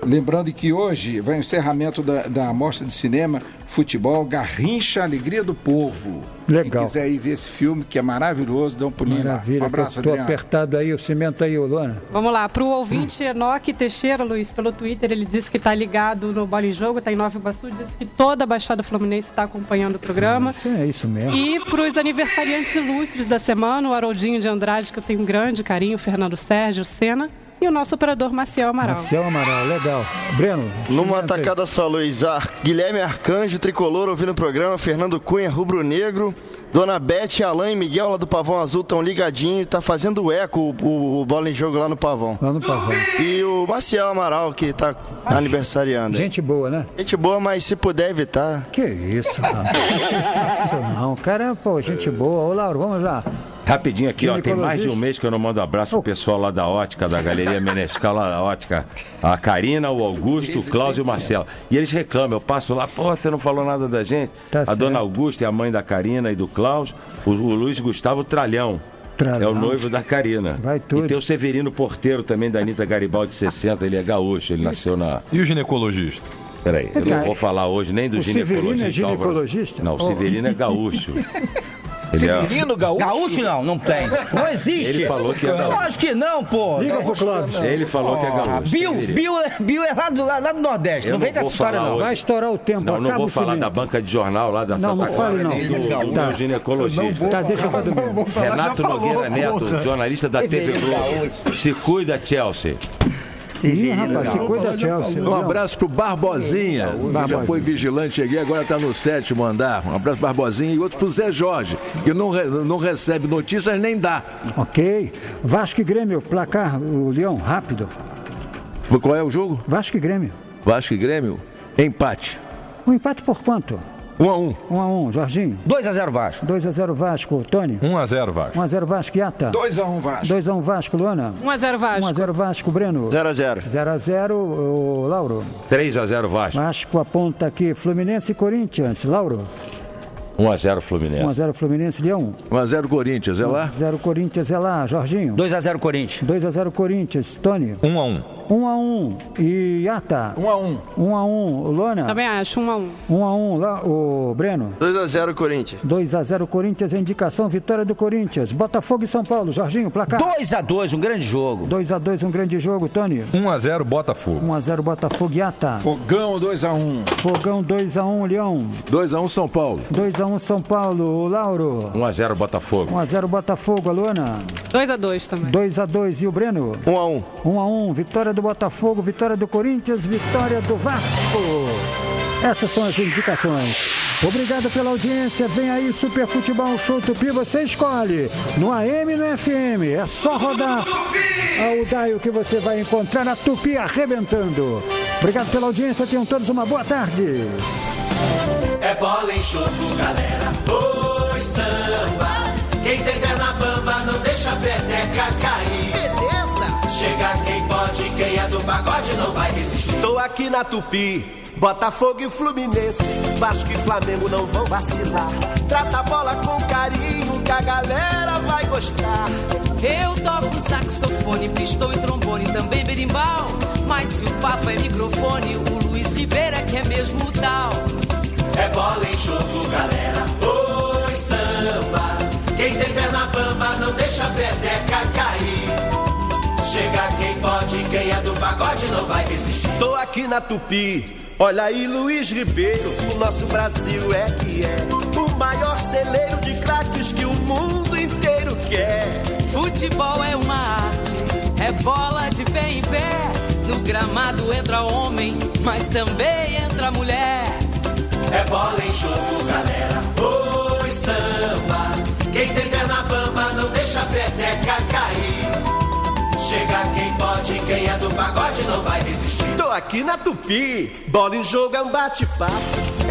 Speaker 4: Lembrando que hoje vai o encerramento da Mostra de Cinema, Futebol, Garrincha, Alegria do Povo.
Speaker 2: Legal.
Speaker 4: Quem quiser ir ver esse filme, que é maravilhoso, dá um pulinho lá. Um abraço,
Speaker 2: Adriano.
Speaker 4: Estou
Speaker 2: apertado aí, o Cimento aí, Luana.
Speaker 6: Vamos lá, para o ouvinte Enoque Teixeira, Luiz, pelo Twitter, ele disse que está ligado no Bola em Jogo, está em Nova Iguaçu, disse que toda a Baixada Fluminense está acompanhando o programa.
Speaker 2: É isso mesmo.
Speaker 6: E para os aniversariantes ilustres da semana, o Haroldinho de Andrade, que eu tenho um grande carinho, o Fernando Sérgio, Senna, e o nosso operador Maciel Amaral.
Speaker 2: Maciel Amaral, legal. Breno.
Speaker 7: Numa tacada só, Luiz. Guilherme Arcanjo, Tricolor, ouvindo o programa. Fernando Cunha, Rubro Negro. Dona Bete, Alain e Miguel, lá do Pavão Azul, estão ligadinhos. Tá fazendo eco o Bola em Jogo lá no Pavão.
Speaker 2: Lá no Pavão.
Speaker 7: E o Maciel Amaral, que tá aniversariando.
Speaker 2: Gente boa, né?
Speaker 7: Gente boa, mas se puder evitar.
Speaker 2: Que isso, cara. Isso não, cara, pô, gente boa. Ô, Lauro, vamos lá.
Speaker 11: Rapidinho aqui, ó, tem mais de um mês que eu não mando abraço pro pessoal lá da Ótica, da Galeria Menescal, lá da Ótica. A Karina, o Augusto, o Cláudio e o Marcelo. E eles reclamam, eu passo lá, pô, você não falou nada da gente?
Speaker 2: Tá
Speaker 11: a dona Augusta é a mãe da Karina e do Cláudio, o Luiz Gustavo Tralhão. É o noivo da Karina.
Speaker 2: Vai tudo.
Speaker 11: E tem o Severino Porteiro também, da Anitta Garibaldi 60, ele é gaúcho, ele nasceu na...
Speaker 3: E o ginecologista?
Speaker 11: Peraí, eu não vou falar hoje nem do ginecologista.
Speaker 2: O Severino é ginecologista?
Speaker 11: Não, o Severino é gaúcho.
Speaker 4: Severino gaúcho?
Speaker 1: Gaúcho não tem. Não existe.
Speaker 11: Ele falou que é gaúcho.
Speaker 1: Acho que não, pô.
Speaker 2: Liga pro Cláudio.
Speaker 11: Ele falou que é gaúcho.
Speaker 1: Bill é lá do Nordeste. Não vem com essa história, não.
Speaker 2: Vai estourar o tempo.
Speaker 11: Não vou falar da banca de jornal lá da Santa
Speaker 2: Clara.
Speaker 11: Não, do meu ginecologista.
Speaker 2: Tá, deixa eu fazer mesmo.
Speaker 11: Renato Nogueira Neto, jornalista da TV Globo. Se cuida, Chelsea.
Speaker 2: Rapaz, se cuida, Chelsea.
Speaker 22: Um abraço pro Barbosinha, que já foi vigilante aqui, agora tá no 7º andar. Um abraço pro Barbosinha e outro pro Zé Jorge, que não recebe notícias nem dá.
Speaker 2: Ok. Vasco e Grêmio, placar, o Leão, rápido.
Speaker 22: Qual é o jogo?
Speaker 2: Vasco e Grêmio.
Speaker 22: Vasco e Grêmio, empate.
Speaker 2: Um empate por quanto?
Speaker 22: 1-1.
Speaker 2: 1-1, Jorginho.
Speaker 1: 2-0 Vasco.
Speaker 2: 2-0 Vasco, Tony.
Speaker 3: 1-0 Vasco.
Speaker 2: 1-0 Vasco, Iata.
Speaker 4: 2-1 Vasco.
Speaker 2: 2-1 Vasco, Luana.
Speaker 6: 1-0 Vasco.
Speaker 2: 1-0 Vasco, Breno.
Speaker 7: 0-0.
Speaker 2: 0-0, Lauro.
Speaker 11: 3-0 Vasco.
Speaker 2: Vasco aponta aqui, Fluminense e Corinthians. Lauro.
Speaker 11: 1-0 Fluminense.
Speaker 2: 1-0 Fluminense, Leão.
Speaker 22: 1-0 Corinthians, é lá?
Speaker 2: 1-0 Corinthians, é lá, Jorginho.
Speaker 1: 2-0 Corinthians.
Speaker 2: 2-0 Corinthians, Tony.
Speaker 3: 1-1.
Speaker 2: 1-1. E Iata?
Speaker 4: 1-1.
Speaker 2: 1-1. Lona?
Speaker 6: Também acho, 1-1.
Speaker 2: 1-1. Lá, o Breno?
Speaker 7: 2-0 Corinthians.
Speaker 2: 2-0 Corinthians, a indicação, vitória do Corinthians. Botafogo e São Paulo, Jorginho, placar.
Speaker 1: 2-2, um grande jogo.
Speaker 2: 2-2, um grande jogo, Tony.
Speaker 3: 1-0 Botafogo.
Speaker 2: 1-0 Botafogo, Iata.
Speaker 4: Fogão 2-1.
Speaker 2: Fogão 2-1, Leão.
Speaker 22: 2-1 São Paulo.
Speaker 2: 2-1 São Paulo, Lauro.
Speaker 11: 1-0 Botafogo.
Speaker 2: 1-0 Botafogo, Luana.
Speaker 6: 2-2 também.
Speaker 2: 2-2 e o Breno?
Speaker 7: 1-1.
Speaker 2: 1-1, vitória do Botafogo, vitória do Corinthians, vitória do Vasco. Essas são as indicações. Obrigado pela audiência. Vem aí Super Futebol Show Tupi. Você escolhe no AM e no FM. É só rodar o dial que você vai encontrar a Tupi arrebentando. Obrigado pela audiência. Tenham todos uma boa tarde.
Speaker 8: É bola em jogo, galera. Oi, samba. Quem tem perna bamba não deixa a peteca cair. Beleza. Chega quem pode, quem é do pagode não vai resistir.
Speaker 29: Tô aqui na Tupi, Botafogo e Fluminense, Vasco e Flamengo não vão vacilar. Trata a bola com carinho que a galera vai gostar.
Speaker 9: Eu toco saxofone, pistão e trombone, também berimbau. Mas se o papo é microfone, o Luiz Ribeiro é que é mesmo o tal.
Speaker 8: É bola em jogo, galera. Oi, samba. Quem tem perna bamba não deixa a peteca cair. Chega quem pode, quem é do pagode não vai resistir.
Speaker 29: Tô aqui na Tupi, olha aí Luiz Ribeiro, o nosso Brasil é que é o maior celeiro de craques que o mundo inteiro quer.
Speaker 9: Futebol é uma arte, é bola de pé em pé. No gramado entra homem, mas também entra mulher.
Speaker 8: É bola em jogo, galera. Oi, samba. Quem tem perna bamba não deixa a peteca cair. Chega quem pode, quem é do pagode não vai resistir.
Speaker 29: Tô aqui na Tupi, bola em jogo é um bate-papo,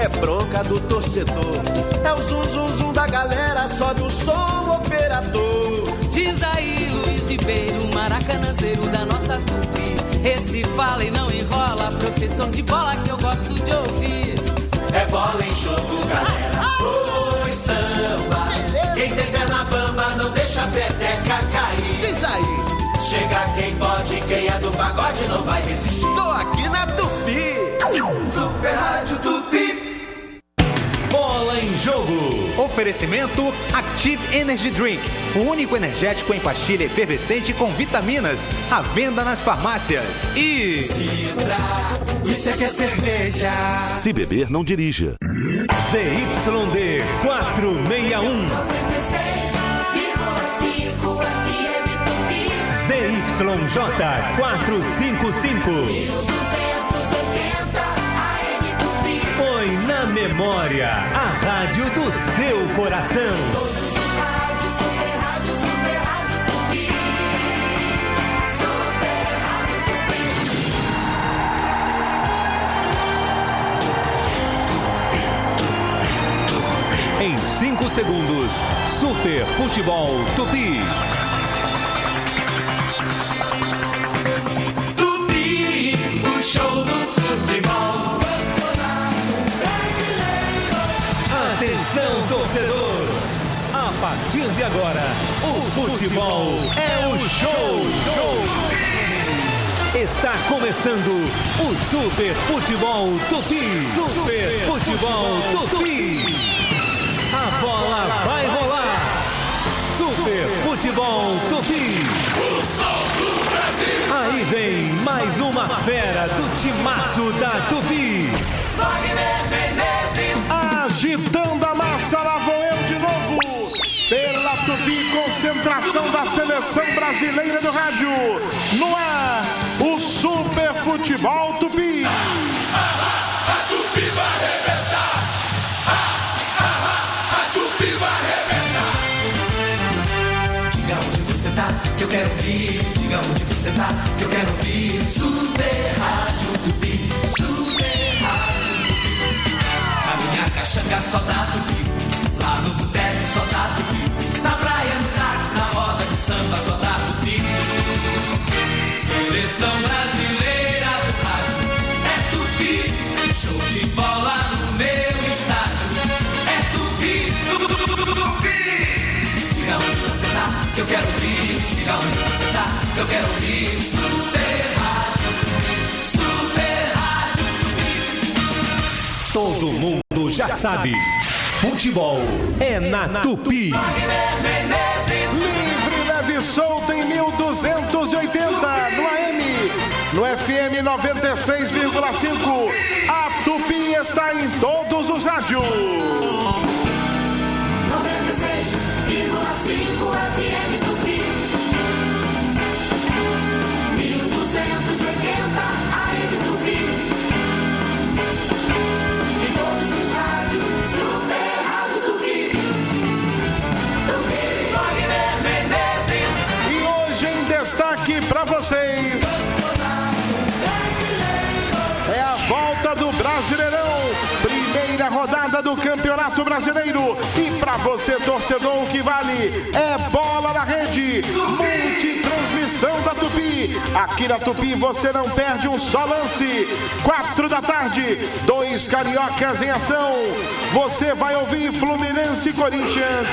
Speaker 29: é bronca do torcedor, é o zum zum zum da galera, sobe o som operador.
Speaker 9: Diz aí Luiz Ribeiro, maracanãzeiro da nossa Tupi. Esse fala e não enrola, professor de bola que eu gosto de ouvir.
Speaker 8: É bola em jogo, galera. Oi, samba. Quem tem perna bamba não deixa a peteca cair.
Speaker 29: Diz aí.
Speaker 8: Chega quem pode, quem é do pagode não vai resistir.
Speaker 29: Tô aqui na Tupi.
Speaker 8: Super Rádio Tupi.
Speaker 19: Bola em jogo. Oferecimento Active Energy Drink. O único energético em pastilha efervescente com vitaminas. À venda nas farmácias. E...
Speaker 8: Citra, isso é que é cerveja.
Speaker 12: Se beber, não dirija.
Speaker 19: ZYD 461. ZYJ 455.
Speaker 8: 1280 AM Tupi.
Speaker 19: Põe na memória a rádio do seu coração.
Speaker 8: Todos os rádios, Super Rádio Tupi. Super Rádio
Speaker 19: Tupi. Em 5 segundos, Super Futebol Tupi.
Speaker 8: Show do futebol.
Speaker 19: Atenção, torcedor! A partir de agora, o futebol é o show. Está começando o Super Futebol Tupi. Super Futebol Tupi. A bola vai rolar. Super Futebol Tupi.
Speaker 8: O sol do Brasil.
Speaker 19: Aí vem mais uma fera do timaço da Tupi.
Speaker 8: Wagner Menezes.
Speaker 18: Agitando a massa, lá vou eu de novo. Pela Tupi, concentração da seleção brasileira do rádio. No ar, o Super Futebol Tupi.
Speaker 8: A Tupi vai arrebentar. A Tupi vai arrebentar. Diga onde você tá, que eu quero ouvir. Diga onde você tá, que eu quero ouvir. Super Rádio Tupi. Super Rádio Tupi. A minha caixanga só dá Tupi. Lá no boteco só dá Tupi. Na praia, no táxi, na roda de samba só dá Tupi. Seleção brasileira do rádio é Tupi. Show de bola no meu estádio é Tupi. Tupi. Diga onde você tá, que eu quero ouvir. Diga onde você tá, que eu quero ouvir. Super Rádio Tupi. Super Rádio Tupi.
Speaker 19: Todo mundo já sabe. Futebol é na Tupi.
Speaker 18: Livre, leve e solto em 1280 no AM, no FM 96,5. A Tupi está em todos os rádios.
Speaker 8: 96,5 FM Tupi. 1280 AM Tupi. Em todos os rádios, Super Rádio Tupi. Tupi. Wagner Menezes.
Speaker 18: E hoje em destaque para vocês é a volta do Brasileirão. Primeira rodada do Campeonato Brasileiro. E para você, torcedor, o que vale é bola na rede, multitransmissão da Tupi. Aqui na Tupi você não perde um só lance. 4 da tarde, 2 cariocas em ação. Você vai ouvir Fluminense e Corinthians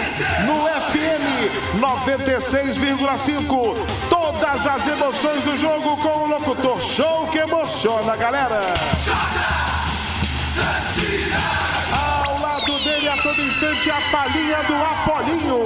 Speaker 18: no FM 96,5. Todas as emoções do jogo com o locutor show que emociona a galera. Ao lado dele a todo instante a palhinha do Apolinho.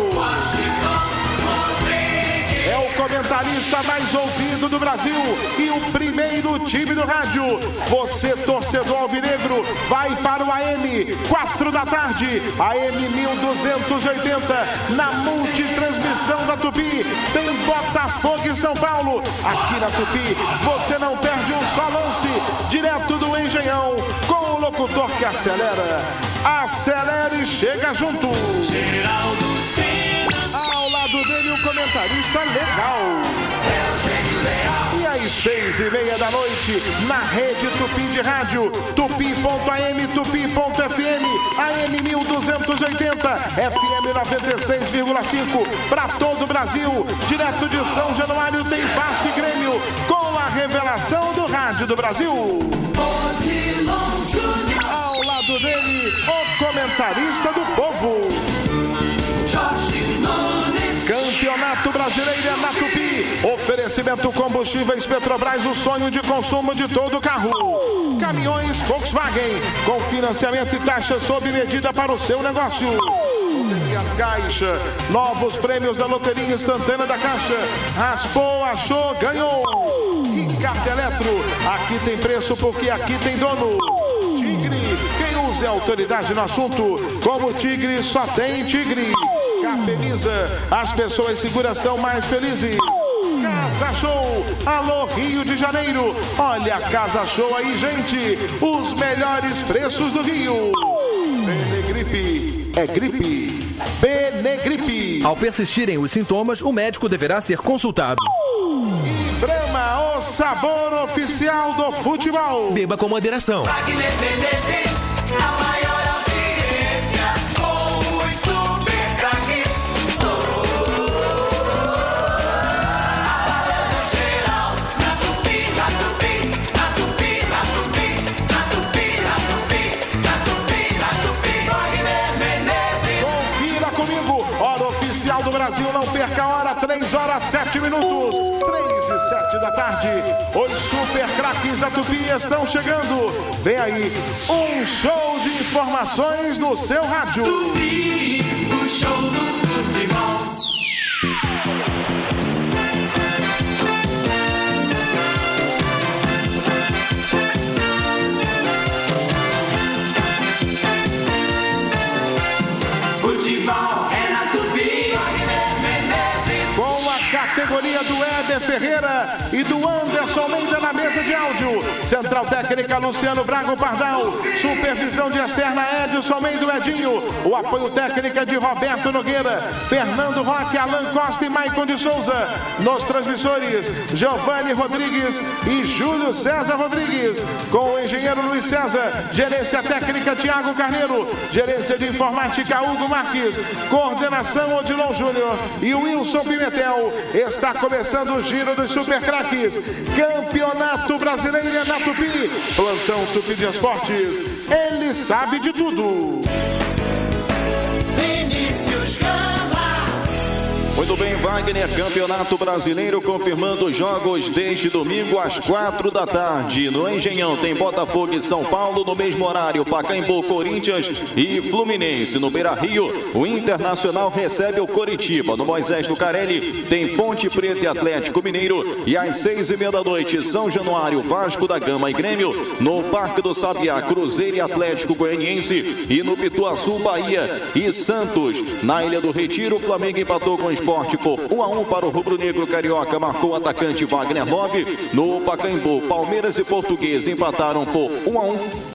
Speaker 18: É o comentarista mais ouvido do Brasil e o primeiro time do rádio. Você, torcedor alvinegro, vai para o AM 4 da tarde, AM 1280, na multitransmissão da Tupi. Tem Botafogo e São Paulo. Aqui na Tupi, você não perde um só lance, direto do Engenhão, com o locutor que acelera. Acelera e chega junto. Ao lado dele, o comentarista legal. E às 6:30 da noite, na rede Tupi de rádio, tupi.am, tupi.fm, AM 1280, FM 96,5, para todo o Brasil. Direto de São Januário tem Vasco e Grêmio, com a revelação do rádio do Brasil. Ao lado dele, o comentarista do povo. Campeonato Brasileiro é na Tupi. Oferecimento combustíveis Petrobras, o sonho de consumo de todo carro. Caminhões Volkswagen, com financiamento e taxa sob medida para o seu negócio. Loterias Caixa, novos prêmios da Loteria Instantânea da Caixa. Raspou, achou, ganhou. Ricardo Eletro, aqui tem preço porque aqui tem dono. Tigre, quem usa é autoridade no assunto. Como Tigre, só tem Tigre. Capemiza, as pessoas seguras são mais felizes. Casa Show, alô Rio de Janeiro. Olha a Casa Show aí, gente. Os melhores preços do Rio. Benegripe, é gripe. Benegripe.
Speaker 19: Ao persistirem os sintomas, o médico deverá ser consultado.
Speaker 18: E Brahma, o sabor oficial do futebol.
Speaker 19: Beba com moderação.
Speaker 8: Wagner Menezes, a maior audiência com os super craques. Abalando geral, na Tupi, na Tupi, na Tupi, na Tupi, na Tupi, na Tupi, na Tupi, na Tupi. Wagner Menezes.
Speaker 18: Confira comigo, hora oficial do Brasil, não perca a hora, 3h07. 3h07 da tarde, os super craques da Tupi estão chegando. Vem aí, um show de informações no seu rádio.
Speaker 8: Tupi, o show do futebol. Futebol é na Tupi. Wagner Menezes.
Speaker 18: Com a categoria do Éder Ferreira e do Anderson Almeida na mesa de áudio. Central técnica Luciano Braga Pardal. Supervisão de externa Edson Almeida e Edinho. O apoio técnico é de Roberto Nogueira, Fernando Roque, Alan Costa e Maicon de Souza. Nos transmissores, Giovanni Rodrigues e Júlio César Rodrigues. Com o engenheiro Luiz César. Gerência técnica Tiago Carneiro. Gerência de informática Hugo Marques. Coordenação Odilon Júnior e Wilson Pimentel. Está começando o giro dos super craques. Campeonato Brasileiro na Tupi. Plantão Tupi de Esportes. Ele sabe de tudo.
Speaker 8: Vinícius Gama.
Speaker 13: Muito bem, Wagner, Campeonato Brasileiro confirmando os jogos deste domingo às 4 da tarde. No Engenhão tem Botafogo e São Paulo, no mesmo horário Pacaembu, Corinthians e Fluminense. No Beira-Rio, o Internacional recebe o Coritiba. No Moisés Lucarelli tem Ponte Preta e Atlético Mineiro. E às 6h30 da noite, São Januário, Vasco da Gama e Grêmio. No Parque do Sabiá, Cruzeiro e Atlético Goianiense. E no Pituaçu, Bahia e Santos. Na Ilha do Retiro, o Flamengo empatou com o Sport por 1-1 para o rubro-negro carioca, marcou o atacante Wagner 9. No Pacaembu, Palmeiras e Português empataram por 1-1.